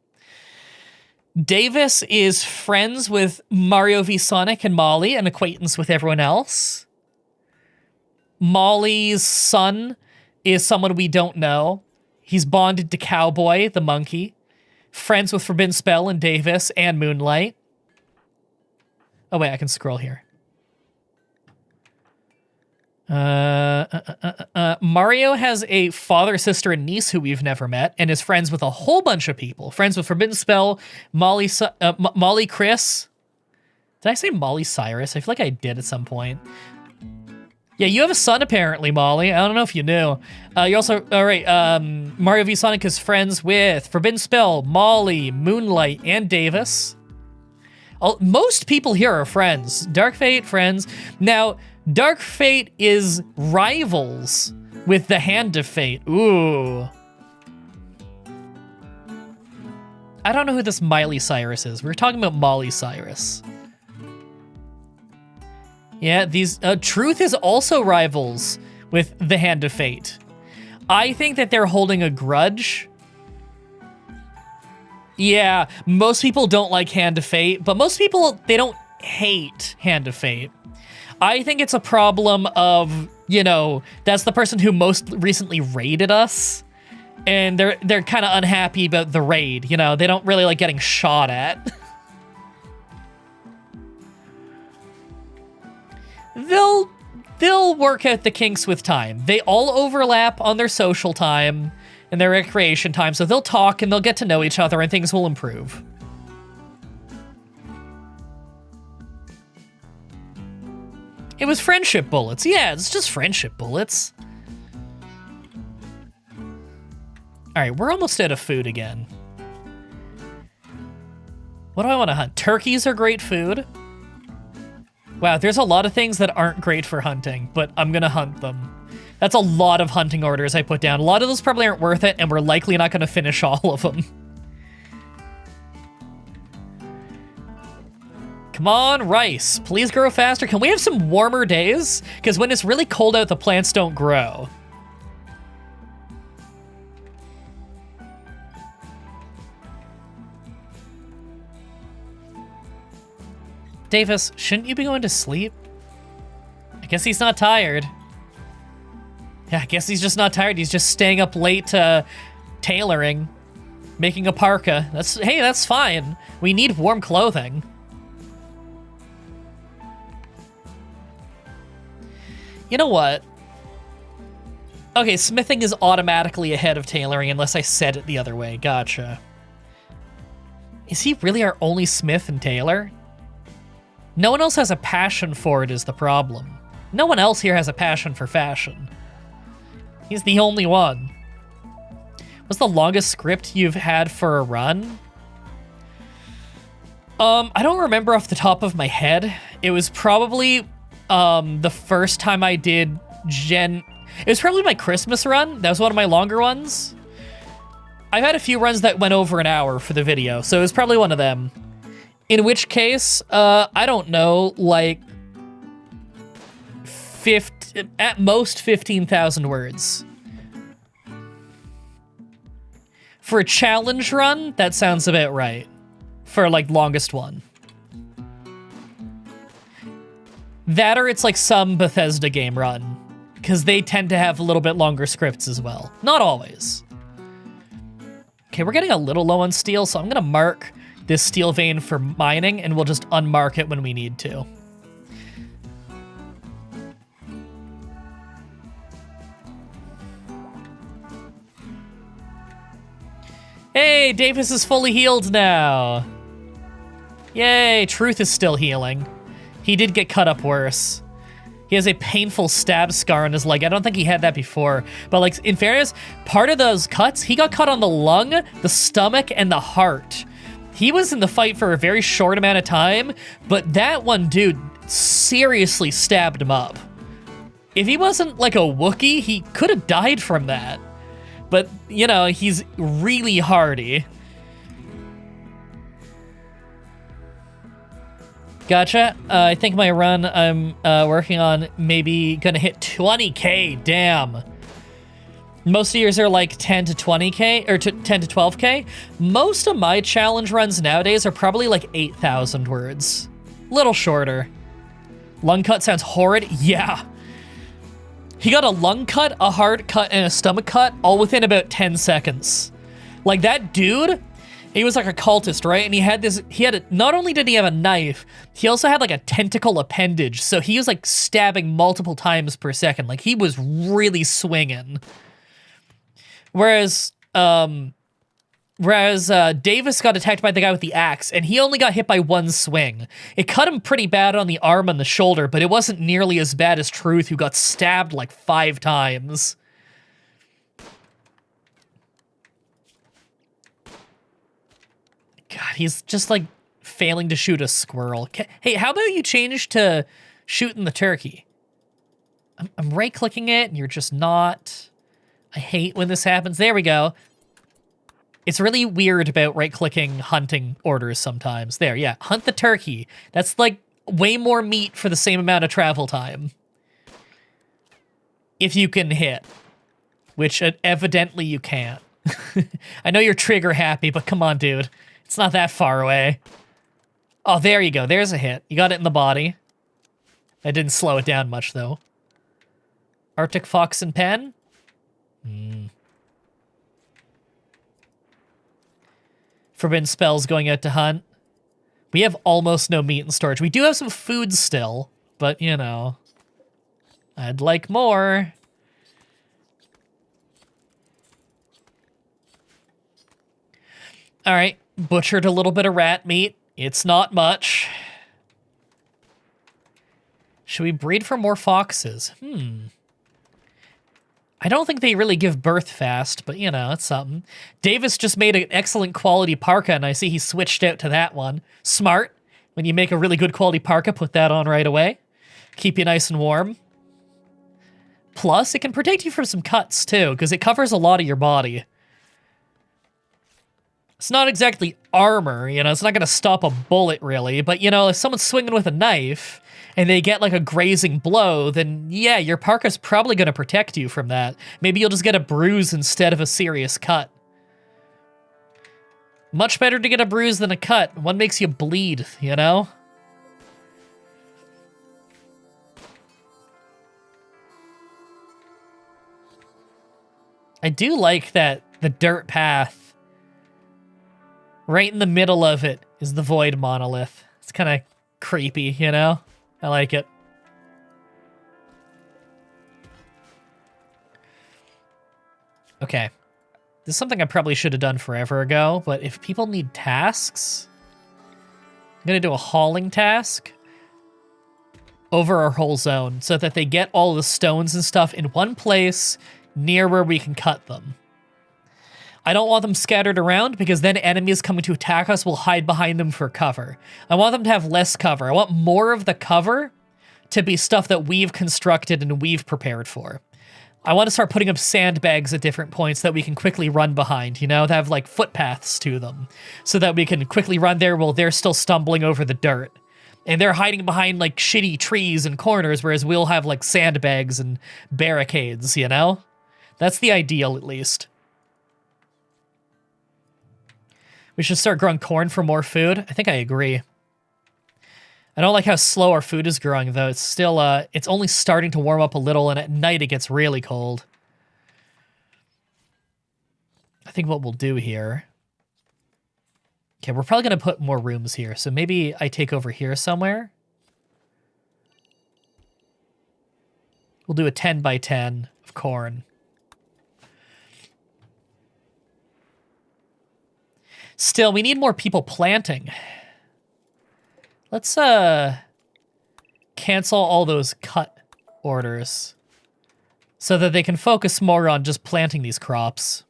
Davis is friends with Mario v Sonic and Molly, an acquaintance with everyone else. Molly's son is someone we don't know. He's bonded to Cowboy, the monkey. Friends with Forbidden Spell and Davis and Moonlight. Oh wait, I can scroll here. Mario has a father, sister, and niece who we've never met, and is friends with a whole bunch of people. Friends with Forbidden Spell, Molly Chris. Did I say Molly Cyrus? I feel like I did at some point. Yeah, you have a son apparently, Molly. I don't know if you knew. You also, all right, Mario v Sonic is friends with Forbidden Spell, Molly, Moonlight, and Davis. Most people here are friends. Dark Fate, friends. Now, Dark Fate is rivals with the Hand of Fate. Ooh. I don't know who this Miley Cyrus is. We were talking about Molly Cyrus. Yeah, these... Truth is also rivals with the Hand of Fate. I think that they're holding a grudge. Yeah, most people don't like Hand of Fate, but most people, they don't hate Hand of Fate. I think it's a problem of, you know, that's the person who most recently raided us, and they're kind of unhappy about the raid, you know? They don't really like getting shot at. They'll work out the kinks with time. They all overlap on their social time and their recreation time, so they'll talk and they'll get to know each other and things will improve. It was friendship bullets. Yeah, it's just friendship bullets. All right, we're almost out of food again. What do I want to hunt? Turkeys are great food. Wow, there's a lot of things that aren't great for hunting, but I'm gonna hunt them. That's a lot of hunting orders I put down. A lot of those probably aren't worth it, and we're likely not gonna finish all of them. Come on, rice. Please grow faster. Can we have some warmer days? Because when it's really cold out, the plants don't grow. Davis, shouldn't you be going to sleep? I guess he's not tired. Yeah, I guess he's just not tired. He's just staying up late to tailoring, making a parka. Hey, that's fine. We need warm clothing. You know what? Okay, smithing is automatically ahead of tailoring unless I said it the other way. Gotcha. Is he really our only smith and tailor? No one else has a passion for it is the problem. No one else here has a passion for fashion. He's the only one. What's the longest script you've had for a run? I don't remember off the top of my head. It was probably the first time I did It was probably my Christmas run. That was one of my longer ones. I've had a few runs that went over an hour for the video, so it was probably one of them. In which case, I don't know, like, at most 15,000 words. For a challenge run, that sounds about right. For, like, longest one. That or it's like some Bethesda game run, because they tend to have a little bit longer scripts as well. Not always. Okay, we're getting a little low on steel, so I'm gonna mark this steel vein for mining, and we'll just unmark it when we need to. Hey, Davis is fully healed now. Yay, Truth is still healing. He did get cut up worse. He has a painful stab scar on his leg. I don't think he had that before. But, like, in fairness, part of those cuts, he got cut on the lung, the stomach, and the heart. He was in the fight for a very short amount of time, but that one dude seriously stabbed him up. If he wasn't, like, a Wookiee, he could have died from that. But, you know, he's really hardy. Gotcha. I think my run I'm working on maybe gonna hit 20K. Damn. Most of yours are like 10 to 20K, or 10 to 12K. Most of my challenge runs nowadays are probably like 8,000 words. Little shorter. Lung cut sounds horrid. Yeah. He got a lung cut, a heart cut, and a stomach cut all within about 10 seconds. Like, that dude, he was like a cultist, right? And not only did he have a knife, he also had like a tentacle appendage. So he was like stabbing multiple times per second. Like, he was really swinging. Whereas Davis got attacked by the guy with the axe, and he only got hit by one swing. It cut him pretty bad on the arm and the shoulder, but it wasn't nearly as bad as Truth, who got stabbed like 5 times. God, he's just like failing to shoot a squirrel. Hey, how about you change to shooting the turkey? I'm right-clicking it, and you're just not. I hate when this happens. There we go. It's really weird about right-clicking hunting orders sometimes. There, yeah. Hunt the turkey. That's like way more meat for the same amount of travel time. If you can hit. Which evidently you can't. I know you're trigger happy, but come on, dude. It's not that far away. Oh, there you go. There's a hit. You got it in the body. I didn't slow it down much, though. Arctic Fox and Pen? Forbidden spells going out to hunt. We have almost no meat in storage. We do have some food still, but, you know, I'd like more. All right, butchered a little bit of rat meat. It's not much. Should we breed for more foxes? I don't think they really give birth fast, but, you know, it's something. Davis just made an excellent quality parka, and I see he switched out to that one. Smart. When you make a really good quality parka, put that on right away. Keep you nice and warm. Plus, it can protect you from some cuts, too, because it covers a lot of your body. It's not exactly armor, you know, it's not going to stop a bullet, really, but, you know, if someone's swinging with a knife and they get, like, a grazing blow, then, yeah, your parka's probably going to protect you from that. Maybe you'll just get a bruise instead of a serious cut. Much better to get a bruise than a cut. One makes you bleed, you know? I do like that The dirt path. Right in the middle of it is the void monolith. It's kind of creepy, you know? I like it. Okay. This is something I probably should have done forever ago, but if people need tasks, I'm going to do a hauling task over our whole zone so that they get all the stones and stuff in one place near where we can cut them. I don't want them scattered around because then enemies coming to attack us will hide behind them for cover. I want them to have less cover. I want more of the cover to be stuff that we've constructed and we've prepared for. I want to start putting up sandbags at different points that we can quickly run behind, you know, that have like footpaths to them so that we can quickly run there while they're still stumbling over the dirt. And they're hiding behind like shitty trees and corners, whereas we'll have like sandbags and barricades, you know? That's the ideal, at least. We should start growing corn for more food. I think I agree. I don't like how slow our food is growing, though. It's still, it's only starting to warm up a little, and at night it gets really cold. I think what we'll do here... Okay, we're probably going to put more rooms here, so maybe I take over here somewhere. We'll do a 10 by 10 of corn. Still, we need more people planting. Let's, cancel all those cut orders so that they can focus more on just planting these crops.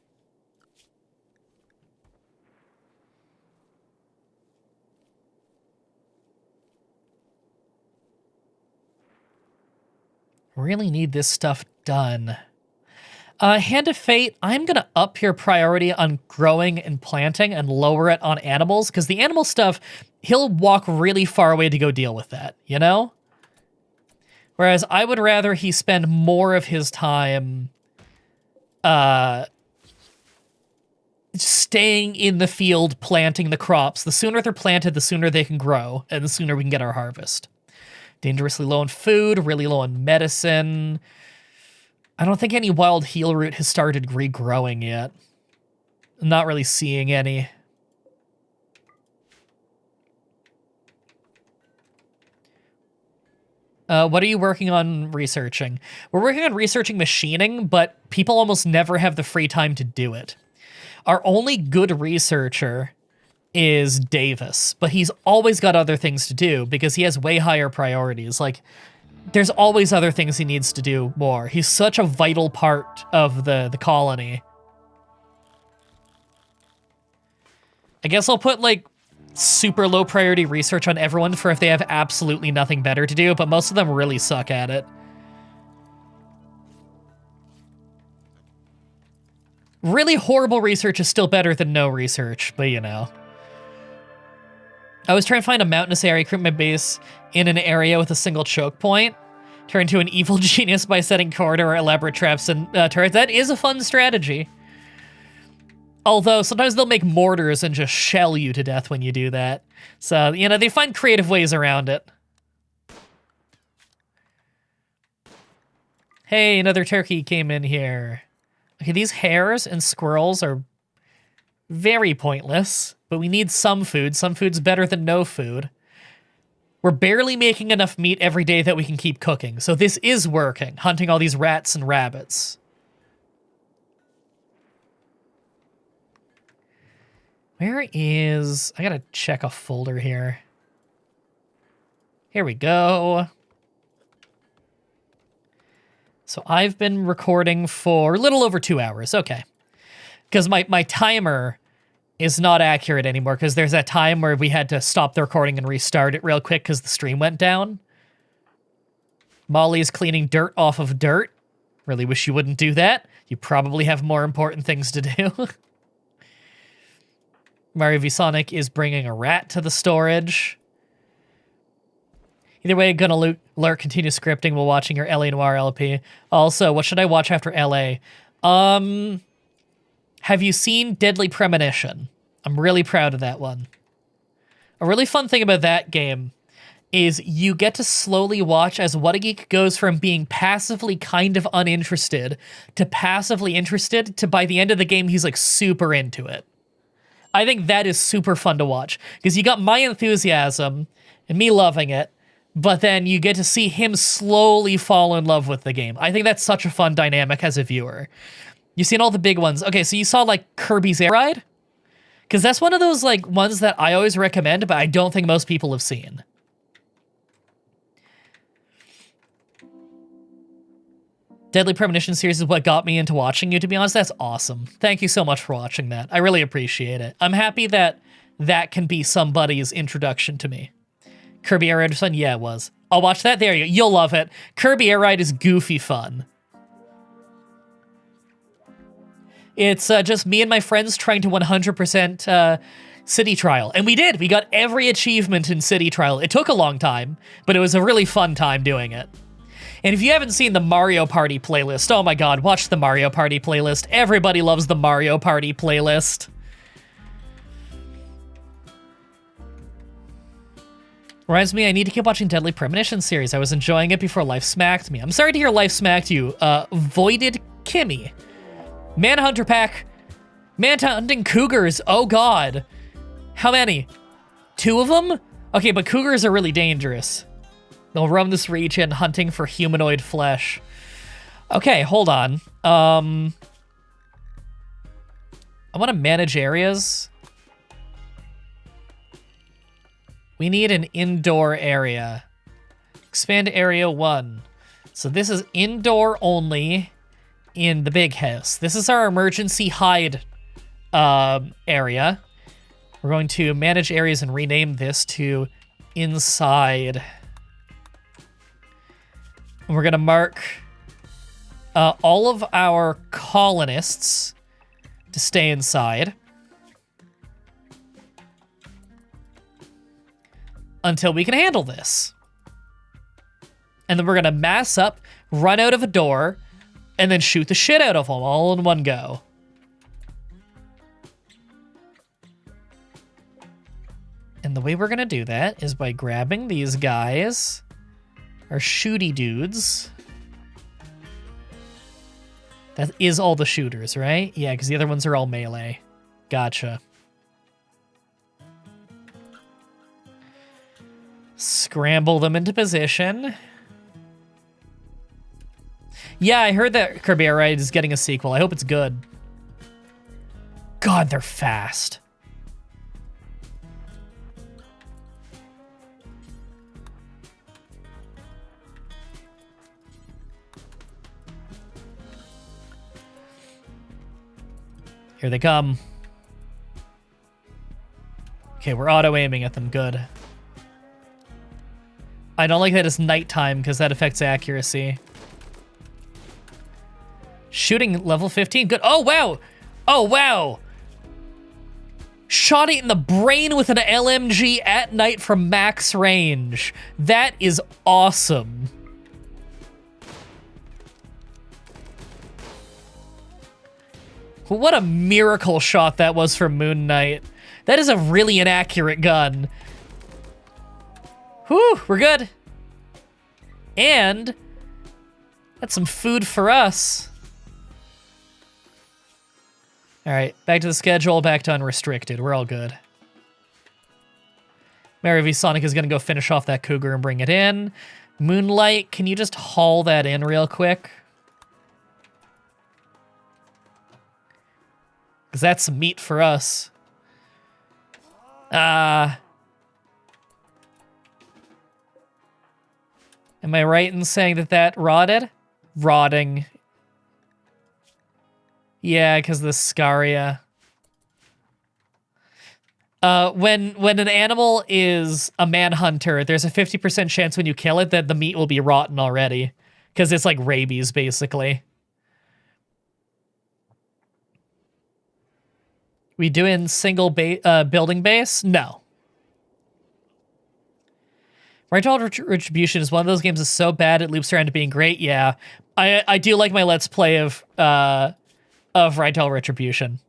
Really need this stuff done. Hand of Fate, I'm going to up your priority on growing and planting and lower it on animals, because the animal stuff, he'll walk really far away to go deal with that, you know? Whereas I would rather he spend more of his time staying in the field planting the crops. The sooner they're planted, the sooner they can grow, and the sooner we can get our harvest. Dangerously low on food, really low on medicine. I don't think any wild heal root has started regrowing yet. I'm not really seeing any. What are you working on researching? We're working on researching machining, but people almost never have the free time to do it. Our only good researcher is Davis, but he's always got other things to do because he has way higher priorities. Like, there's always other things he needs to do more. He's such a vital part of the colony. I guess I'll put, like, super low priority research on everyone for if they have absolutely nothing better to do, but most of them really suck at it. Really horrible research is still better than no research, but you know. I was trying to find a mountainous area, create my base in an area with a single choke point, turn into an evil genius by setting corridor or elaborate traps and turrets. That is a fun strategy. Although, sometimes they'll make mortars and just shell you to death when you do that. So, you know, they find creative ways around it. Hey, another turkey came in here. Okay, these hares and squirrels are very pointless, but we need some food. Some food's better than no food. We're barely making enough meat every day that we can keep cooking, so this is working, hunting all these rats and rabbits. Where is... I gotta check a folder here. Here we go. So I've been recording for a little over 2 hours. Okay. Because my timer is not accurate anymore, because there's that time where we had to stop the recording and restart it real quick because the stream went down. Molly's cleaning dirt off of dirt. Really wish you wouldn't do that. You probably have more important things to do. Mario v Sonic is bringing a rat to the storage. Either way, gonna lurk, continue scripting while watching your LA Noire LP. Also, what should I watch after LA? Have you seen Deadly Premonition? I'm really proud of that one. A really fun thing about that game is you get to slowly watch as What a Geek goes from being passively kind of uninterested to passively interested to by the end of the game, he's like super into it. I think that is super fun to watch because you got my enthusiasm and me loving it, but then you get to see him slowly fall in love with the game. I think that's such a fun dynamic as a viewer. You've seen all the big ones. Okay, so you saw like Kirby's Air Ride? Because that's one of those like ones that I always recommend, but I don't think most people have seen. Deadly Premonition series is what got me into watching you, to be honest. That's awesome. Thank you so much for watching that. I really appreciate it. I'm happy that that can be somebody's introduction to me. Kirby Air Ride was fun? Yeah, it was. I'll watch that. There you go. You'll love it. Kirby Air Ride is goofy fun. It's just me and my friends trying to 100% City Trial. And we did. We got every achievement in City Trial. It took a long time, but it was a really fun time doing it. And if you haven't seen the Mario Party playlist, oh my god, watch the Mario Party playlist. Everybody loves the Mario Party playlist. Reminds me, I need to keep watching Deadly Premonition series. I was enjoying it before life smacked me. I'm sorry to hear life smacked you. Voided Kimmy. Manhunter Pack. Manhunting Cougars. Oh god. How many? 2 of them? Okay, but cougars are really dangerous. They'll roam this region hunting for humanoid flesh. Okay, hold on. I want to manage areas. We need an indoor area. Expand area 1. So this is indoor only in the big house. This is our emergency hide area. We're going to manage areas and rename this to inside. And we're going to mark all of our colonists to stay inside until we can handle this. And then we're going to mass up, run out of a door, and then shoot the shit out of them all in one go. And the way we're going to do that is by grabbing these guys, our shooty dudes. That is all the shooters, right? Yeah, because the other ones are all melee. Gotcha. Scramble them into position. Yeah, I heard that Kirby Air Ride is getting a sequel. I hope it's good. God, they're fast. Here they come. Okay, we're auto-aiming at them. Good. I don't like that it's nighttime because that affects accuracy. Shooting level 15. Good. Oh, wow. Oh, wow. Shot it in the brain with an LMG at night from max range. That is awesome. What a miracle shot that was from Moon Knight. That is a really inaccurate gun. Whew, we're good. And that's some food for us. All right, back to the schedule, back to unrestricted. We're all good. Mary V. Sonic is gonna go finish off that cougar and bring it in. Moonlight, can you just haul that in real quick? Because that's some meat for us. Am I right in saying that that rotted? Rotting. Yeah, because the scaria. When an animal is a manhunter, there's a 50% chance when you kill it that the meat will be rotten already. Because it's like rabies, basically. We doing single building base? No. Rightful Retribution is one of those games that's so bad it loops around to being great. Yeah, I do like my Let's Play of Rightful Retribution.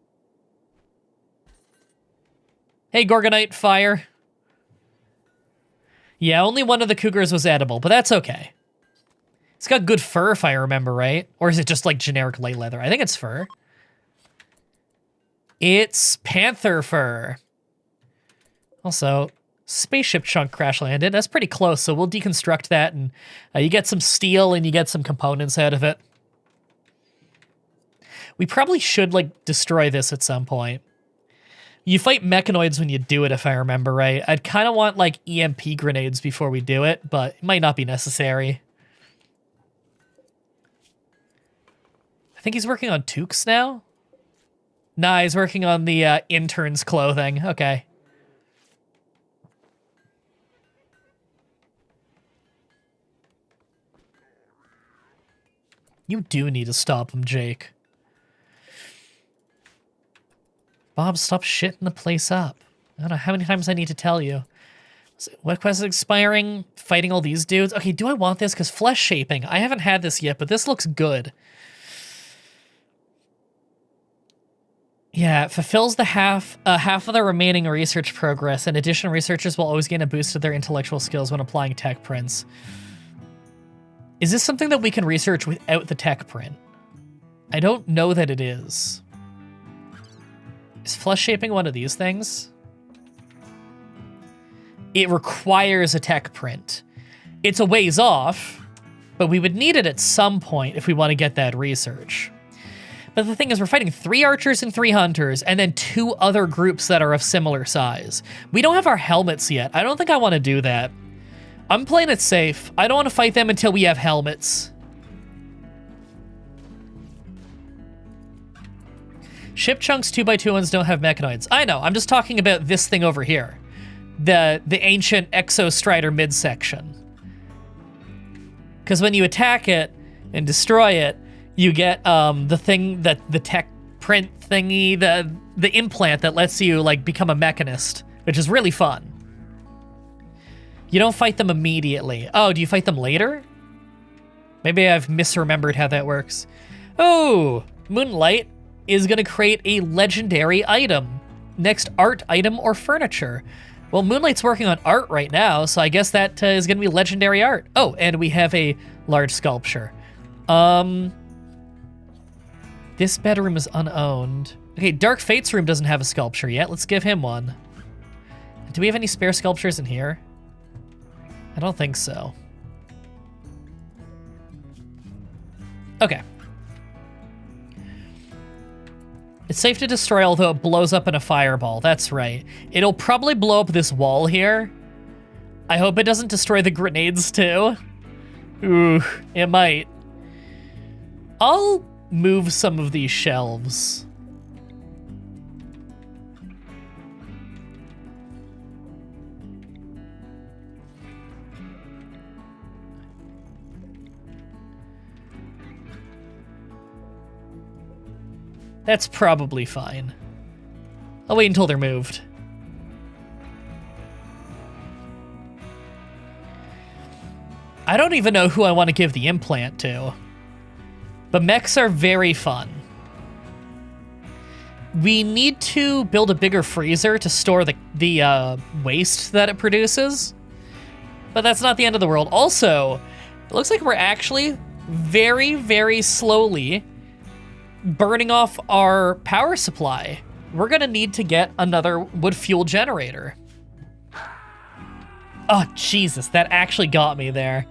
Hey, Gorgonite Fire. Yeah, only one of the cougars was edible, but that's okay. It's got good fur, if I remember right. Or is it just like generic light leather? I think it's fur. It's panther fur. Also, spaceship chunk crash landed. That's pretty close, so we'll deconstruct that, and you get some steel and you get some components out of it. We probably should, like, destroy this at some point. You fight mechanoids when you do it, if I remember right. I'd kind of want, like, EMP grenades before we do it, but it might not be necessary. I think he's working on toques now? Nah, he's working on the intern's clothing. Okay. You do need to stop him, Jake. Bob, stop shitting the place up. I don't know how many times I need to tell you. What quest is expiring? Fighting all these dudes? Okay, do I want this? Because flesh shaping. I haven't had this yet, but this looks good. Yeah, it fulfills the half of the remaining research progress. In addition, researchers will always gain a boost to their intellectual skills when applying tech prints. Is this something that we can research without the tech print? I don't know that it is. Is flesh shaping one of these things? It requires a tech print. It's a ways off, but we would need it at some point if we want to get that research. But the thing is, we're fighting 3 archers and 3 hunters, and then 2 other groups that are of similar size. We don't have our helmets yet. I don't think I want to do that. I'm playing it safe. I don't want to fight them until we have helmets. Ship chunks 2x2 ones don't have mechanoids. I know, I'm just talking about this thing over here. The ancient Exostrider midsection. Because when you attack it and destroy it, you get the thing that the tech print thingy, the implant that lets you like become a mechanist, which is really fun. You don't fight them immediately. Oh, do you fight them later? Maybe I've misremembered how that works. Oh, Moonlight is going to create a legendary item. Next art item or furniture. Well, Moonlight's working on art right now, so I guess that is going to be legendary art. Oh, and we have a large sculpture. This bedroom is unowned. Okay, Dark Fate's room doesn't have a sculpture yet. Let's give him one. Do we have any spare sculptures in here? I don't think so. Okay. It's safe to destroy, although it blows up in a fireball. That's right. It'll probably blow up this wall here. I hope it doesn't destroy the grenades too. Ooh, it might. I'll move some of these shelves. That's probably fine. I'll wait until they're moved. I don't even know who I want to give the implant to. But mechs are very fun. We need to build a bigger freezer to store the waste that it produces. But that's not the end of the world. Also, it looks like we're actually very, very slowly burning off our power supply. We're gonna need to get another wood fuel generator. Oh, Jesus, that actually got me there.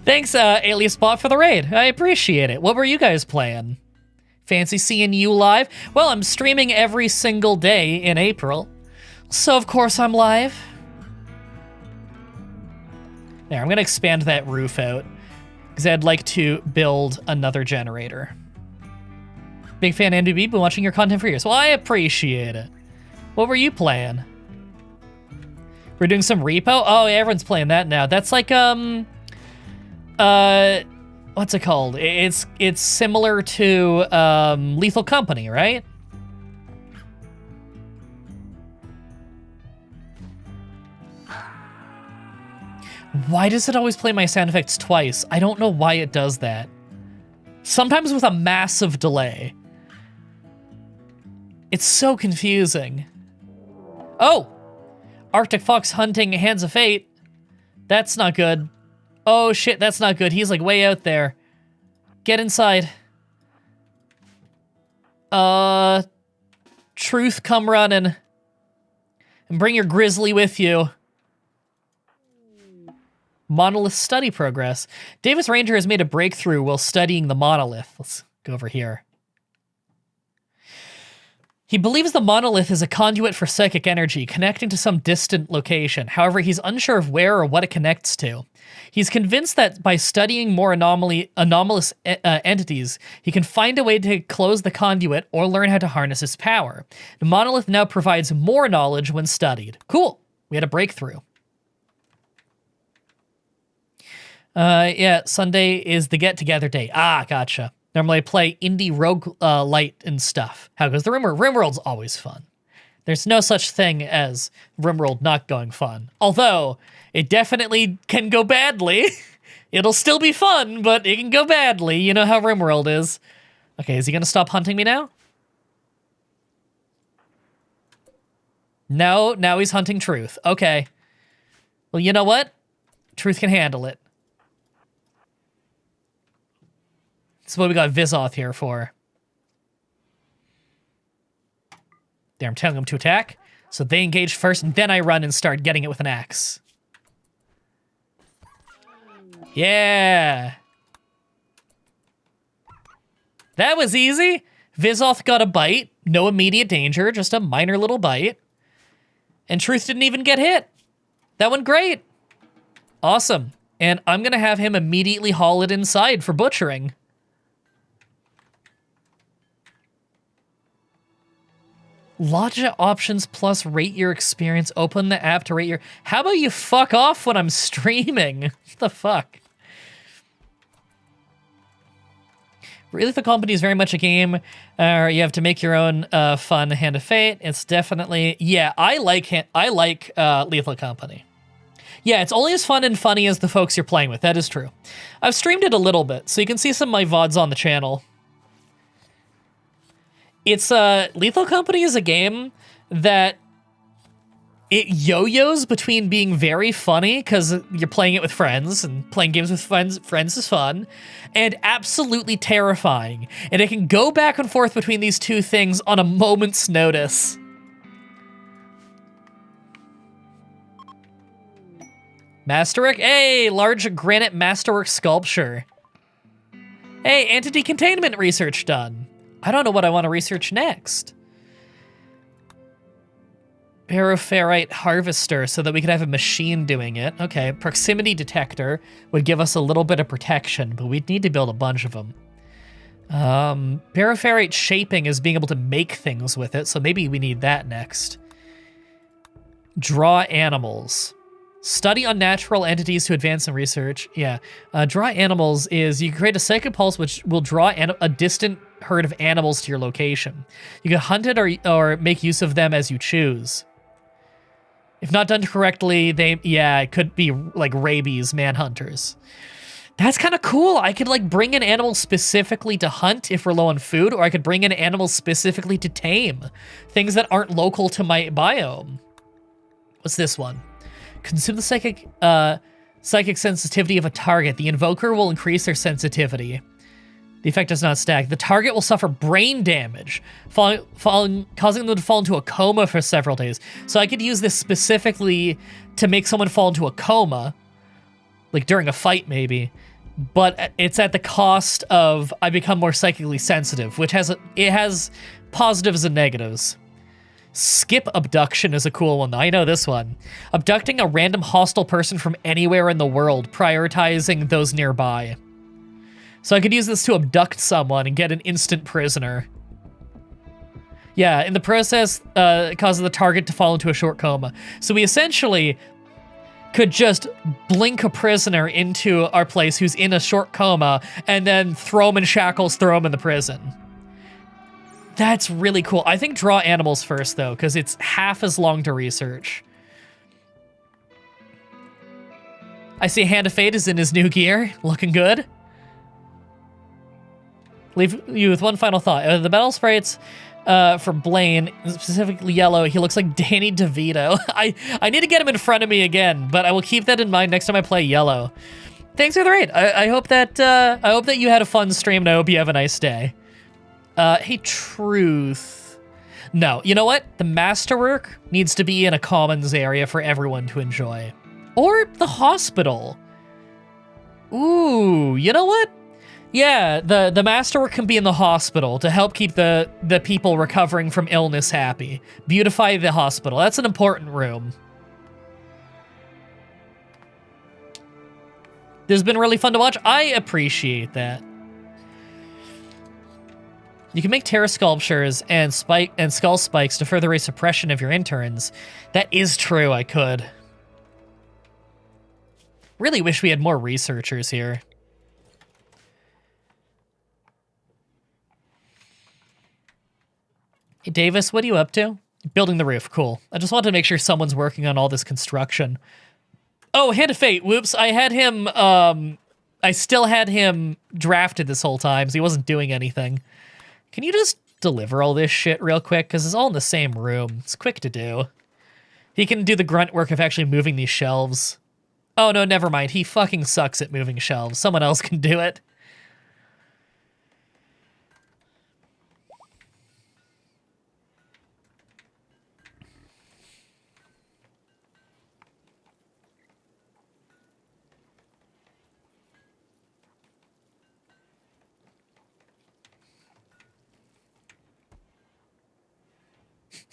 Thanks, Alias Bot, for the raid. I appreciate it. What were you guys playing? Fancy seeing you live? Well, I'm streaming every single day in April, so of course I'm live. There, I'm gonna expand that roof out, because I'd like to build another generator. Big fan, Andy B, been watching your content for years. Well, I appreciate it. What were you playing? We're doing some repo? Oh, yeah, everyone's playing that now. That's like, what's it called? It's similar to, Lethal Company, right? Why does it always play my sound effects twice? I don't know why it does that. Sometimes with a massive delay. It's so confusing. Oh! Arctic Fox hunting Hands of Fate. That's not good. Oh shit, that's not good. He's like way out there. Get inside. Truth, come running. And bring your grizzly with you. Monolith study progress. Davis Ranger has made a breakthrough while studying the monolith. Let's go over here. He believes the monolith is a conduit for psychic energy, connecting to some distant location. However, he's unsure of where or what it connects to. He's convinced that by studying more anomalous entities, he can find a way to close the conduit or learn how to harness his power. The monolith now provides more knowledge when studied. Cool. We had a breakthrough. Yeah, Sunday is the get-together day. Ah, gotcha. Normally I play indie rogue light and stuff. How goes the RimWorld? RimWorld's always fun. There's no such thing as RimWorld not going fun. Although, it definitely can go badly. It'll still be fun, but it can go badly. You know how RimWorld is. Okay, is he gonna stop hunting me now? No, now he's hunting Truth. Okay. Well, you know what? Truth can handle it. This is what we got Vizoth here for. There, I'm telling them to attack. So they engage first, and then I run and start getting it with an axe. Yeah! That was easy! Vizoth got a bite. No immediate danger, just a minor little bite. And Truth didn't even get hit. That went great. Awesome. And I'm gonna have him immediately haul it inside for butchering. Logic options plus rate your experience. Open the app to rate your... How about you fuck off when I'm streaming? What the fuck? Really, the company is very much a game. You have to make your own fun Hand of Fate. It's definitely... Yeah, I like Lethal Company. Yeah, it's only as fun and funny as the folks you're playing with. That is true. I've streamed it a little bit, so you can see some of my VODs on the channel. It's Lethal Company is a game that it yo-yos between being very funny because you're playing it with friends and playing games with friends is fun, and absolutely terrifying. And it can go back and forth between these two things on a moment's notice. Masterwork? Hey, large granite masterwork sculpture. Hey, entity containment research done. I don't know what I want to research next. Ferrite harvester, so that we could have a machine doing it. Okay, proximity detector would give us a little bit of protection, but we'd need to build a bunch of them. Ferrite shaping is being able to make things with it, so maybe we need that next. Draw animals. Study unnatural entities to advance in research. Yeah, draw animals is you create a psychic pulse which will draw a distant herd of animals to your location. You can hunt it or make use of them as you choose. If not done correctly, it could be like rabies manhunters. That's kind of cool. I could like bring in animals specifically to hunt if we're low on food, or I could bring in animals specifically to tame. Things that aren't local to my biome. What's this one? Consume the psychic sensitivity of a target. The invoker will increase their sensitivity. The effect does not stack. The target will suffer brain damage, causing them to fall into a coma for several days. So I could use this specifically to make someone fall into a coma, like during a fight maybe, but it's at the cost of I become more psychically sensitive, which has positives and negatives. Skip abduction is a cool one, though. I know this one. Abducting a random hostile person from anywhere in the world, prioritizing those nearby. So I could use this to abduct someone and get an instant prisoner. Yeah, in the process, it causes the target to fall into a short coma. So we essentially could just blink a prisoner into our place who's in a short coma and then throw him in shackles, throw him in the prison. That's really cool. I think draw animals first, though, because it's half as long to research. I see Hand of Fate is in his new gear. Looking good. Leave you with one final thought. The battle sprites For Blaine, specifically yellow, he looks like Danny DeVito. I need to get him in front of me again, but I will keep that in mind next time I play yellow. Thanks for the raid. I hope that you had a fun stream, and I hope you have a nice day. Hey, Truth. No, you know what? The masterwork needs to be in a commons area for everyone to enjoy. Or the hospital. Ooh, you know what? Yeah, the masterwork can be in the hospital to help keep the people recovering from illness happy. Beautify the hospital. That's an important room. This has been really fun to watch. I appreciate that. You can make terror sculptures and skull spikes to further raise suppression of your interns. That is true, I could. Really wish we had more researchers here. Hey, Davis, what are you up to? Building the roof, cool. I just wanted to make sure someone's working on all this construction. Oh, Hand of Fate, whoops. I had him, I still had him drafted this whole time, so he wasn't doing anything. Can you just deliver all this shit real quick? Because it's all in the same room. It's quick to do. He can do the grunt work of actually moving these shelves. Oh, no, never mind. He fucking sucks at moving shelves. Someone else can do it.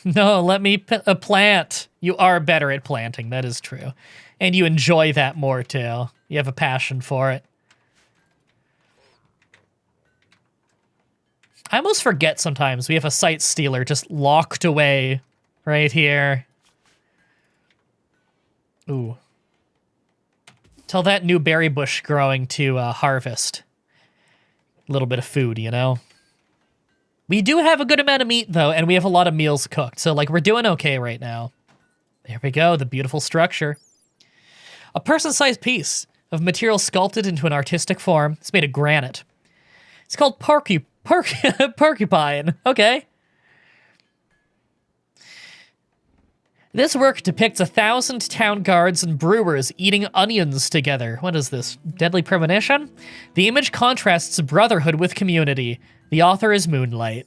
No, let me plant. You are better at planting, that is true. And you enjoy that more, too. You have a passion for it. I almost forget sometimes we have a site stealer just locked away right here. Ooh. Tell that new berry bush growing to harvest. A little bit of food, you know? We do have a good amount of meat, though, and we have a lot of meals cooked. So, like, we're doing okay right now. There we go, the beautiful structure. A person-sized piece of material sculpted into an artistic form. It's made of granite. It's called porcupine. Okay. This work depicts 1,000 town guards and brewers eating onions together. What is this? Deadly premonition? The image contrasts brotherhood with community. The author is Moonlight.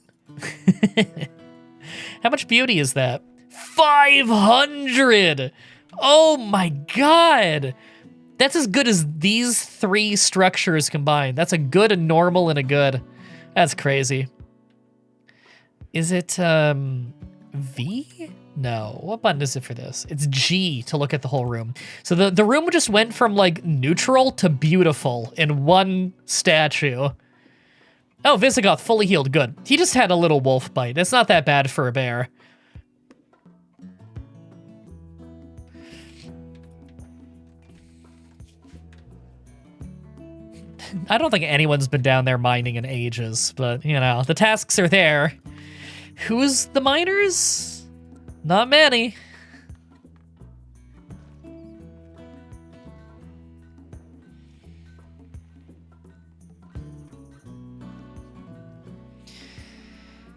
How much beauty is that? 500! Oh my god! That's as good as these three structures combined. That's a good, a normal, and a good. That's crazy. Is it, V? No. What button is it for this? It's G to look at the whole room. So the room just went from, like, neutral to beautiful in one statue. Oh, Visigoth, fully healed. Good. He just had a little wolf bite. It's not that bad for a bear. I don't think anyone's been down there mining in ages, but, you know, the tasks are there. Who's the miners? Not many.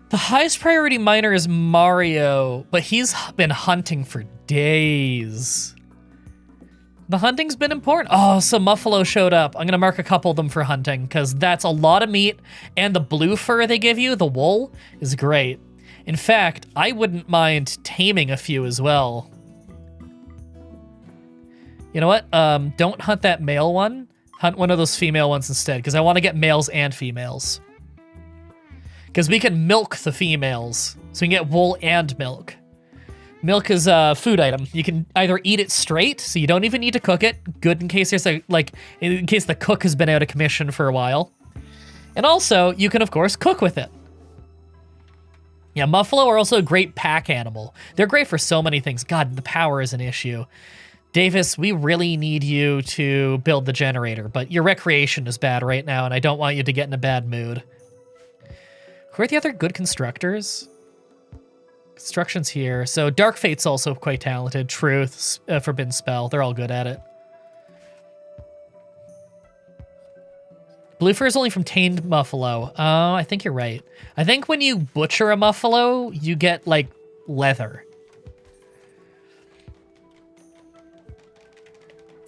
The highest priority miner is Mario, but he's been hunting for days. The hunting's been important. Oh, so Muffalo showed up. I'm gonna mark a couple of them for hunting, because that's a lot of meat, and the blue fur they give you, the wool, is great. In fact, I wouldn't mind taming a few as well. You know what? Don't hunt that male one. Hunt one of those female ones instead, because I want to get males and females. Because we can milk the females, so we can get wool and milk. Milk is a food item. You can either eat it straight, so you don't even need to cook it. Good in case there's in case the cook has been out of commission for a while. And also, you can of course cook with it. Yeah, Muffalo are also a great pack animal. They're great for so many things. God, the power is an issue. Davis, we really need you to build the generator, but your recreation is bad right now, and I don't want you to get in a bad mood. Who are the other good constructors? Construction's here. So Dark Fate's also quite talented. Truth, Forbidden Spell, they're all good at it. Blue fur is only from tamed buffalo. Oh, I think you're right. I think when you butcher a buffalo, you get, like, leather.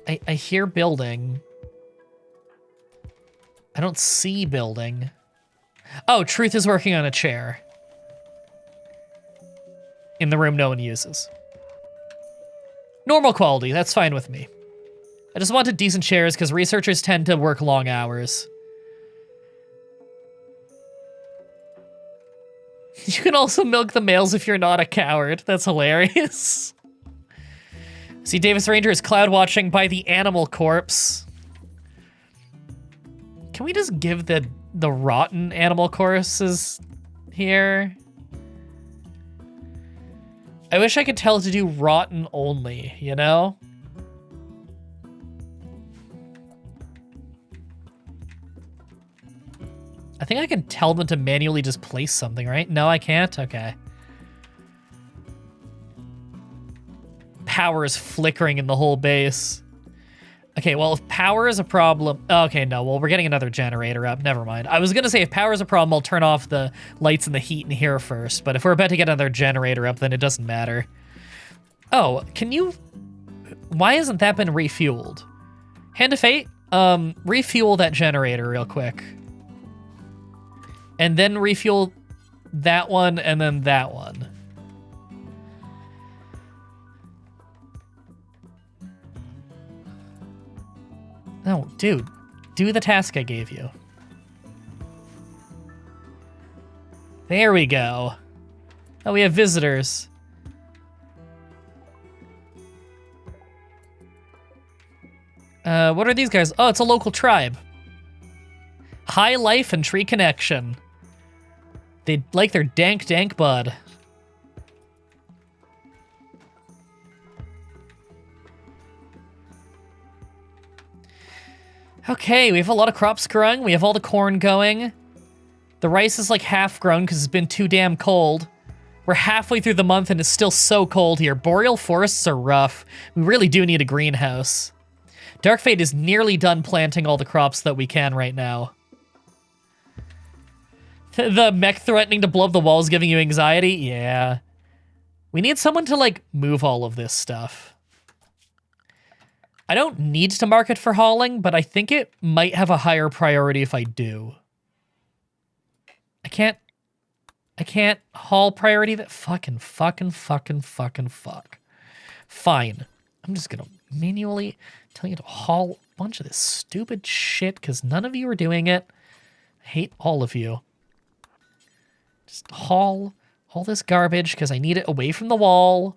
I hear building. I don't see building. Oh, Truth is working on a chair. In the room no one uses. Normal quality, that's fine with me. I just wanted decent chairs because researchers tend to work long hours. You can also milk the males if you're not a coward. That's hilarious. See, Davis Ranger is cloud watching by the animal corpse. Can we just give the rotten animal corpses here? I wish I could tell it to do rotten only, you know? I think I can tell them to manually just place something, right? No, I can't? Okay. Power is flickering in the whole base. Okay, well, if power is a problem... Okay, no, well, we're getting another generator up. Never mind. I was gonna say, if power is a problem, I'll turn off the lights and the heat in here first. But if we're about to get another generator up, then it doesn't matter. Oh, can you... Why hasn't that been refueled? Hand of Fate? Refuel that generator real quick. And then refuel that one, and then that one. No, dude, do the task I gave you. There we go. Oh, we have visitors. What are these guys? Oh, it's a local tribe. High life and tree connection. They like their dank bud. Okay, we have a lot of crops growing. We have all the corn going. The rice is like half grown because it's been too damn cold. We're halfway through the month and it's still so cold here. Boreal forests are rough. We really do need a greenhouse. Dark Fate is nearly done planting all the crops that we can right now. The mech threatening to blow up the walls giving you anxiety? Yeah. We need someone to, like, move all of this stuff. I don't need to mark it for hauling, but I think it might have a higher priority if I do. I can't haul priority that fuck. Fine. I'm just gonna manually tell you to haul a bunch of this stupid shit because none of you are doing it. I hate all of you. Just haul all this garbage because I need it away from the wall.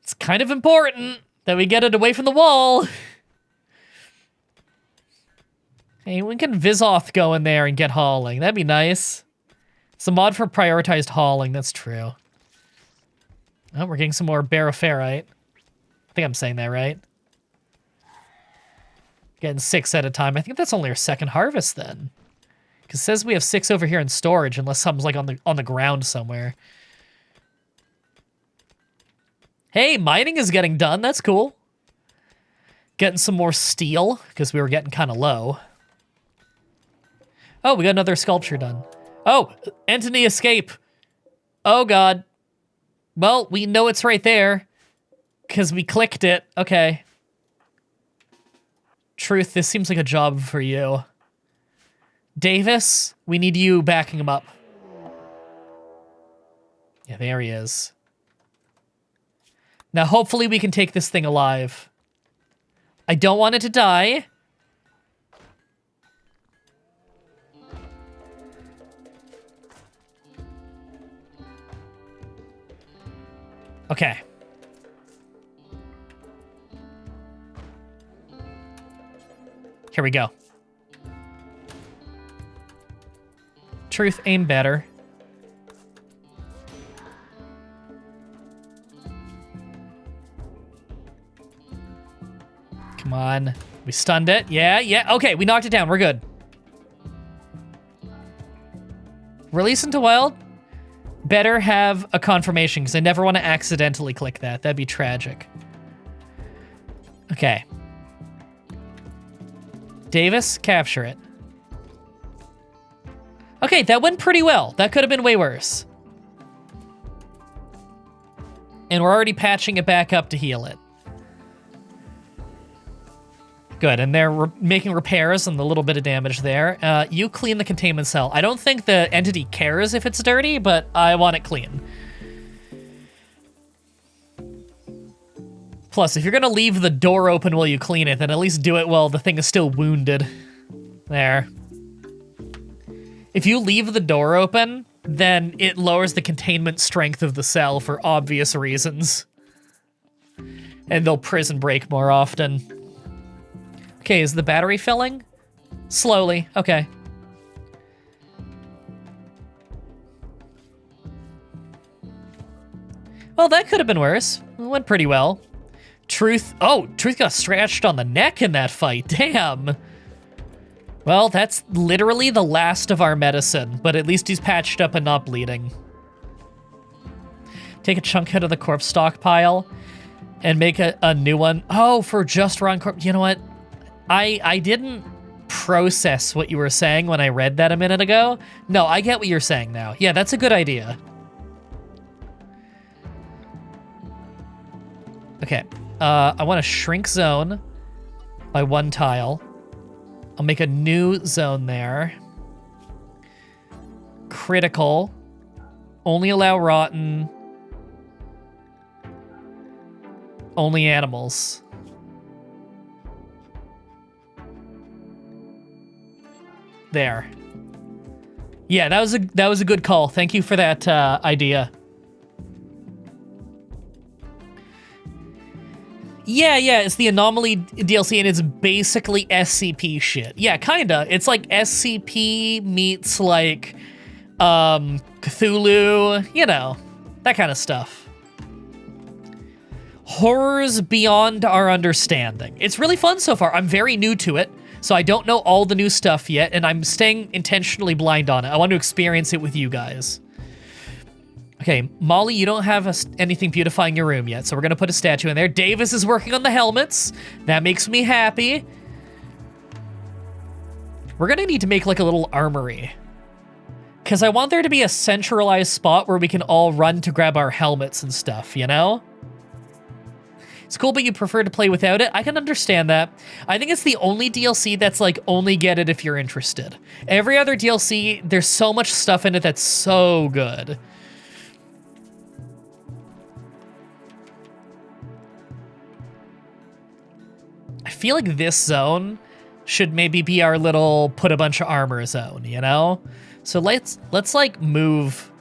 It's kind of important that we get it away from the wall. Hey, we can Vizoth go in there and get hauling. That'd be nice. It's a mod for prioritized hauling. That's true. Oh, we're getting some more Baroferrite. I think I'm saying that right. Getting 6 at a time. I think that's only our second harvest then. Because it says we have 6 over here in storage, unless something's like on the ground somewhere. Hey, mining is getting done. That's cool. Getting some more steel, because we were getting kind of low. Oh, we got another sculpture done. Oh, Entity escape. Oh, God. Well, we know it's right there, because we clicked it. Okay. Truth, this seems like a job for you. Davis, we need you backing him up. Yeah, there he is. Now, hopefully we can take this thing alive. I don't want it to die. Okay. Here we go. Truth, aim better. Come on. We stunned it. Yeah. Okay, we knocked it down. We're good. Release into wild. Better have a confirmation, because I never want to accidentally click that. That'd be tragic. Okay. Davis, capture it. Okay, that went pretty well. That could have been way worse. And we're already patching it back up to heal it. Good, and they're making repairs on the little bit of damage there. You clean the containment cell. I don't think the entity cares if it's dirty, but I want it clean. Plus, if you're gonna leave the door open while you clean it, then at least do it while the thing is still wounded. There. If you leave the door open, then it lowers the containment strength of the cell for obvious reasons. And they'll prison break more often. Okay, is the battery filling? Slowly, okay. Well, that could have been worse. It went pretty well. Truth got scratched on the neck in that fight, damn. Well, that's literally the last of our medicine, but at least he's patched up and not bleeding. Take a chunk out of the corpse stockpile and make a new one. Oh, for just raw corpse. You know what? I didn't process what you were saying when I read that a minute ago. No, I get what you're saying now. Yeah, that's a good idea. Okay, I want to shrink zone by 1 tile. I'll make a new zone there. Critical. Only allow rotten. Only animals. There. Yeah, that was a good call. Thank you for that idea. Yeah, it's the Anomaly DLC, and it's basically SCP shit. Yeah, kinda. It's like SCP meets, like, Cthulhu, you know, that kind of stuff. Horrors beyond our understanding. It's really fun so far. I'm very new to it, so I don't know all the new stuff yet, and I'm staying intentionally blind on it. I want to experience it with you guys. Okay, Molly, you don't have anything beautifying your room yet, so we're gonna put a statue in there. Davis is working on the helmets. That makes me happy. We're gonna need to make like a little armory, because I want there to be a centralized spot where we can all run to grab our helmets and stuff, you know? It's cool, but you prefer to play without it. I can understand that. I think it's the only DLC that's like, only get it if you're interested. Every other DLC, there's so much stuff in it that's so good. I feel like this zone should maybe be our little put a bunch of armor zone, you know? So let's like move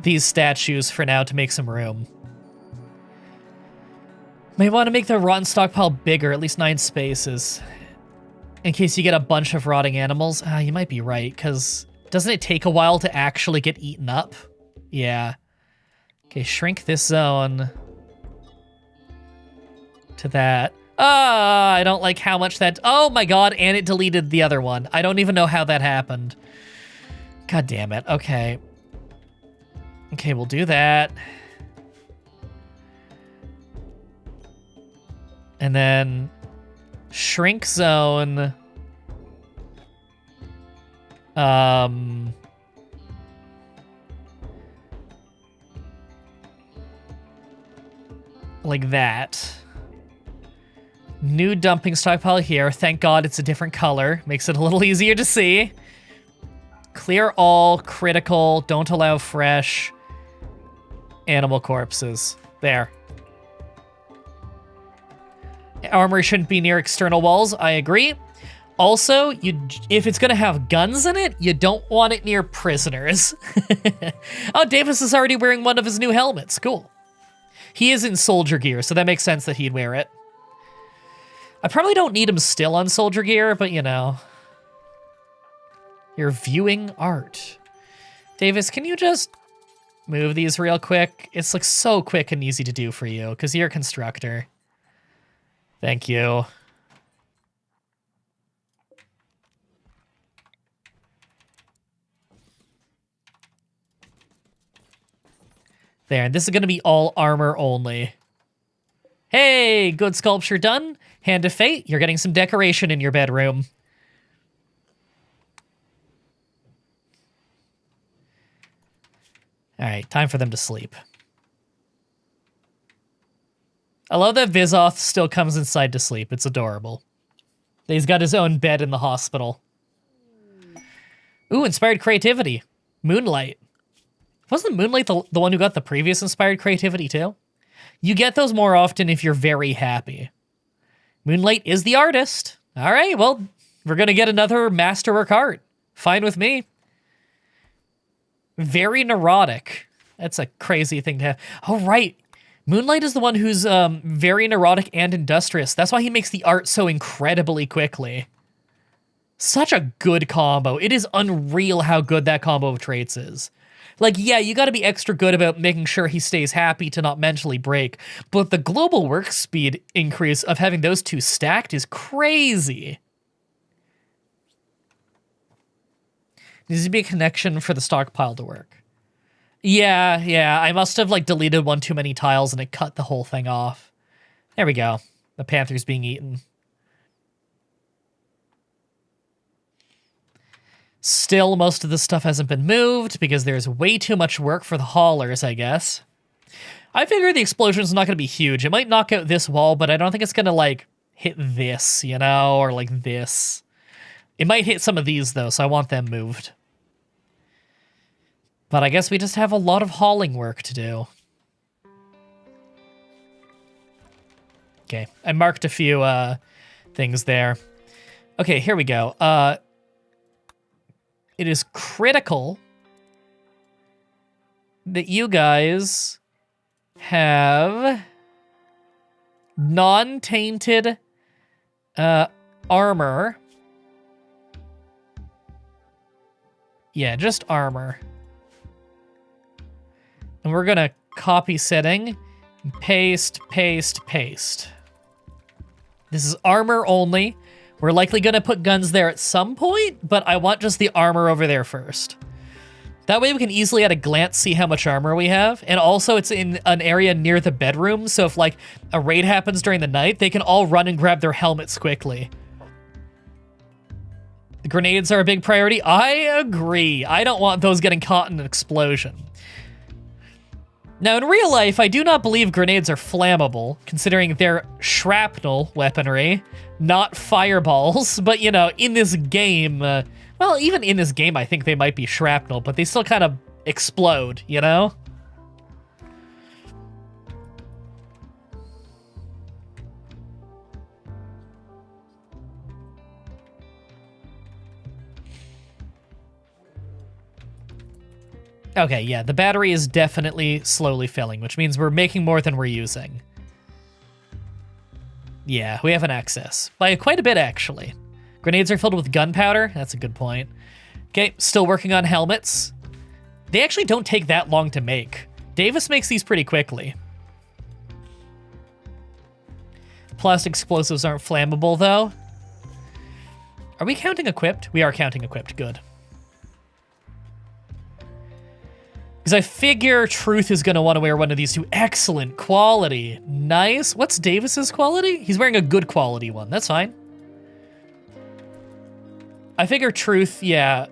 these statues for now to make some room. May want to make the rotten stockpile bigger, at least 9 spaces. In case you get a bunch of rotting animals. You might be right, because doesn't it take a while to actually get eaten up? Yeah. Okay, shrink this zone to that. I don't like how much that... Oh my god, and it deleted the other one. I don't even know how that happened. God damn it. Okay. Okay, we'll do that. And then shrink zone. Like that. New dumping stockpile here. Thank God it's a different color. Makes it a little easier to see. Clear all, critical, don't allow fresh animal corpses. There. Armor shouldn't be near external walls. I agree. Also, if it's gonna have guns in it, you don't want it near prisoners. Oh, Davis is already wearing one of his new helmets. Cool. He is in soldier gear, so that makes sense that he'd wear it. I probably don't need him still on soldier gear, but you know. You're viewing art. Davis, can you just move these real quick? It's like so quick and easy to do for you, because you're a constructor. Thank you. There, and this is gonna be all armor only. Hey, good sculpture done. Hand of Fate, you're getting some decoration in your bedroom. All right, time for them to sleep. I love that Vizoth still comes inside to sleep. It's adorable. He's got his own bed in the hospital. Ooh, inspired creativity. Moonlight. Wasn't Moonlight the one who got the previous inspired creativity too? You get those more often if you're very happy. Moonlight is the artist. All right, well, we're going to get another masterwork art. Fine with me. Very neurotic. That's a crazy thing to have. Oh, right. Moonlight is the one who's very neurotic and industrious. That's why he makes the art so incredibly quickly. Such a good combo. It is unreal how good that combo of traits is. Like, yeah, you gotta be extra good about making sure he stays happy to not mentally break, but the global work speed increase of having those two stacked is crazy. Needs to be a connection for the stockpile to work. Yeah, I must have, like, deleted one too many tiles and it cut the whole thing off. There we go. The panther's being eaten. Still, most of the stuff hasn't been moved because there's way too much work for the haulers, I guess. I figure the explosion's not going to be huge. It might knock out this wall, but I don't think it's going to, like, hit this, you know, or, like, this. It might hit some of these, though, so I want them moved. But I guess we just have a lot of hauling work to do. Okay, I marked a few things there. Okay, here we go. It is critical that you guys have non-tainted armor. Yeah, just armor. And we're gonna copy setting, paste, paste, paste. This is armor only. We're likely gonna put guns there at some point, but I want just the armor over there first. That way we can easily at a glance see how much armor we have. And also it's in an area near the bedroom, so if like a raid happens during the night, they can all run and grab their helmets quickly. The grenades are a big priority. I agree. I don't want those getting caught in an explosion. Now, in real life, I do not believe grenades are flammable, considering they're shrapnel weaponry, not fireballs. But, you know, in this game, well, even in this game, I think they might be shrapnel, but they still kind of explode, you know? Okay, yeah, the battery is definitely slowly filling, which means we're making more than we're using. Yeah, we have an excess. By quite a bit, actually. Grenades are filled with gunpowder. That's a good point. Okay, still working on helmets. They actually don't take that long to make. Davis makes these pretty quickly. Plastic explosives aren't flammable, though. Are we counting equipped? We are counting equipped. Good. Because I figure Truth is going to want to wear one of these two. Excellent quality. Nice. What's Davis's quality? He's wearing a good quality one. That's fine. I figure Truth, yeah.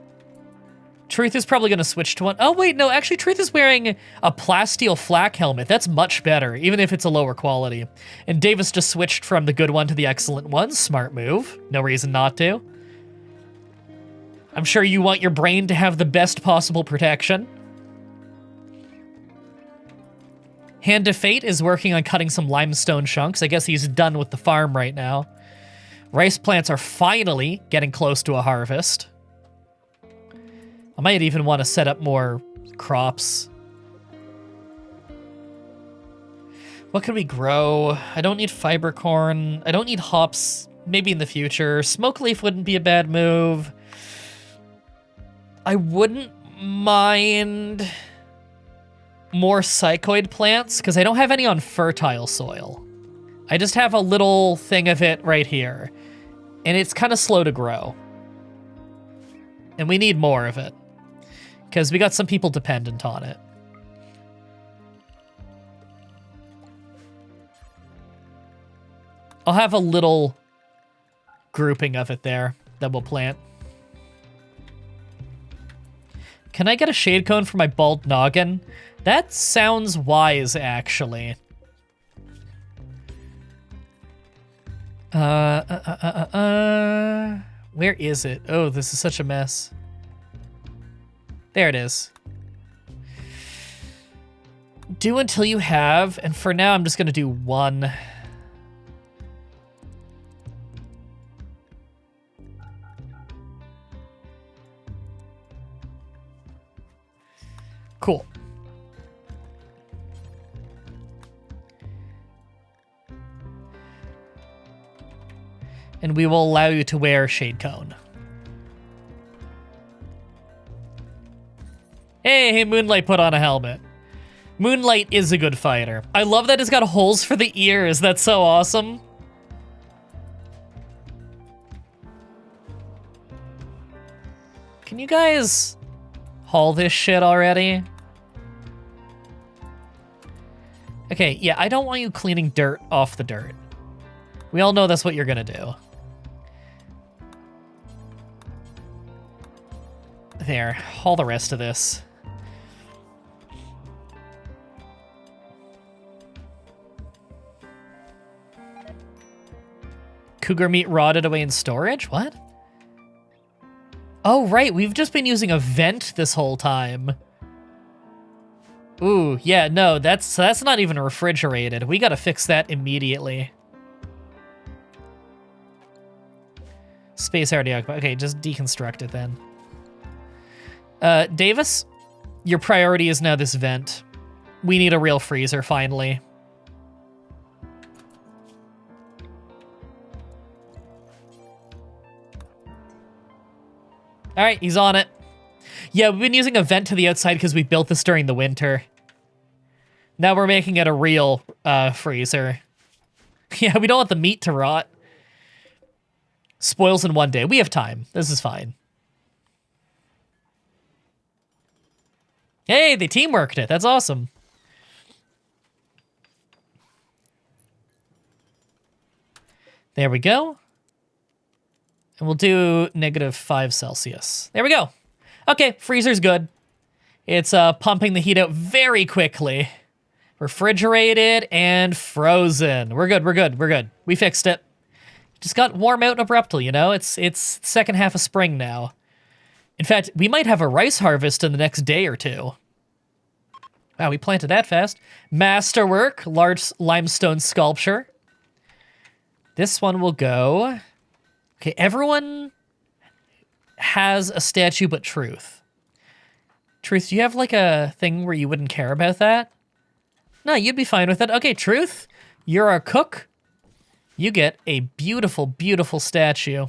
Truth is probably going to switch to one. Oh, wait, no. Actually, Truth is wearing a plasteel flak helmet. That's much better, even if it's a lower quality. And Davis just switched from the good one to the excellent one. Smart move. No reason not to. I'm sure you want your brain to have the best possible protection. Hand of Fate is working on cutting some limestone chunks. I guess he's done with the farm right now. Rice plants are finally getting close to a harvest. I might even want to set up more crops. What can we grow? I don't need fiber corn. I don't need hops. Maybe in the future. Smoke leaf wouldn't be a bad move. I wouldn't mind more psychoid plants, because I don't have any on fertile soil. I just have a little thing of it right here. And it's kind of slow to grow. And we need more of it. Because we got some people dependent on it. I'll have a little grouping of it there that we'll plant. Can I get a shade cone for my bald noggin? That sounds wise, actually. Where is it? Oh, this is such a mess. There it is. Do until you have, and for now I'm just gonna do one. Cool. And we will allow you to wear shade cone. Hey, Moonlight put on a helmet. Moonlight is a good fighter. I love that it's got holes for the ears. That's so awesome. Can you guys haul this shit already? Okay, yeah, I don't want you cleaning dirt off the dirt. We all know that's what you're gonna do. There, haul the rest of this. Cougar meat rotted away in storage? What? Oh, right, we've just been using a vent this whole time. Ooh, yeah, no, that's not even refrigerated. We gotta fix that immediately. Space already occupied. Okay, just deconstruct it then. Davis, your priority is now this vent. We need a real freezer, finally. All right, he's on it. Yeah, we've been using a vent to the outside because we built this during the winter. Now we're making it a real freezer. Yeah, we don't want the meat to rot. Spoils in one day. We have time. This is fine. Hey, they teamworked it. That's awesome. There we go. And we'll do -5 Celsius. There we go. Okay, freezer's good. It's pumping the heat out very quickly. Refrigerated and frozen. We're good, we're good, we're good. We fixed it. Just got warm out abruptly, you know? It's second half of spring now. In fact, we might have a rice harvest in the next day or two. Wow, we planted that fast. Masterwork, large limestone sculpture. This one will go... Okay, everyone has a statue but Truth. Truth, do you have like a thing where you wouldn't care about that? No, you'd be fine with it. Okay, Truth, you're our cook. You get a beautiful, beautiful statue.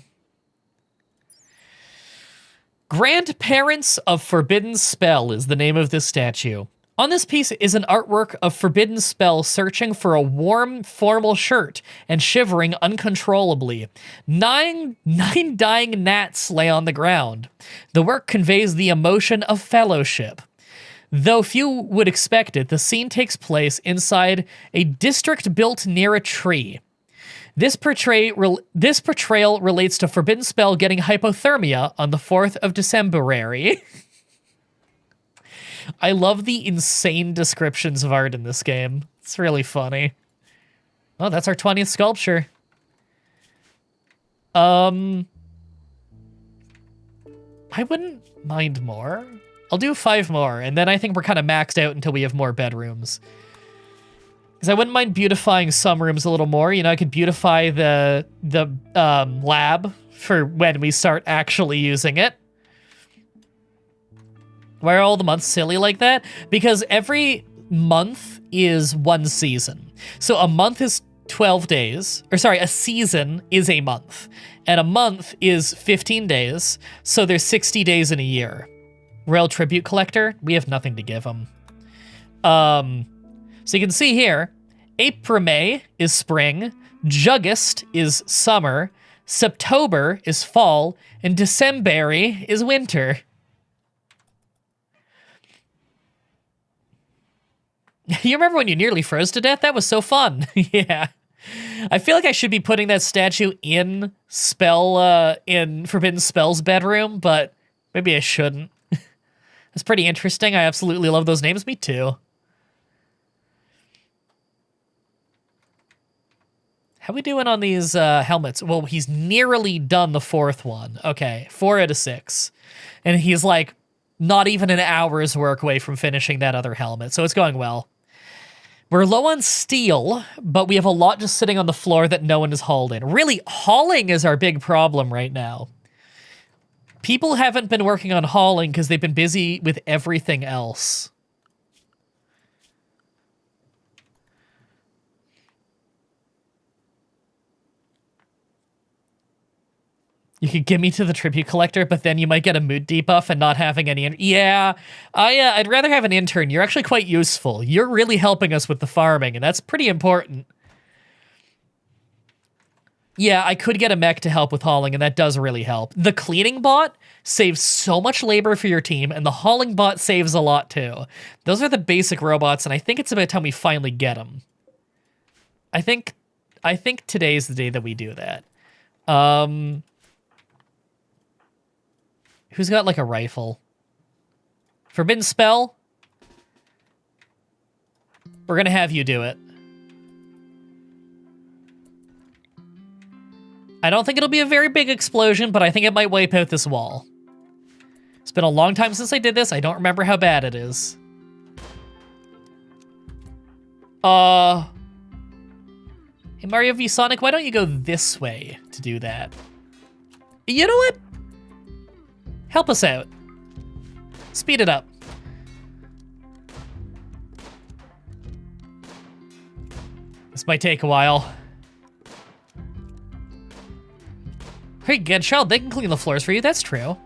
Grandparents of Forbidden Spell is the name of this statue. On this piece is an artwork of Forbidden Spell searching for a warm, formal shirt and shivering uncontrollably. Nine dying gnats lay on the ground. The work conveys the emotion of fellowship. Though few would expect it, the scene takes place inside a district built near a tree. This portrayal relates to Forbidden Spell getting hypothermia on the 4th of December. I love the insane descriptions of art in this game. It's really funny. Oh, that's our 20th sculpture. I wouldn't mind more. I'll do 5 more, and then I think we're kind of maxed out until we have more bedrooms. Because I wouldn't mind beautifying some rooms a little more. You know, I could beautify the lab for when we start actually using it. Why are all the months silly like that? Because every month is one season. So a month is 12 days. Or sorry, a season is a month. And a month is 15 days. So there's 60 days in a year. Royal Tribute Collector, we have nothing to give him. So you can see here, April-May is spring, Juggist is summer, September is fall, and December is winter. You remember when you nearly froze to death? That was so fun. Yeah. I feel like I should be putting that statue in in Forbidden Spell's bedroom, but maybe I shouldn't. It's pretty interesting. I absolutely love those names. Me too. How we doing on these helmets? Well, he's nearly done the fourth one. Okay, 4 out of 6. And he's like not even an hour's work away from finishing that other helmet, so it's going well. We're low on steel, but we have a lot just sitting on the floor that no one has hauled in. Really, hauling is our big problem right now. People haven't been working on hauling because they've been busy with everything else. You could give me to the tribute collector, but then you might get a mood debuff and not having any... Yeah, I'd rather have an intern. You're actually quite useful. You're really helping us with the farming, and that's pretty important. Yeah, I could get a mech to help with hauling, and that does really help. The cleaning bot saves so much labor for your team, and the hauling bot saves a lot too. Those are the basic robots, and I think it's about time we finally get them. I think today's the day that we do that. Who's got, like, a rifle? Forbidden Spell? We're gonna have you do it. I don't think it'll be a very big explosion, but I think it might wipe out this wall. It's been a long time since I did this. I don't remember how bad it is. Hey, Mario v Sonic, why don't you go this way to do that? You know what? Help us out. Speed it up. This might take a while. Hey, good child, they can clean the floors for you, that's true.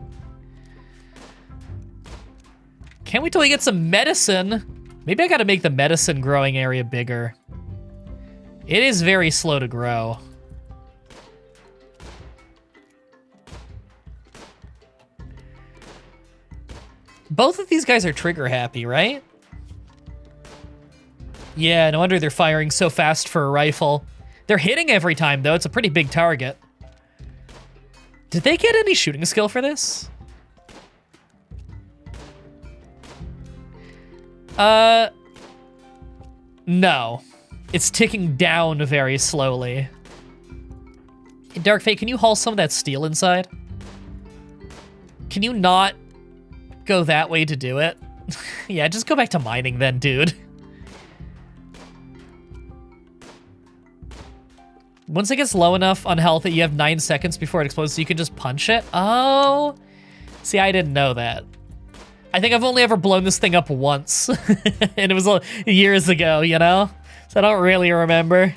Can't wait till we get some medicine. Maybe I gotta make the medicine growing area bigger. It is very slow to grow. Both of these guys are trigger happy, right? Yeah, no wonder they're firing so fast for a rifle. They're hitting every time, though. It's a pretty big target. Did they get any shooting skill for this? No. It's ticking down very slowly. Dark Fate, can you haul some of that steel inside? Can you not go that way to do it? Yeah, just go back to mining then, dude. Once it gets low enough on health that you have 9 seconds before it explodes, so you can just punch it. Oh, see, I didn't know that. I think I've only ever blown this thing up once, and it was years ago, you know? So I don't really remember.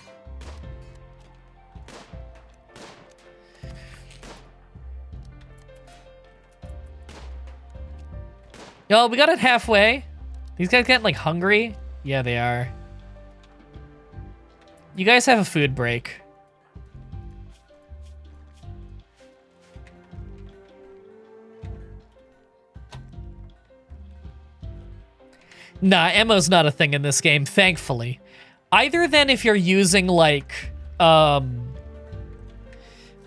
Oh, we got it halfway. These guys getting, like, hungry? Yeah, they are. You guys have a food break. Nah, ammo's not a thing in this game, thankfully. Either then if you're using, like,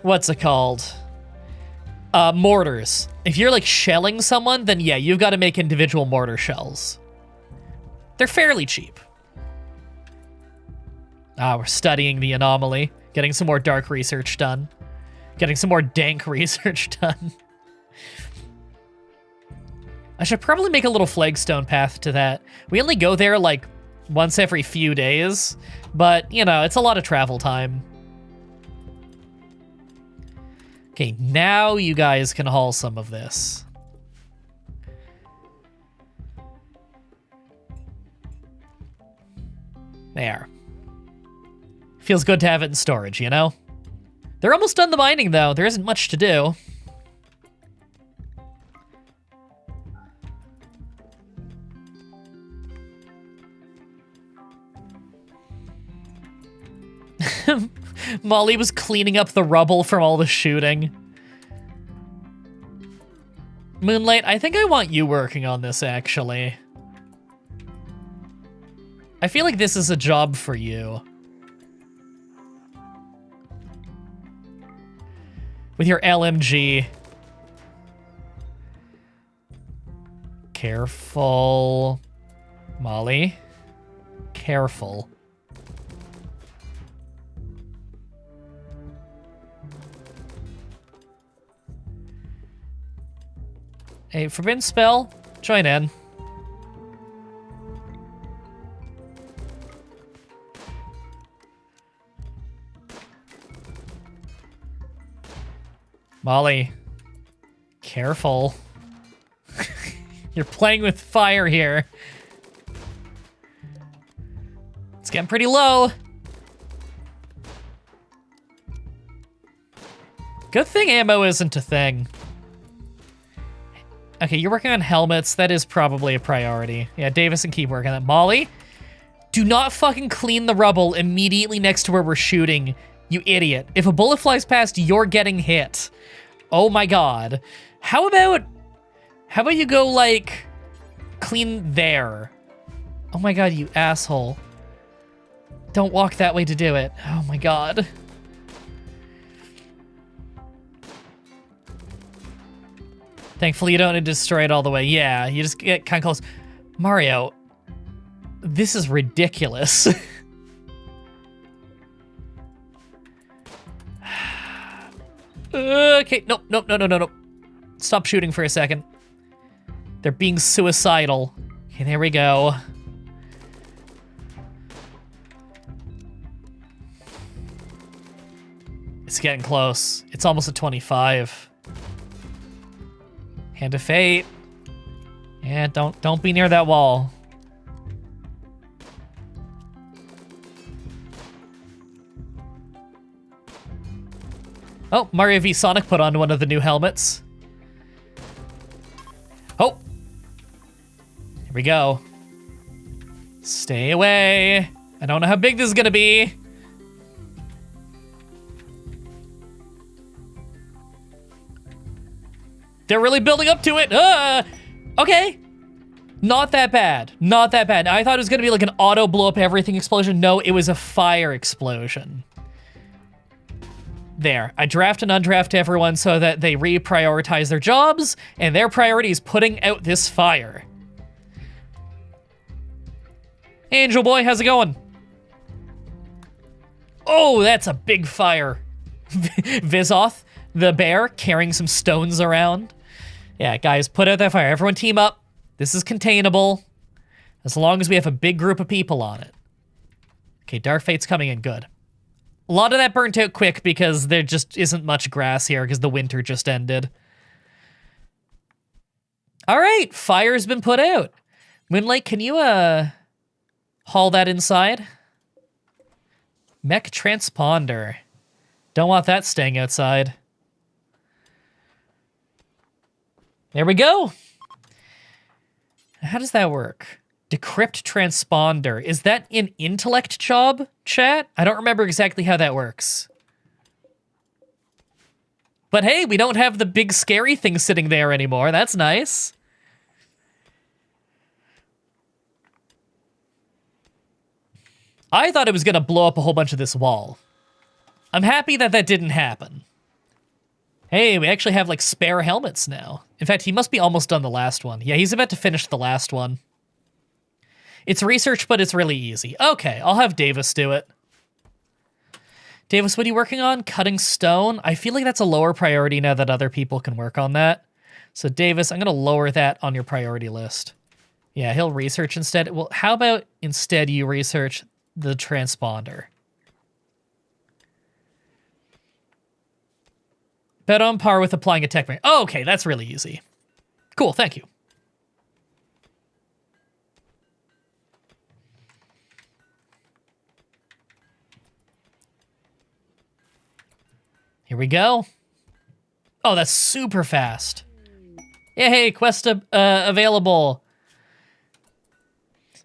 what's it called? Mortars. If you're, like, shelling someone, then yeah, you've got to make individual mortar shells. They're fairly cheap. Ah, we're studying the anomaly. Getting some more dark research done. Getting some more dank research done. I should probably make a little flagstone path to that. We only go there, like, once every few days. But, you know, it's a lot of travel time. Okay, now you guys can haul some of this. There. Feels good to have it in storage, you know? They're almost done the mining, though. There isn't much to do. Molly was cleaning up the rubble from all the shooting. Moonlight, I think I want you working on this, actually. I feel like this is a job for you. with your LMG. Careful. Molly. Careful. Hey, Forbidden Spell, join in. Molly, careful. You're playing with fire here. It's getting pretty low. Good thing ammo isn't a thing. Okay, you're working on helmets. That is probably a priority. Yeah, Davison, keep working on that. Molly, do not fucking clean the rubble immediately next to where we're shooting, you idiot. If a bullet flies past, you're getting hit. Oh my god. How about you go, like, clean there? Oh my god, you asshole. Don't walk that way to do it. Oh my god. Thankfully, you don't need to destroy it all the way. Yeah, you just get kind of close. Mario, this is ridiculous. Okay, no. Stop shooting for a second. They're being suicidal. Okay, there we go. It's getting close. It's almost at 25. Hand of Fate. Yeah, don't be near that wall. Oh, Mario v Sonic put on one of the new helmets. Oh! Here we go. Stay away. I don't know how big this is gonna be. They're really building up to it. Okay. Not that bad. Not that bad. I thought it was gonna be like an auto blow up everything explosion. No, it was a fire explosion. There. I draft and undraft everyone so that they reprioritize their jobs, and their priority is putting out this fire. Hey, Angel Boy, how's it going? Oh, that's a big fire. Vizoth, the bear, carrying some stones around. Yeah, guys, put out that fire. Everyone team up. This is containable. As long as we have a big group of people on it. Okay, Dark Fate's coming in. Good. A lot of that burnt out quick because there just isn't much grass here because the winter just ended. All right, fire's been put out. Moonlight, can you haul that inside? Mech transponder. Don't want that staying outside. There we go. How does that work? Decrypt transponder. Is that an intellect job, chat? I don't remember exactly how that works. But hey, we don't have the big scary thing sitting there anymore. That's nice. I thought it was gonna blow up a whole bunch of this wall. I'm happy that that didn't happen. Hey, we actually have like spare helmets now. In fact, he must be almost done the last one. Yeah, he's about to finish the last one. It's research, but it's really easy. Okay, I'll have Davis do it. Davis, what are you working on? Cutting stone? I feel like that's a lower priority now that other people can work on that. So Davis, I'm gonna lower that on your priority list. Yeah, he'll research instead. Well, how about instead you research the transponder? Bet on par with applying a tech. Oh, okay, that's really easy. Cool, thank you. Here we go. Oh, that's super fast. Yeah, hey, quest available.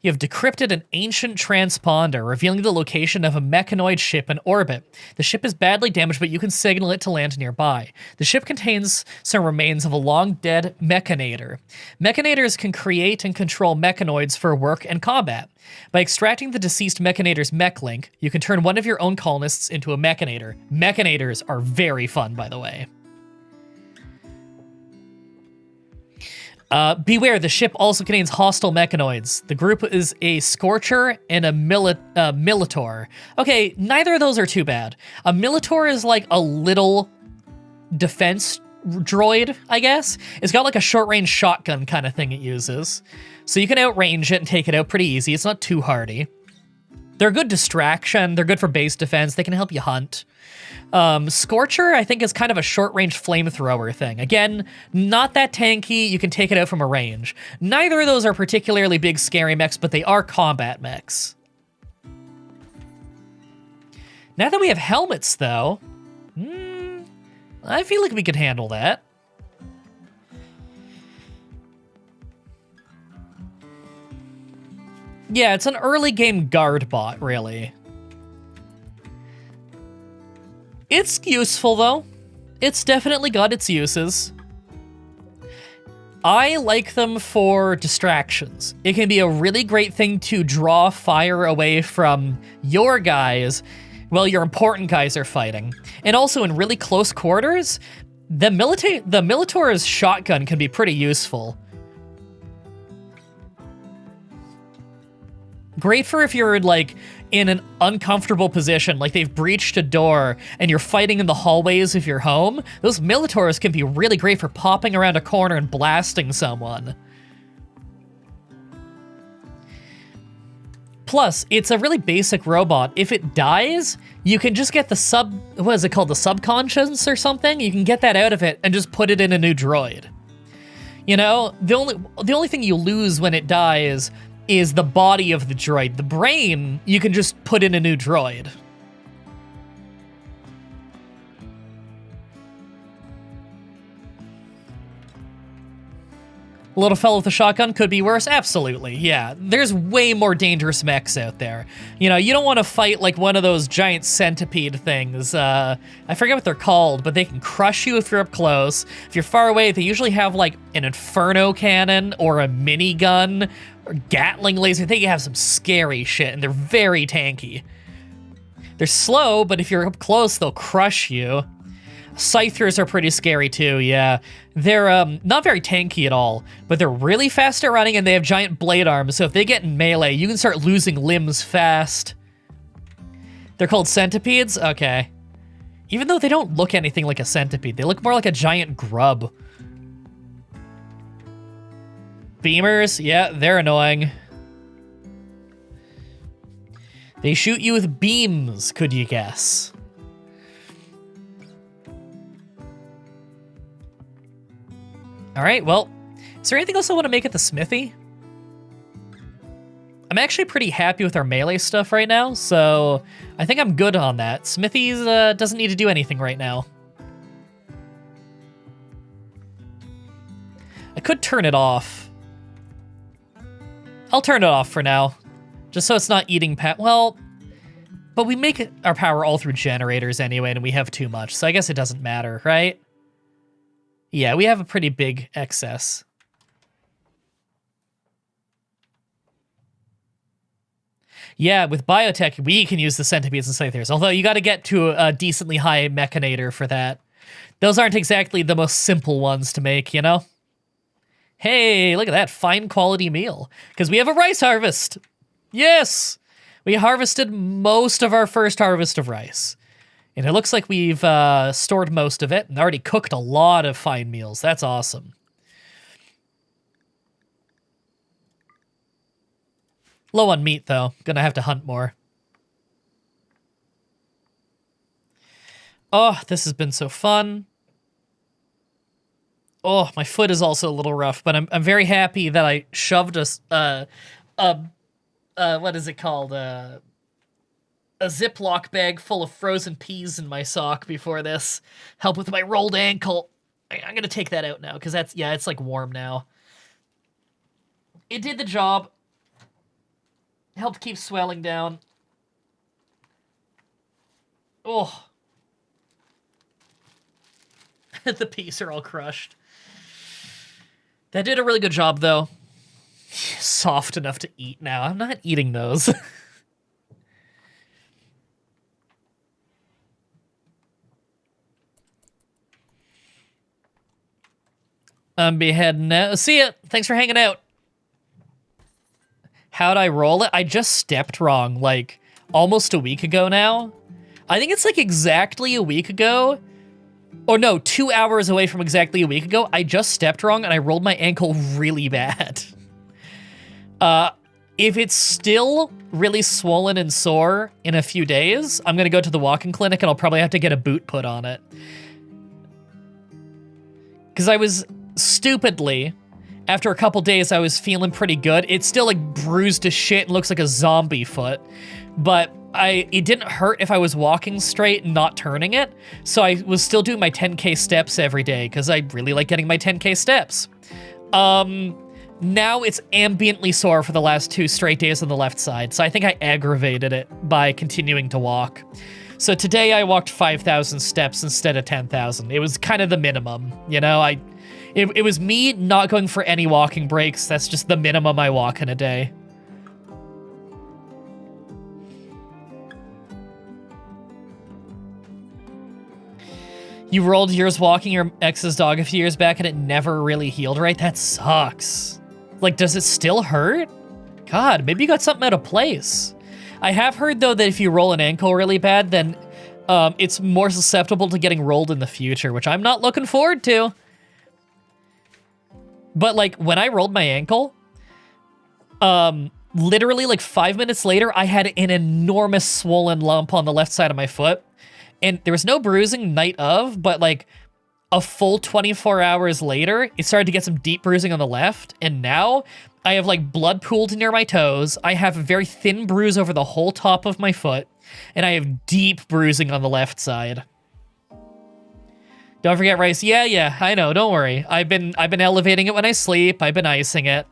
You have decrypted an ancient transponder, revealing the location of a mechanoid ship in orbit. The ship is badly damaged, but you can signal it to land nearby. The ship contains some remains of a long-dead mechanator. Mechanators can create and control mechanoids for work and combat. By extracting the deceased mechanator's mech link, you can turn one of your own colonists into a mechanator. Mechanators are very fun, by the way. Beware, the ship also contains hostile mechanoids. The group is a Scorcher and a Militor. Okay, neither of those are too bad. A Militor is like a little defense droid, I guess. It's got like a short-range shotgun kind of thing it uses. So you can outrange it and take it out pretty easy. It's not too hardy. They're a good distraction. They're good for base defense. They can help you hunt. Scorcher, I think, is kind of a short-range flamethrower thing. Again, not that tanky. You can take it out from a range. Neither of those are particularly big, scary mechs, but they are combat mechs. Now that we have helmets, though, I feel like we could handle that. Yeah, it's an early game guard bot, really. It's useful, though. It's definitely got its uses. I like them for distractions. It can be a really great thing to draw fire away from your guys while your important guys are fighting. And also in really close quarters, the Militor's shotgun can be pretty useful. Great for if you're, like, in an uncomfortable position, like they've breached a door and you're fighting in the hallways of your home. Those Militors can be really great for popping around a corner and blasting someone. Plus, it's a really basic robot. If it dies, you can just get the what is it called? The subconscious or something? You can get that out of it and just put it in a new droid. You know, the only thing you lose when it dies is the body of the droid. The brain, you can just put in a new droid. Little fellow with a shotgun could be worse? Absolutely, yeah. There's way more dangerous mechs out there. You know, you don't want to fight like one of those giant centipede things. I forget what they're called, but they can crush you if you're up close. If you're far away, they usually have like an inferno cannon or a minigun or Gatling laser. They have some scary shit, and they're very tanky. They're slow, but if you're up close, they'll crush you. Scythers are pretty scary too, yeah. They're not very tanky at all, but they're really fast at running and they have giant blade arms, so if they get in melee, you can start losing limbs fast. They're called centipedes? Okay. Even though they don't look anything like a centipede, they look more like a giant grub. Beamers, yeah, they're annoying. They shoot you with beams, could you guess? All right, well, is there anything else I want to make at the smithy? I'm actually pretty happy with our melee stuff right now, so I think I'm good on that. Smithy's doesn't need to do anything right now. I could turn it off. I'll turn it off for now, just so it's not eating well, but we make our power all through generators anyway, and we have too much, so I guess it doesn't matter, right? Yeah, we have a pretty big excess. Yeah, with biotech, we can use the centipedes and scythers, although you got to get to a decently high mechanator for that. Those aren't exactly the most simple ones to make, you know? Hey, look at that, fine quality meal. Because we have a rice harvest. Yes! We harvested most of our first harvest of rice. And it looks like we've stored most of it and already cooked a lot of fine meals. That's awesome. Low on meat, though. Gonna have to hunt more. Oh, this has been so fun. Oh, my foot is also a little rough, but I'm very happy that I shoved what is it called? A Ziploc bag full of frozen peas in my sock before this. Help with my rolled ankle. I'm gonna take that out now, because that's, yeah, it's like warm now. It did the job. Helped keep swelling down. Oh. The peas are all crushed. That did a really good job, though. Soft enough to eat now. I'm not eating those. I'm be heading out. See ya. Thanks for hanging out. How'd I roll it? I just stepped wrong, like, almost a week ago now. I think it's, like, exactly a week ago. Or no, 2 hours away from exactly a week ago. I just stepped wrong, and I rolled my ankle really bad. If it's still really swollen and sore in a few days, I'm gonna go to the walking clinic, and I'll probably have to get a boot put on it. Because I was stupidly, after a couple days, I was feeling pretty good. It's still like bruised to shit and looks like a zombie foot, but it didn't hurt if I was walking straight and not turning it. So I was still doing my 10K steps every day because I really like getting my 10K steps. Now it's ambiently sore for the last 2 straight days on the left side. So I think I aggravated it by continuing to walk. So today I walked 5,000 steps instead of 10,000. It was kind of the minimum, you know? It was me not going for any walking breaks. That's just the minimum I walk in a day. You rolled yours walking your ex's dog a few years back and it never really healed right? That sucks. Like, does it still hurt? God, maybe you got something out of place. I have heard, though, that if you roll an ankle really bad, then it's more susceptible to getting rolled in the future, which I'm not looking forward to. But, like, when I rolled my ankle, literally, like, 5 minutes later, I had an enormous swollen lump on the left side of my foot. And there was no bruising night of, but, like, a full 24 hours later, it started to get some deep bruising on the left. And now I have, like, blood pooled near my toes. I have a very thin bruise over the whole top of my foot. And I have deep bruising on the left side. Don't forget rice. Yeah, I know. Don't worry. I've been elevating it when I sleep. I've been icing it.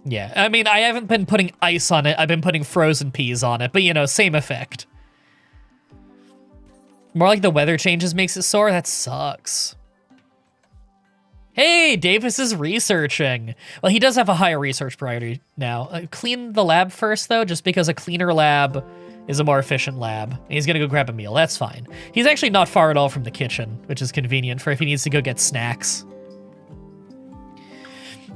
Yeah, I mean, I haven't been putting ice on it. I've been putting frozen peas on it. But, you know, same effect. More like the weather changes makes it sore? That sucks. Hey, Davis is researching. Well, he does have a higher research priority now. Clean the lab first, though, just because a cleaner lab is a more efficient lab. And he's gonna go grab a meal. That's fine. He's actually not far at all from the kitchen, which is convenient for if he needs to go get snacks.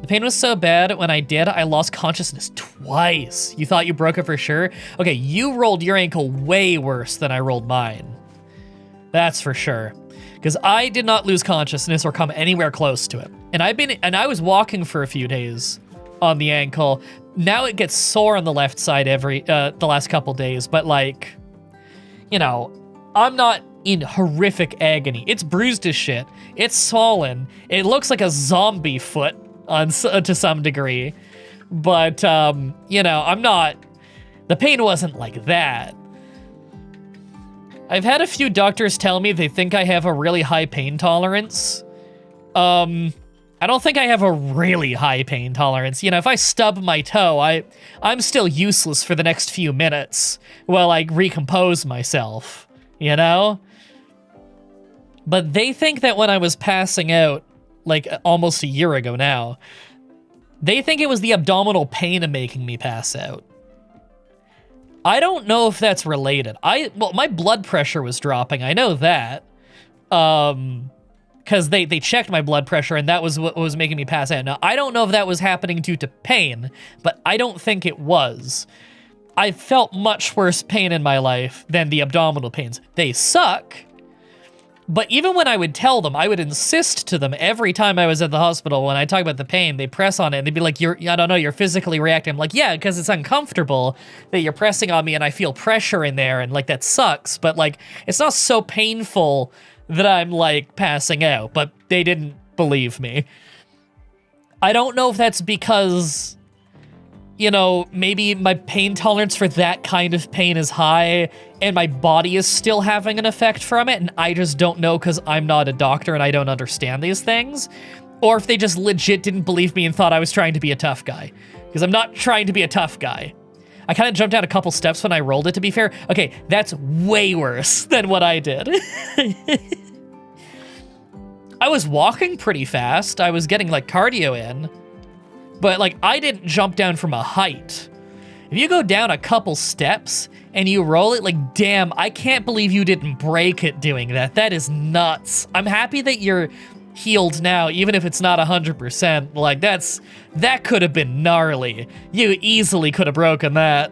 The pain was so bad when I did, I lost consciousness twice. You thought you broke it for sure? Okay, you rolled your ankle way worse than I rolled mine. That's for sure. Because I did not lose consciousness or come anywhere close to it. And I was walking for a few days on the ankle. Now it gets sore on the left side the last couple days, but like, you know, I'm not in horrific agony. It's bruised as shit. It's swollen. It looks like a zombie foot to some degree. But, you know, I'm not, the pain wasn't like that. I've had a few doctors tell me they think I have a really high pain tolerance. I don't think I have a really high pain tolerance. You know, if I stub my toe, I'm still useless for the next few minutes while I recompose myself, you know? But they think that when I was passing out, like almost a year ago now, they think it was the abdominal pain making me pass out. I don't know if that's related. Well, my blood pressure was dropping. I know that. Because they checked my blood pressure and that was what was making me pass out. Now, I don't know if that was happening due to pain, but I don't think it was. I felt much worse pain in my life than the abdominal pains. They suck. But even when I would tell them, I would insist to them every time I was at the hospital, when I talk about the pain, they press on it and they'd be like, I don't know, you're physically reacting. I'm like, yeah, because it's uncomfortable that you're pressing on me and I feel pressure in there and like that sucks. But like, it's not so painful that I'm like passing out, but they didn't believe me. I don't know if that's because, you know, maybe my pain tolerance for that kind of pain is high and my body is still having an effect from it and I just don't know because I'm not a doctor and I don't understand these things. Or if they just legit didn't believe me and thought I was trying to be a tough guy. Because I'm not trying to be a tough guy. I kind of jumped out a couple steps when I rolled it, to be fair. Okay, that's way worse than what I did. I was walking pretty fast. I was getting like cardio in. But like, I didn't jump down from a height. If you go down a couple steps and you roll it, like, damn, I can't believe you didn't break it doing that. That is nuts. I'm happy that you're healed now, even if it's not 100%. Like, that could have been gnarly. You easily could have broken that.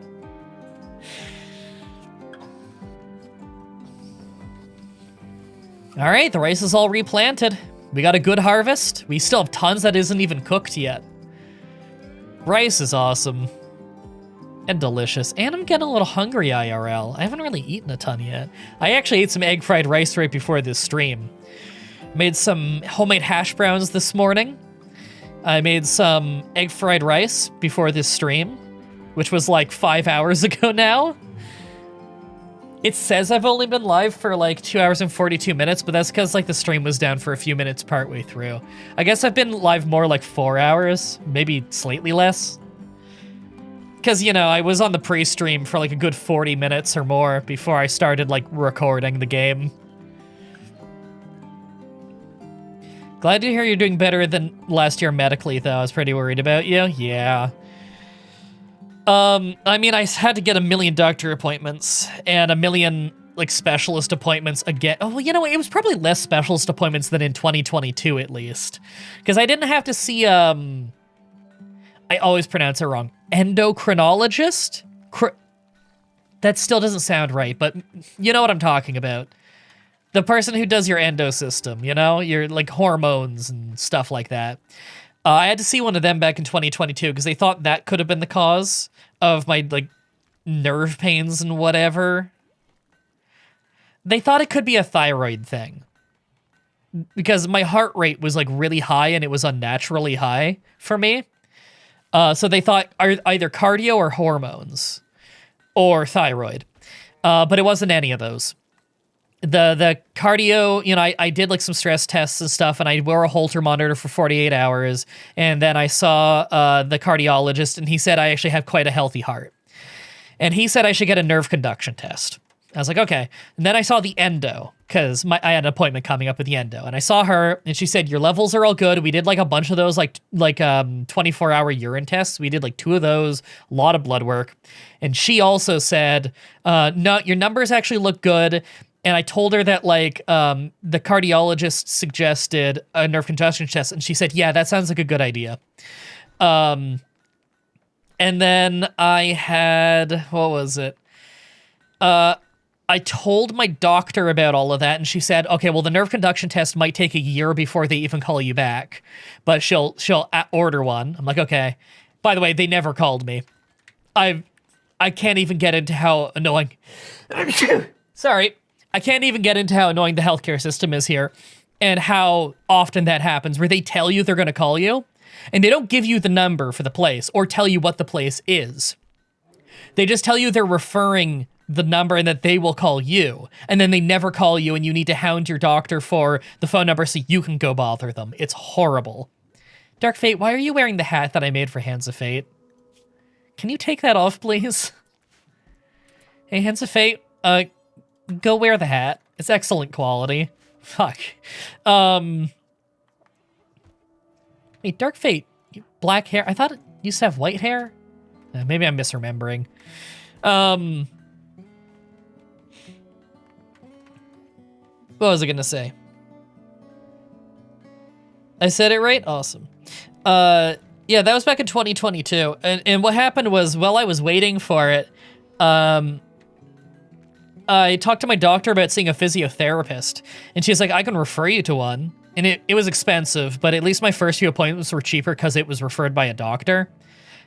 All right, the rice is all replanted. We got a good harvest. We still have tons that isn't even cooked yet. Rice is awesome. And delicious. And I'm getting a little hungry IRL. I haven't really eaten a ton yet. I actually ate some egg fried rice right before this stream. Made some homemade hash browns this morning. I made some egg fried rice before this stream, which was like 5 hours ago now. It says I've only been live for like 2 hours and 42 minutes, but that's because like the stream was down for a few minutes partway through. I guess I've been live more like 4 hours, maybe slightly less. Because, you know, I was on the pre-stream for like a good 40 minutes or more before I started like recording the game. Glad to hear you're doing better than last year medically, though. I was pretty worried about you. Yeah. I mean, I had to get 1 million doctor appointments and 1 million, like, specialist appointments again. Oh, well, you know, it was probably less specialist appointments than in 2022, at least. Because I didn't have to see, I always pronounce it wrong. Endocrinologist? That still doesn't sound right, but you know what I'm talking about. The person who does your endo system, you know? Your, like, hormones and stuff like that. I had to see one of them back in 2022 because they thought that could have been the cause of my, like, nerve pains and whatever. They thought it could be a thyroid thing. Because my heart rate was, like, really high and it was unnaturally high for me. So they thought either cardio or hormones. Or thyroid. But it wasn't any of those. The cardio, you know, I did like some stress tests and stuff, and I wore a Holter monitor for 48 hours, and then I saw the cardiologist, and he said I actually have quite a healthy heart. And he said I should get a nerve conduction test. I was like, okay. And then I saw the endo, because I had an appointment coming up with the endo, and I saw her, and she said, your levels are all good. We did like a bunch of those, like 24-hour urine tests. We did like 2 of those, a lot of blood work. And she also said, no, your numbers actually look good. And I told her that, like, the cardiologist suggested a nerve conduction test, and she said, yeah, that sounds like a good idea. And then I had, what was it? I told my doctor about all of that, and she said, okay, well, the nerve conduction test might take a year before they even call you back, but she'll order one. I'm like, okay. By the way, they never called me. I can't even get into how annoying... Sorry. I can't even get into how annoying the healthcare system is here and how often that happens, where they tell you they're going to call you, and they don't give you the number for the place or tell you what the place is. They just tell you they're referring the number and that they will call you, and then they never call you, and you need to hound your doctor for the phone number so you can go bother them. It's horrible. Dark Fate, why are you wearing the hat that I made for Hands of Fate? Can you take that off, please? Hey, Hands of Fate, go wear the hat. It's excellent quality. Fuck. Hey, Dark Fate, black hair. I thought it used to have white hair. Maybe I'm misremembering. What was I gonna say? I said it right? Awesome. Yeah, that was back in 2022. And what happened was, while I was waiting for it, I talked to my doctor about seeing a physiotherapist, and she's like, I can refer you to one. And it was expensive, but at least my first few appointments were cheaper because it was referred by a doctor.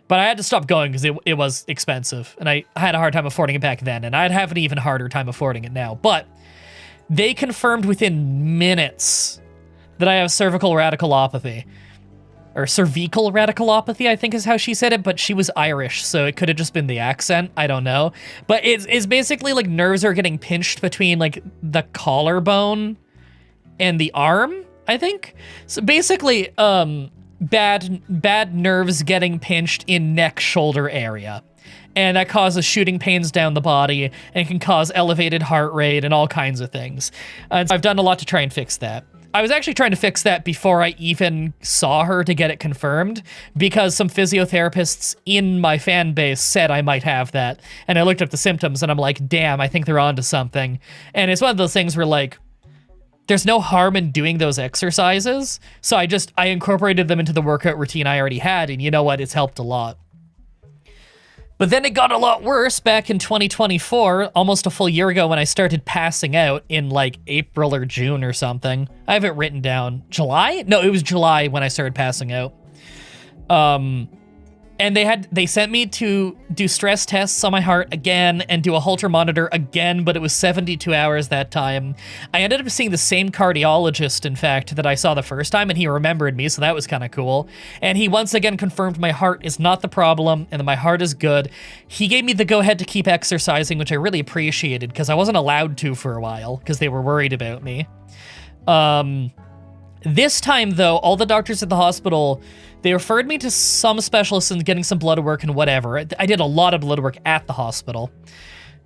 But I had to stop going because it was expensive, and I had a hard time affording it back then, and I'd have an even harder time affording it now. But they confirmed within minutes that I have cervical radiculopathy. Or cervical radiculopathy, I think is how she said it, but she was Irish, so it could have just been the accent. I don't know. But it's basically like nerves are getting pinched between like the collarbone and the arm, I think. So basically, bad nerves getting pinched in neck shoulder area. And that causes shooting pains down the body and can cause elevated heart rate and all kinds of things. And so I've done a lot to try and fix that. I was actually trying to fix that before I even saw her to get it confirmed, because some physiotherapists in my fan base said I might have that. And I looked up the symptoms and I'm like, damn, I think they're onto something. And it's one of those things where like, there's no harm in doing those exercises. So I incorporated them into the workout routine I already had. And you know what? It's helped a lot. But then it got a lot worse back in 2024, almost a full year ago, when I started passing out in like April or June or something. I have it written down. July? No, it was July when I started passing out. And they sent me to do stress tests on my heart again and do a Holter monitor again, but it was 72 hours that time. I ended up seeing the same cardiologist, in fact, that I saw the first time, and he remembered me, so that was kind of cool. And he once again confirmed my heart is not the problem and that my heart is good. He gave me the go-ahead to keep exercising, which I really appreciated because I wasn't allowed to for a while because they were worried about me. This time, though, all the doctors at the hospital, they referred me to some specialists and getting some blood work and whatever. I did a lot of blood work at the hospital.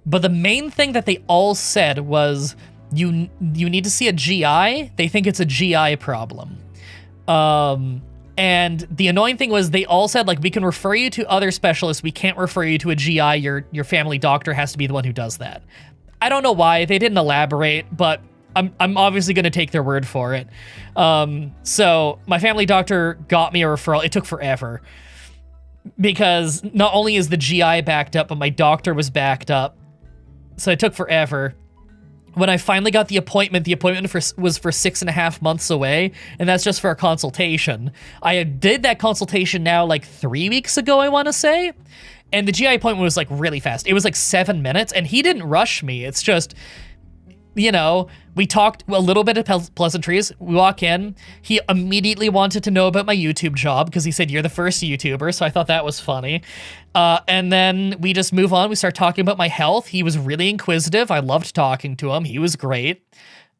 But the main thing that they all said was, you need to see a GI. They think it's a GI problem. And the annoying thing was they all said, like, we can refer you to other specialists. We can't refer you to a GI. Your family doctor has to be the one who does that. I don't know why. They didn't elaborate, but I'm obviously going to take their word for it. So my family doctor got me a referral. It took forever because not only is the GI backed up, but my doctor was backed up. So it took forever. When I finally got the appointment was for 6.5 months away, and that's just for a consultation. I did that consultation now like 3 weeks ago, I want to say. And the GI appointment was like really fast. It was like 7 minutes, and he didn't rush me. It's just, you know, we talked a little bit of pleasantries. We walk in. He immediately wanted to know about my YouTube job because he said, you're the first YouTuber. So I thought that was funny. And then we just move on. We start talking about my health. He was really inquisitive. I loved talking to him. He was great.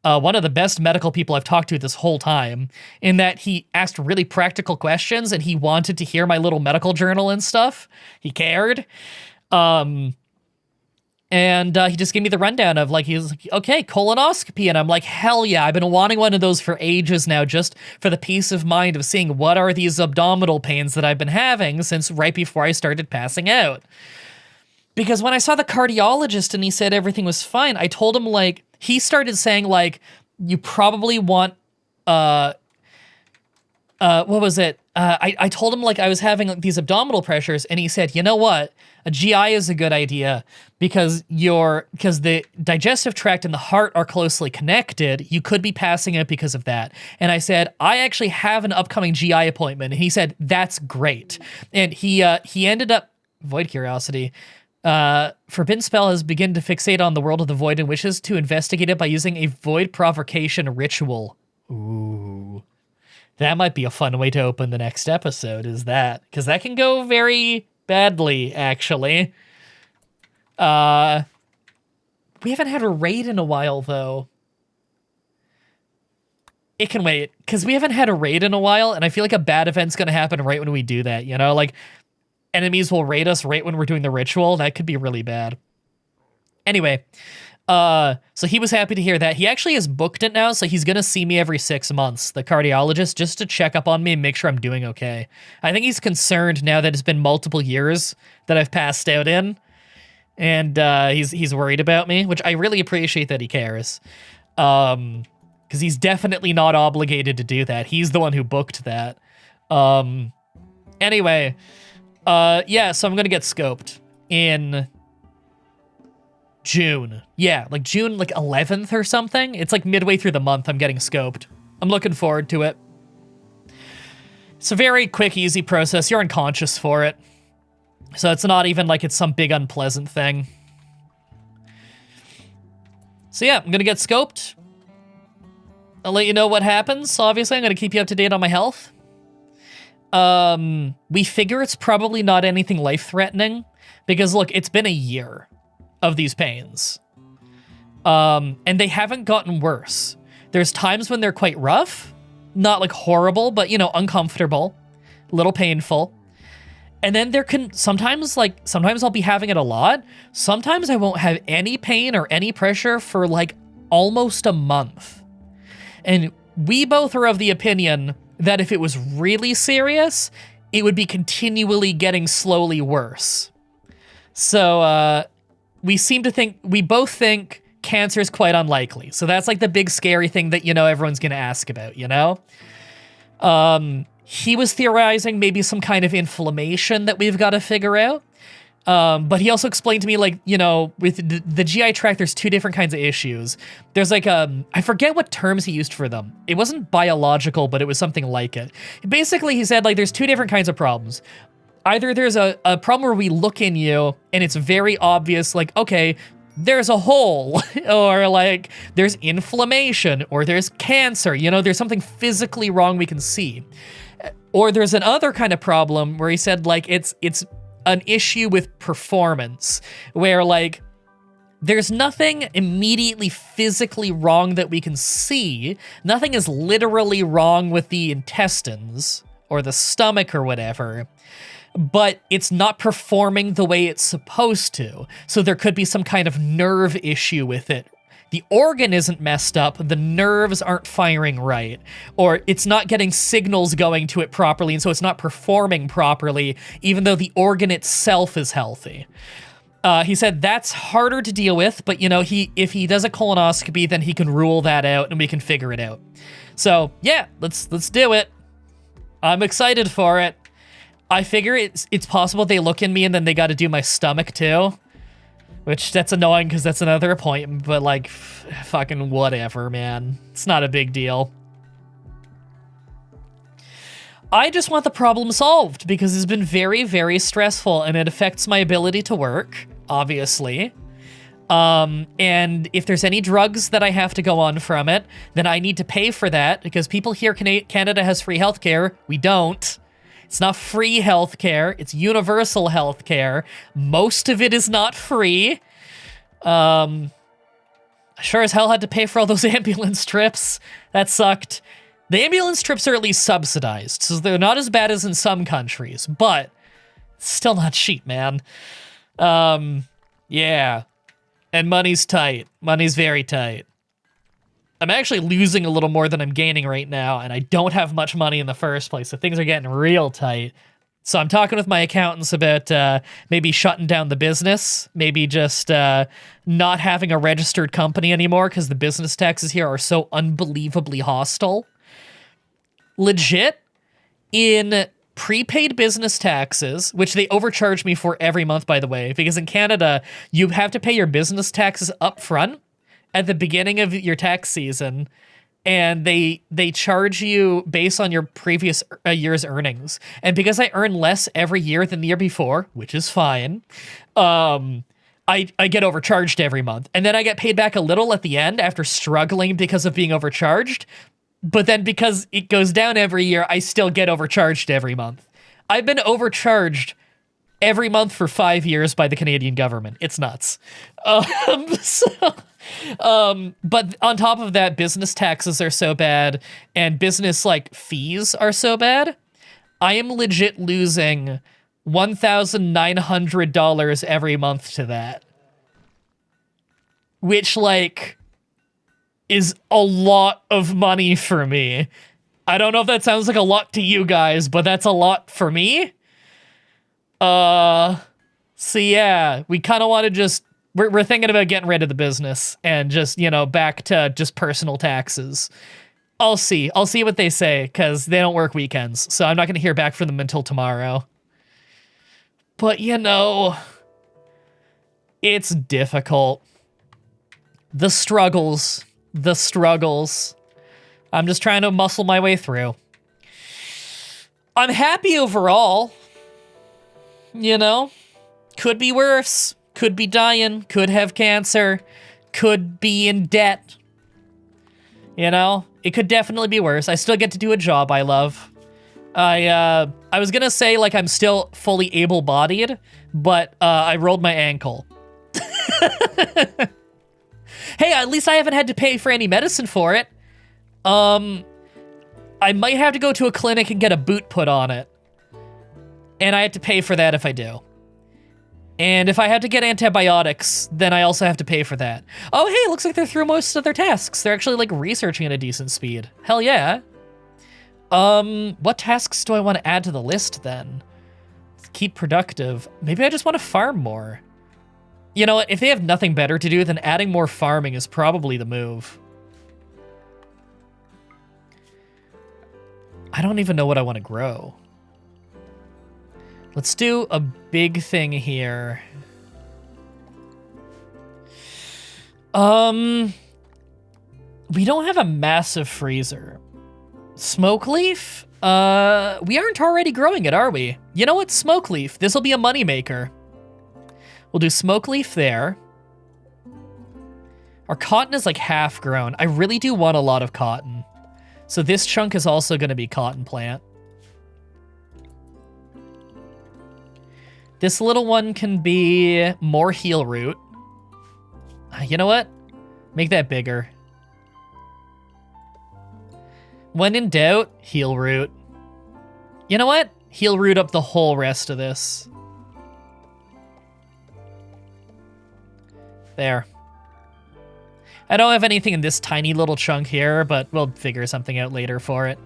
One of the best medical people I've talked to this whole time, in that he asked really practical questions and he wanted to hear my little medical journal and stuff. He cared. And he just gave me the rundown of like, he was like, okay, colonoscopy. And I'm like, hell yeah, I've been wanting one of those for ages now, just for the peace of mind of seeing what are these abdominal pains that I've been having since right before I started passing out. Because when I saw the cardiologist and he said everything was fine, I told him, like, he started saying, like, you probably want, what was it? I told him, like, I was having like, these abdominal pressures, and he said, you know what? A GI is a good idea because the digestive tract and the heart are closely connected. You could be passing out because of that. And I said, I actually have an upcoming GI appointment. And he said, that's great. And he ended up, void curiosity, Forbidden Spell has begun to fixate on the world of the void and wishes to investigate it by using a void provocation ritual. Ooh. That might be a fun way to open the next episode, is that? Because that can go very badly, actually. We haven't had a raid in a while, though. It can wait, because we haven't had a raid in a while, and I feel like a bad event's going to happen right when we do that, you know? Like, enemies will raid us right when we're doing the ritual. That could be really bad. Anyway, so he was happy to hear that. He actually has booked it now, so he's going to see me every 6 months, the cardiologist, just to check up on me and make sure I'm doing okay. I think he's concerned now that it's been multiple years that I've passed out in, and he's worried about me, which I really appreciate that he cares. Because he's definitely not obligated to do that. He's the one who booked that. Anyway, yeah, so I'm going to get scoped in June. Yeah, like June, like 11th or something. It's like midway through the month I'm getting scoped. I'm looking forward to it. It's a very quick, easy process. You're unconscious for it. So it's not even like it's some big unpleasant thing. So yeah, I'm gonna get scoped. I'll let you know what happens. Obviously, I'm gonna keep you up to date on my health. We figure it's probably not anything life-threatening because look, it's been a year of these pains. And they haven't gotten worse. There's times when they're quite rough, not like horrible, but you know, uncomfortable, a little painful. And then there can sometimes I'll be having it a lot. Sometimes I won't have any pain or any pressure for like almost a month. And we both are of the opinion that if it was really serious, it would be continually getting slowly worse. So we both think cancer is quite unlikely. So that's like the big scary thing that, everyone's going to ask about, He was theorizing maybe some kind of inflammation that we've got to figure out. But he also explained to me, like, with the GI tract, there's two different kinds of issues. There's like, I forget what terms he used for them. It wasn't biological, but it was something like it. Basically, he said, like, there's two different kinds of problems. Either there's a problem where we look in you and it's very obvious, like, okay, there's a hole, or like there's inflammation, or there's cancer, there's something physically wrong we can see. Or there's another kind of problem where he said, like, it's an issue with performance, where like there's nothing immediately physically wrong that we can see. Nothing is literally wrong with the intestines or the stomach or whatever, but it's not performing the way it's supposed to. So there could be some kind of nerve issue with it. The organ isn't messed up, the nerves aren't firing right, or it's not getting signals going to it properly, and so it's not performing properly, even though the organ itself is healthy. He said that's harder to deal with, but if he does a colonoscopy, then he can rule that out and we can figure it out. So yeah, let's do it. I'm excited for it. I figure it's possible they look in me and then they got to do my stomach too. Which, that's annoying because that's another appointment, but like, fucking whatever, man. It's not a big deal. I just want the problem solved because it's been very, very stressful and it affects my ability to work, obviously. And if there's any drugs that I have to go on from it, then I need to pay for that because people here, Canada has free healthcare. We don't. It's not free healthcare, it's universal healthcare. Most of it is not free. I sure as hell had to pay for all those ambulance trips. That sucked. The ambulance trips are at least subsidized, so they're not as bad as in some countries, but still not cheap, man. Yeah. And money's tight. Money's very tight. I'm actually losing a little more than I'm gaining right now, and I don't have much money in the first place, so things are getting real tight. So I'm talking with my accountants about maybe shutting down the business, maybe just not having a registered company anymore because the business taxes here are so unbelievably hostile. Legit, in prepaid business taxes, which they overcharge me for every month, by the way, because in Canada, you have to pay your business taxes up front at the beginning of your tax season, and they charge you based on your previous year's earnings. And because I earn less every year than the year before, which is fine, I get overcharged every month. And then I get paid back a little at the end after struggling because of being overcharged. But then because it goes down every year, I still get overcharged every month. I've been overcharged every month for 5 years by the Canadian government. It's nuts. But on top of that, business taxes are so bad and business like fees are so bad. I am legit losing $1,900 every month to that, which like is a lot of money for me. I don't know if that sounds like a lot to you guys, but that's a lot for me. So yeah, we kind of want to just, we're thinking about getting rid of the business and just, back to just personal taxes. I'll see what they say, because they don't work weekends, so I'm not going to hear back from them until tomorrow. But, it's difficult. The struggles. I'm just trying to muscle my way through. I'm happy overall. Could be worse. Could be dying. Could have cancer. Could be in debt. It could definitely be worse. I still get to do a job I love. I was gonna say, like, I'm still fully able-bodied, but I rolled my ankle. Hey, at least I haven't had to pay for any medicine for it. I might have to go to a clinic and get a boot put on it. And I have to pay for that if I do. And if I have to get antibiotics, then I also have to pay for that. Oh, hey, it looks like they're through most of their tasks. They're actually, like, researching at a decent speed. Hell yeah. What tasks do I want to add to the list, then? Keep productive. Maybe I just want to farm more. You know what? If they have nothing better to do, then adding more farming is probably the move. I don't even know what I want to grow. Let's do a big thing here. We don't have a massive freezer. Smoke leaf? We aren't already growing it, are we? You know what? Smoke leaf. This will be a moneymaker. We'll do smoke leaf there. Our cotton is like half grown. I really do want a lot of cotton. So this chunk is also going to be cotton plant. This little one can be more heel root. You know what? Make that bigger. When in doubt, heel root. You know what? Heel root up the whole rest of this. There. I don't have anything in this tiny little chunk here, but we'll figure something out later for it.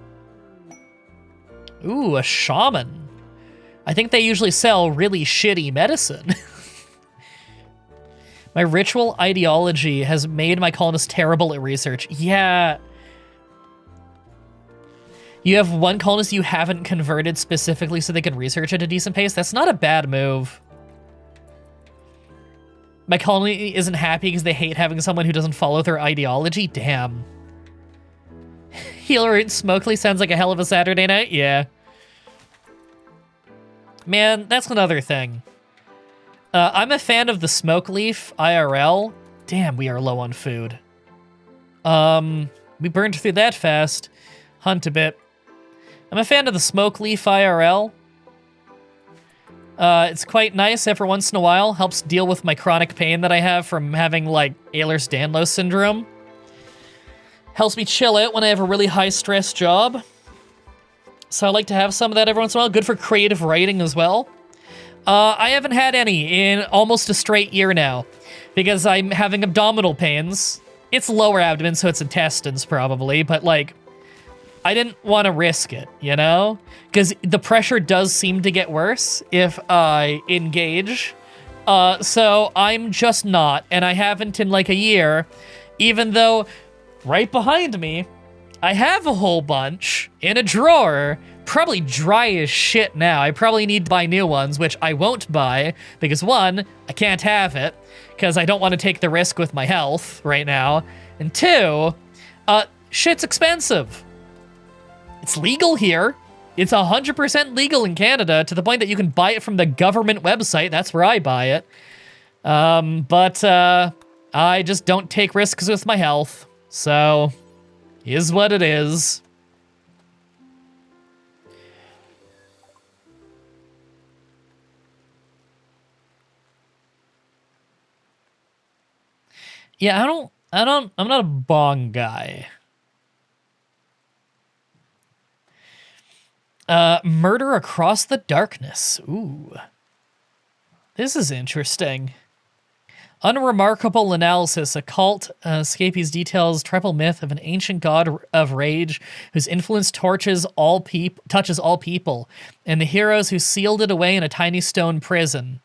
Ooh, a shaman. I think they usually sell really shitty medicine. My ritual ideology has made my colonists terrible at research. Yeah. You have one colonist you haven't converted specifically so they can research at a decent pace. That's not a bad move. My colony isn't happy because they hate having someone who doesn't follow their ideology. Damn. Healer and Smokely sounds like a hell of a Saturday night. Yeah. Man, that's another thing. I'm a fan of the smoke leaf IRL. Damn, we are low on food. We burned through that fast. Hunt a bit. I'm a fan of the smoke leaf IRL. It's quite nice every once in a while. Helps deal with my chronic pain that I have from having, like, Ehlers-Danlos syndrome. Helps me chill out when I have a really high-stress job. So I like to have some of that every once in a while. Good for creative writing as well. I haven't had any in almost a straight year now because I'm having abdominal pains. It's lower abdomen, so it's intestines probably, but, like, I didn't want to risk it, you know? Because the pressure does seem to get worse if I engage. So I'm just not, and I haven't in like a year, even though right behind me, I have a whole bunch in a drawer, probably dry as shit now. I probably need to buy new ones, which I won't buy, because one, I can't have it, because I don't want to take the risk with my health right now, and two, shit's expensive. It's legal here. It's 100% legal in Canada to the point that you can buy it from the government website. That's where I buy it. But I just don't take risks with my health. So, is what it is. Yeah, I'm not a bong guy. Murder Across the Darkness. Ooh. This is interesting. Unremarkable analysis. Occult escapees details tribal myth of an ancient god of rage whose influence touches all people, and the heroes who sealed it away in a tiny stone prison.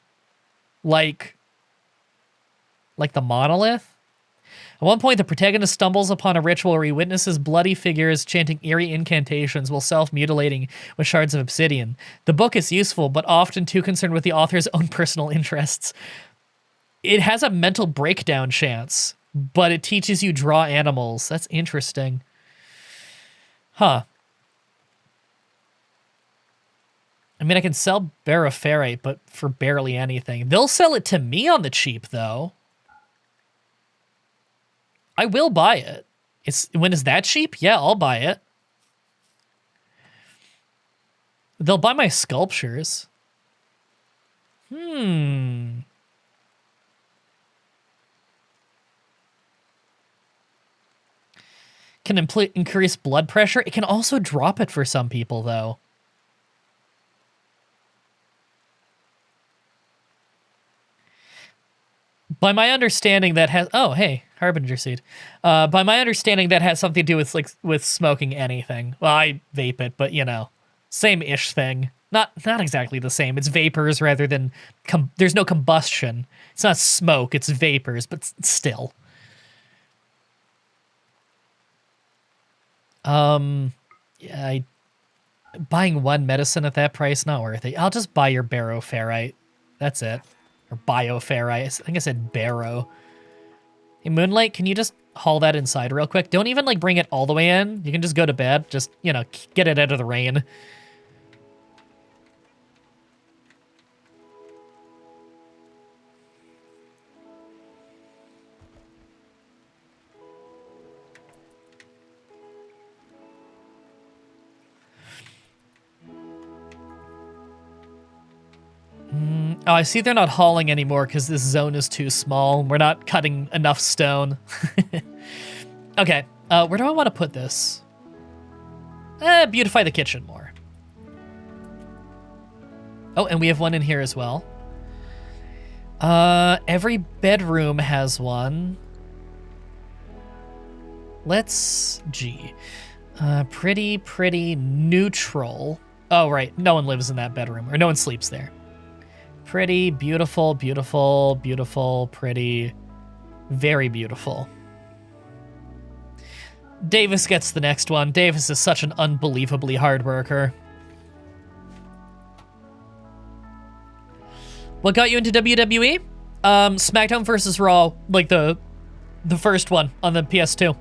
Like the monolith? At one point, the protagonist stumbles upon a ritual where he witnesses bloody figures chanting eerie incantations while self-mutilating with shards of obsidian. The book is useful, but often too concerned with the author's own personal interests. It has a mental breakdown chance, but it teaches you draw animals. That's interesting. Huh. I mean, I can sell Barrow-Ferrite, but for barely anything. They'll sell it to me on the cheap, though. I will buy it. When is that cheap? Yeah, I'll buy it. They'll buy my sculptures. Can increase blood pressure. It can also drop it for some people, though. By my understanding, that has... Oh, hey, Harbinger seed. By my understanding, that has something to do with, like, with smoking anything. Well, I vape it, but, you know, same-ish thing. Not exactly the same. It's vapors rather than... there's no combustion. It's not smoke, it's vapors, but still. Yeah, buying one medicine at that price, not worth it. I'll just buy your baroferrite. That's it. Or bioferrite. I think I said baro. Hey, Moonlight, can you just haul that inside real quick? Don't even, like, bring it all the way in. You can just go to bed. Just, you know, get it out of the rain. Oh, I see they're not hauling anymore because this zone is too small. We're not cutting enough stone. Okay, where do I want to put this? Beautify the kitchen more. Oh, and we have one in here as well. Every bedroom has one. Let's... pretty neutral. Oh, right, no one lives in that bedroom, or no one sleeps there. Pretty, beautiful, beautiful, beautiful, pretty, very beautiful. Davis gets the next one. Davis is such an unbelievably hard worker. What got you into WWE? SmackDown vs. Raw, like the first one on the PS2.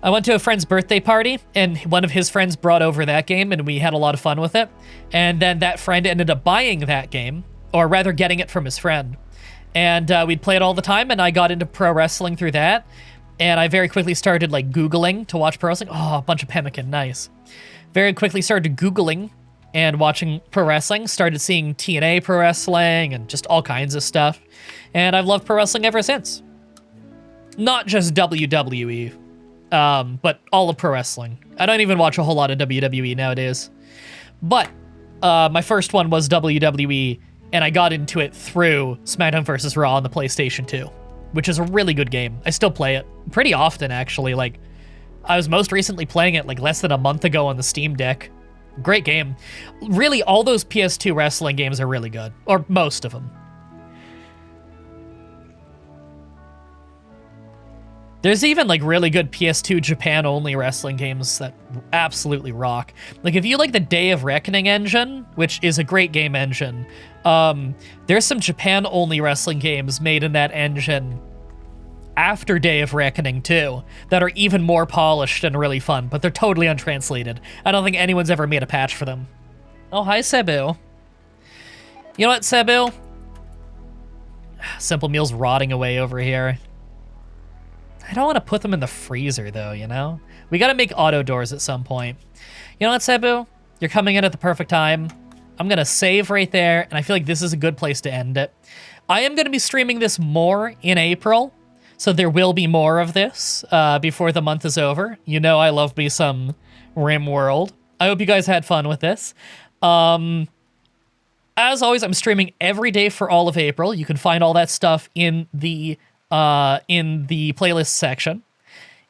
I went to a friend's birthday party, and one of his friends brought over that game, and we had a lot of fun with it. And then that friend ended up buying that game, or rather getting it from his friend. And we'd play it all the time, and I got into pro wrestling through that. And I very quickly started, like, Googling to watch pro wrestling. Oh, a bunch of pemmican, nice. Very quickly started Googling and watching pro wrestling. Started seeing TNA pro wrestling and just all kinds of stuff. And I've loved pro wrestling ever since. Not just WWE, but all of pro wrestling. I don't even watch a whole lot of WWE nowadays. But my first one was WWE, and I got into it through SmackDown vs. Raw on the PlayStation 2, which is a really good game. I still play it pretty often, actually. Like, I was most recently playing it like less than a month ago on the Steam Deck. Great game. Really, all those PS2 wrestling games are really good, or most of them. There's even, like, really good PS2 Japan-only wrestling games that absolutely rock. Like, if you like the Day of Reckoning engine, which is a great game engine, there's some Japan-only wrestling games made in that engine after Day of Reckoning, too, that are even more polished and really fun, but they're totally untranslated. I don't think anyone's ever made a patch for them. Oh, hi, Cebu. You know what, Cebu? Simple Meal's rotting away over here. I don't want to put them in the freezer, though, you know? We gotta make auto doors at some point. You know what, Cebu? You're coming in at the perfect time. I'm gonna save right there, and I feel like this is a good place to end it. I am gonna be streaming this more in April, so there will be more of this before the month is over. You know I love me some RimWorld. I hope you guys had fun with this. As always, I'm streaming every day for all of April. You can find all that stuff in the playlist section.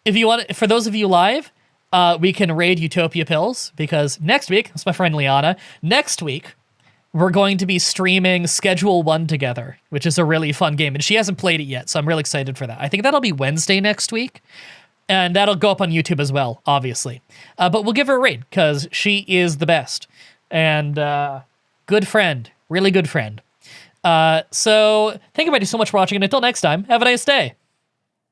If you want, for those of you live, we can raid Utopia Pills, because next week, that's my friend Liana, next week, we're going to be streaming Schedule 1 together, which is a really fun game, and she hasn't played it yet, so I'm really excited for that. I think that'll be Wednesday next week, and that'll go up on YouTube as well, obviously. But we'll give her a raid, because she is the best, and good friend, really good friend. So thank you everybody so much for watching, and until next time, have a nice day.